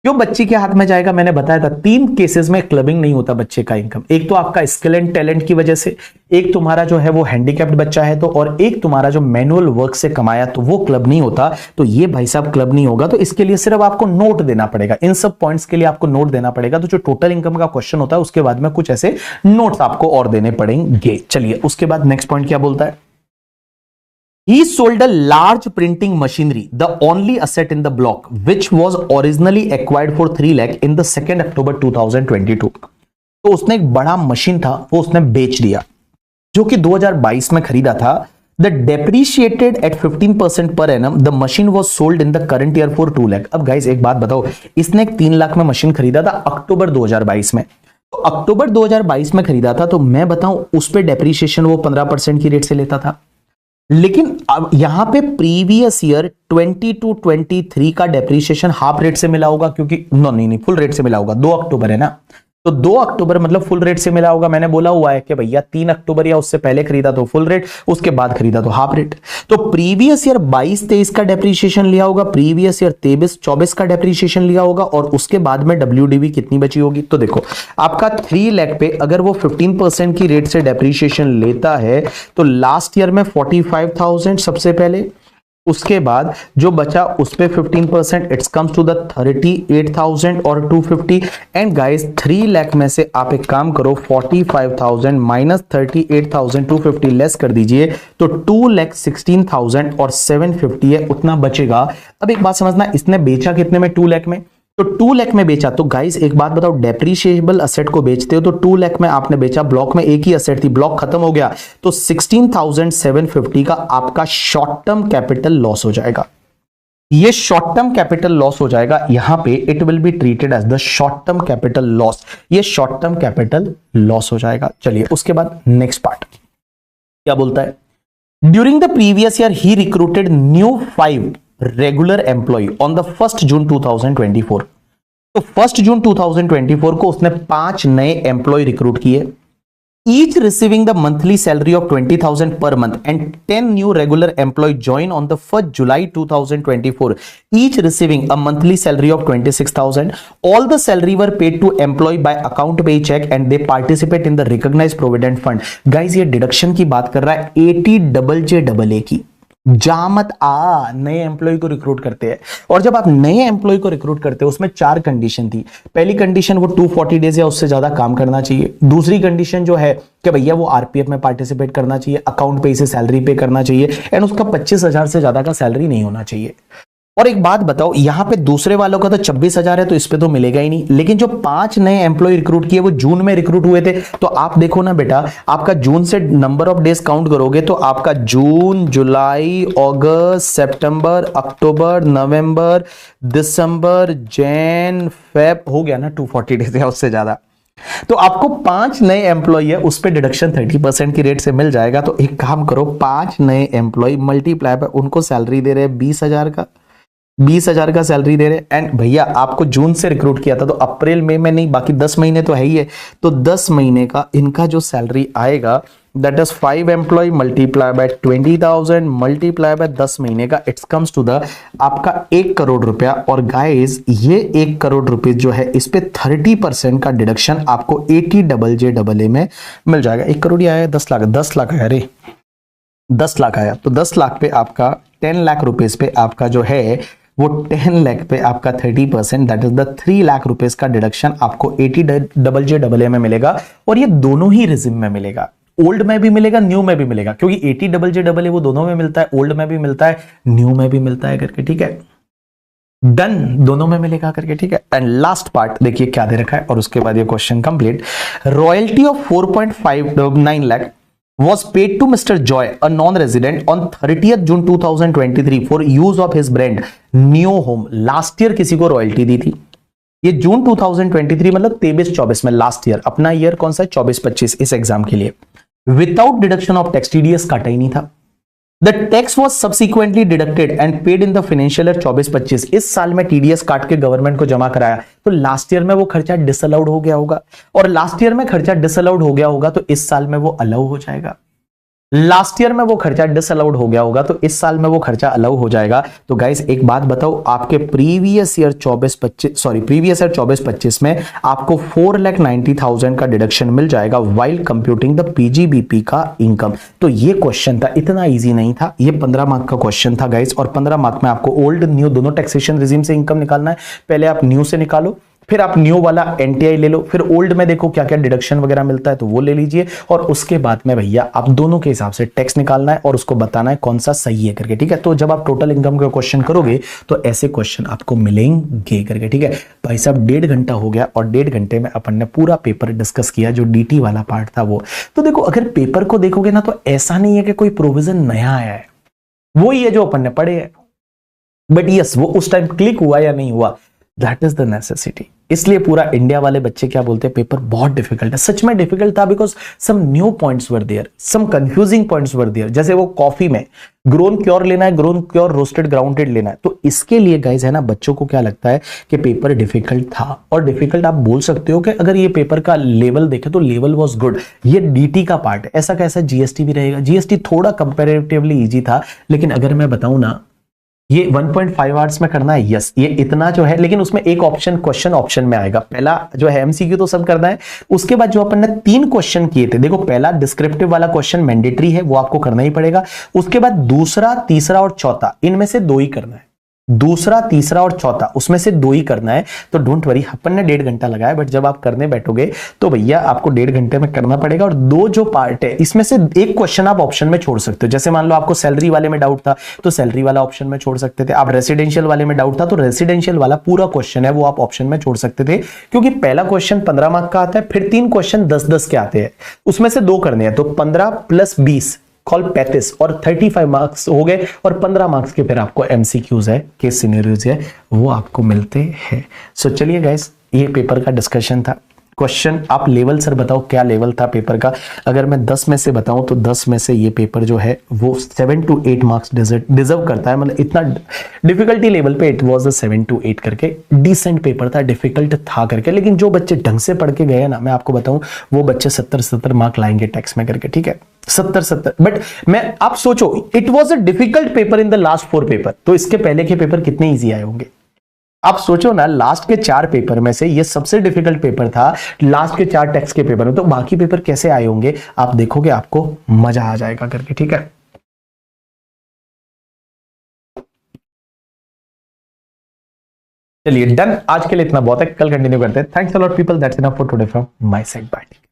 क्यों बच्ची के हाथ में जाएगा, मैंने बताया था 3 केसेस में क्लबिंग नहीं होता बच्चे का इनकम। एक तो आपका स्किल एंड टैलेंट की वजह से, एक तुम्हारा जो है वो हैंडीकैप्ड बच्चा है तो, और एक तुम्हारा जो मैनुअल वर्क से कमाया तो वो क्लब नहीं होता। तो ये भाई साहब क्लब नहीं होगा। तो इसके लिए सिर्फ आपको नोट देना पड़ेगा, इन सब पॉइंट्स के लिए आपको नोट देना पड़ेगा। तो जो टोटल इनकम का क्वेश्चन होता है उसके बाद में कुछ ऐसे नोट्स आपको और देने पड़ेंगे। चलिए उसके बाद नेक्स्ट पॉइंट क्या बोलता है, He sold a large printing machinery, the only asset in the block, which was originally acquired for 3 lakh in the 2nd October 2022। तो उसने एक बड़ा मशीन था वो उसने बेच दिया, जो कि 2022 में खरीदा था। The depreciated at 15% per annum, the machine was sold in the current year for 2 lakh। अब गाइस एक बात बताओ, इसने एक 3 लाख में मशीन खरीदा था अक्टूबर 2022 में, तो अक्टूबर 2022 में खरीदा था, तो मैं बताऊं उस पर डेप्रीशिएशन वो 15% की रेट से लेता था। लेकिन अब यहां पे प्रीवियस ईयर 22-23 का डेप्रीशिएशन हाफ रेट से मिला होगा, क्योंकि नहीं फुल रेट से मिला होगा, 2 अक्टूबर है ना, तो 2 अक्टूबर मतलब फुल रेट से मिला होगा। मैंने बोला हुआ है कि भैया 3 अक्टूबर या उससे पहले खरीदा तो फुल रेट, उसके बाद खरीदा तो हाफ रेट। तो प्रीवियस ईयर 22-23 का डेप्रीशिएशन लिया होगा, प्रीवियस ईयर 23-24 का डेप्रीशिएशन लिया होगा, और उसके बाद में WDV कितनी बची होगी। तो देखो आपका 3 लाख पे अगर वो 15% की रेट से डेप्रीशिएशन लेता है तो लास्ट ईयर में 45,000 सबसे पहले, उसके बाद जो बचा उस पे 15%, इट्स कम्स टू द 38,000 और 250। एंड गाइस 3 लाख में से आप एक काम करो, 45,000 माइनस 38,250 लेस कर दीजिए, तो 2,16,000 और 750 है, उतना बचेगा। अब एक बात समझना, इसने बेचा कितने में, 2 लाख में, तो 2 लाख में बेचा। तो गाइस एक बात बताओ, डेप्रीशिएबल असेट को बेचते हो तो 2 लाख में आपने बेचा, ब्लॉक में एक ही असेट थी, ब्लॉक खत्म हो गया, तो 16,750 का आपका शॉर्ट टर्म कैपिटल लॉस हो जाएगा। ये शॉर्ट टर्म कैपिटल लॉस हो जाएगा, यहां पे it will be treated as the short term capital loss, ये शॉर्ट टर्म कैपिटल लॉस हो जाएगा। चलिए उसके बाद नेक्स्ट पार्ट क्या बोलता है, during the previous year he recruited new 5 regular employee on the 1 जून 2024। तो 1 जून 2024 को उसने 5 नए एम्प्लॉय रिक्रूट किए, each receiving the monthly salary of 20,000 per month, and 10 new regular employee join on the 1 July 2024, each receiving a monthly salary of 26,000। All the salary were paid to employee by account payee cheque and they participate in the recognised provident fund. Guys ये deduction की बात कर रहा है 80JJAA की। जा मत आ, नए एम्प्लॉय को रिक्रूट करते हैं, और जब आप नए एम्प्लॉय को रिक्रूट करते हैं उसमें 4 कंडीशन थी। पहली कंडीशन वो 240 डेज या उससे ज्यादा काम करना चाहिए। दूसरी कंडीशन जो है कि भैया वो आरपीएफ में पार्टिसिपेट करना चाहिए, अकाउंट पे इसे सैलरी पे करना चाहिए, एंड उसका 25,000 से ज्यादा का सैलरी नहीं होना चाहिए। और एक बात बताओ, यहां पे दूसरे वालों का तो 26,000 है तो इस पे तो मिलेगा ही नहीं, लेकिन जो 5 नए एम्प्लॉय रिक्रूट किए वो जून में रिक्रूट हुए थे। तो आप देखो ना बेटा, आपका जून से नंबर ऑफ डेज काउंट करोगे तो आपका जून, जुलाई, अगस्त, सितंबर, अक्टूबर, नवंबर, दिसंबर, जैन, फेब, हो गया ना 240 डेज या उससे ज्यादा। तो आपको 5 नए एम्प्लॉय है उस पे डिडक्शन 30% की रेट से मिल जाएगा। तो एक काम करो, 5 नए एम्प्लॉय मल्टीप्लाई पे उनको सैलरी दे रहे हैं 20,000 का सैलरी दे रहे। एंड भैया आपको जून से रिक्रूट किया था तो अप्रैल मई में नहीं, बाकी 10 महीने तो है ही है, तो 10 महीने का इनका जो सैलरी आएगा that is 5 employee multiply by 20,000 multiply by 10 महीने का, इट्स कम्स टू द आपका 1 करोड़ रुपया। और गाइस ये 1 करोड़ रुपए जो है इस पे 30% का डिडक्शन आपको 80JJAA में मिल जाएगा। 1 करोड़ ही आया, 10 लाख है, अरे 10 लाख आया, तो 10 लाख पे आपका 10 लाख रुपीज पे आपका जो है वो 10 लाख पे आपका 30% that is the 3 lakh rupees का डिडक्शन आपको 80JJAA में मिलेगा। और ये दोनों ही रिजिम में मिलेगा, ओल्ड में भी मिलेगा, न्यू में भी मिलेगा, क्योंकि 80JJAA वो दोनों में मिलता है, ओल्ड में भी मिलता है, न्यू में भी मिलता है करके, ठीक है, डन, दोनों में मिलेगा करके, ठीक है। एंड लास्ट पार्ट देखिए क्या दे रखा है, और उसके बाद ये question complete. Royalty of 4.59 lakh was paid to Mr. Joy, a non-resident, on 30th June 2023 for use of his brand Neo Home। Last year किसी को रॉयल्टी दी थी, ये जून 2023 मतलब 23-24 में, लास्ट ईयर, अपना ईयर कौन सा है 24-25 इस एग्जाम के लिए, without deduction of tax, TDS काटा ही नहीं था। The tax was subsequently deducted and paid in the financial year 24-25। इस साल में टीडीएस काट के गवर्नमेंट को जमा कराया, तो लास्ट ईयर में वो खर्चा डिसअलाउड हो गया होगा, और लास्ट ईयर में खर्चा डिसअलाउड हो गया होगा तो इस साल में वो अलाउ हो जाएगा। लास्ट ईयर में वो खर्चा डिसअलाउड हो गया होगा तो इस साल में वो खर्चा अलाउ हो जाएगा। तो गाइस एक बात बताओ, आपके प्रीवियस ईयर 24-25 में आपको 4,90,000 का डिडक्शन मिल जाएगा व्हाइल कंप्यूटिंग द पीजीबीपी का इनकम। तो ये क्वेश्चन था, इतना इजी नहीं था, ये 15 मार्क का क्वेश्चन था गाइस, और 15 मार्क में आपको ओल्ड न्यू दोनों टैक्सेशन रिजीम से इनकम निकालना है। पहले आप न्यू से निकालो, फिर आप न्यू वाला एनटीआई ले लो, फिर ओल्ड में देखो क्या क्या डिडक्शन वगैरह मिलता है तो वो ले लीजिए, और उसके बाद में भैया आप दोनों के हिसाब से टैक्स निकालना है और उसको बताना है कौन सा सही है करके, ठीक है। तो जब आप टोटल इनकम का क्वेश्चन करोगे तो ऐसे क्वेश्चन आपको मिलेंगे करके, ठीक है भाई साहब। 1.5 घंटा हो गया और 1.5 घंटे में अपन ने पूरा पेपर डिस्कस किया, जो डीटी वाला पार्ट था वो। तो देखो अगर पेपर को देखोगे ना तो ऐसा नहीं है कि कोई प्रोविजन नया आया है, वो ही है जो अपन ने पढ़े है, बट यस वो उस टाइम क्लिक हुआ या नहीं हुआ दैट इज द नेसेसिटी। इसलिए पूरा इंडिया वाले बच्चे क्या बोलते हैं, पेपर बहुत डिफिकल्ट है। सच में डिफिकल्ट था, because some new points were there, some confusing points were there. जैसे वो कॉफी में ग्रोन क्योर लेना है, ग्रोन क्योर रोस्टेड ग्राउंडेड लेना है, तो इसके लिए गाइज है ना, बच्चों को क्या लगता है कि पेपर डिफिकल्ट था। और डिफिकल्ट आप बोल सकते हो कि अगर ये पेपर का लेवल देखे तो लेवल वाज गुड। ये डीटी का पार्ट है, ऐसा कैसा जीएसटी भी रहेगा। जीएसटी थोड़ा कंपैरेटिवली इजी था, लेकिन अगर मैं बताऊं ना, ये 1.5 आवर्स में करना है, यस ये इतना जो है, लेकिन उसमें एक ऑप्शन क्वेश्चन ऑप्शन में आएगा। पहला जो है एमसीक्यू तो सब करना है, उसके बाद जो अपन ने 3 क्वेश्चन किए थे, देखो पहला डिस्क्रिप्टिव वाला क्वेश्चन मैंडेटरी है, वो आपको करना ही पड़ेगा। उसके बाद दूसरा, तीसरा और चौथा, इनमें से 2 ही करना है। दूसरा, तीसरा और चौथा, उसमें से 2 ही करना है। तो डोंट वरी, अपन ने 1.5 घंटा लगाया, बट जब आप करने बैठोगे तो भैया आपको 1.5 घंटे में करना पड़ेगा। और 2 जो पार्ट है, इसमें से एक क्वेश्चन आप ऑप्शन में छोड़ सकते हो। जैसे मान लो आपको सैलरी वाले में डाउट था, तो सैलरी वाला ऑप्शन में छोड़ सकते थे। आप रेसिडेंशियल वाले में डाउट था, तो रेसिडेंशियल वाला पूरा क्वेश्चन है वो आप ऑप्शन में छोड़ सकते थे। क्योंकि पहला क्वेश्चन 15 मार्क का आता है, फिर 3 क्वेश्चन 10-10 के आते हैं, उसमें से 2 करने हैं। तो 15 + 20 कॉल 35 और 35 मार्क्स हो गए। और 15 मार्क्स के फिर आपको एमसीक्यूज है, केस सिनेरियोज है, वो आपको मिलते हैं। सो चलिए गाइस, ये पेपर का डिस्कशन था। क्वेश्चन आप लेवल सर बताओ क्या लेवल था पेपर का। अगर मैं 10 में से बताऊं तो 10 में से ये पेपर जो है वो 7 to 8 मार्क्स डिजर्व करता है। मतलब इतना डिफिकल्टी लेवल पे इट वाज 7 to 8 करके डिसेंट पेपर था, डिफिकल्ट था करके। लेकिन जो बच्चे ढंग से पढ़ के गए ना, मैं आपको बताऊं, वो बच्चे 70 मार्क लाएंगे टैक्स में करके, ठीक है, 70। बट मैं आप सोचो, it was a difficult paper in the last 4 paper, तो इसके पहले के पेपर कितने ईजी आए होंगे। आप सोचो ना, लास्ट के 4 पेपर में से ये सबसे डिफिकल्ट पेपर था, लास्ट के 4 टेक्स्ट के पेपर में, तो बाकी पेपर कैसे आए होंगे आप देखोगे, आपको मजा आ जाएगा करके, ठीक है। चलिए डन, आज के लिए इतना बहुत है, कल कंटिन्यू करते हैं। Thanks a lot people, that's enough for today from my side, bye.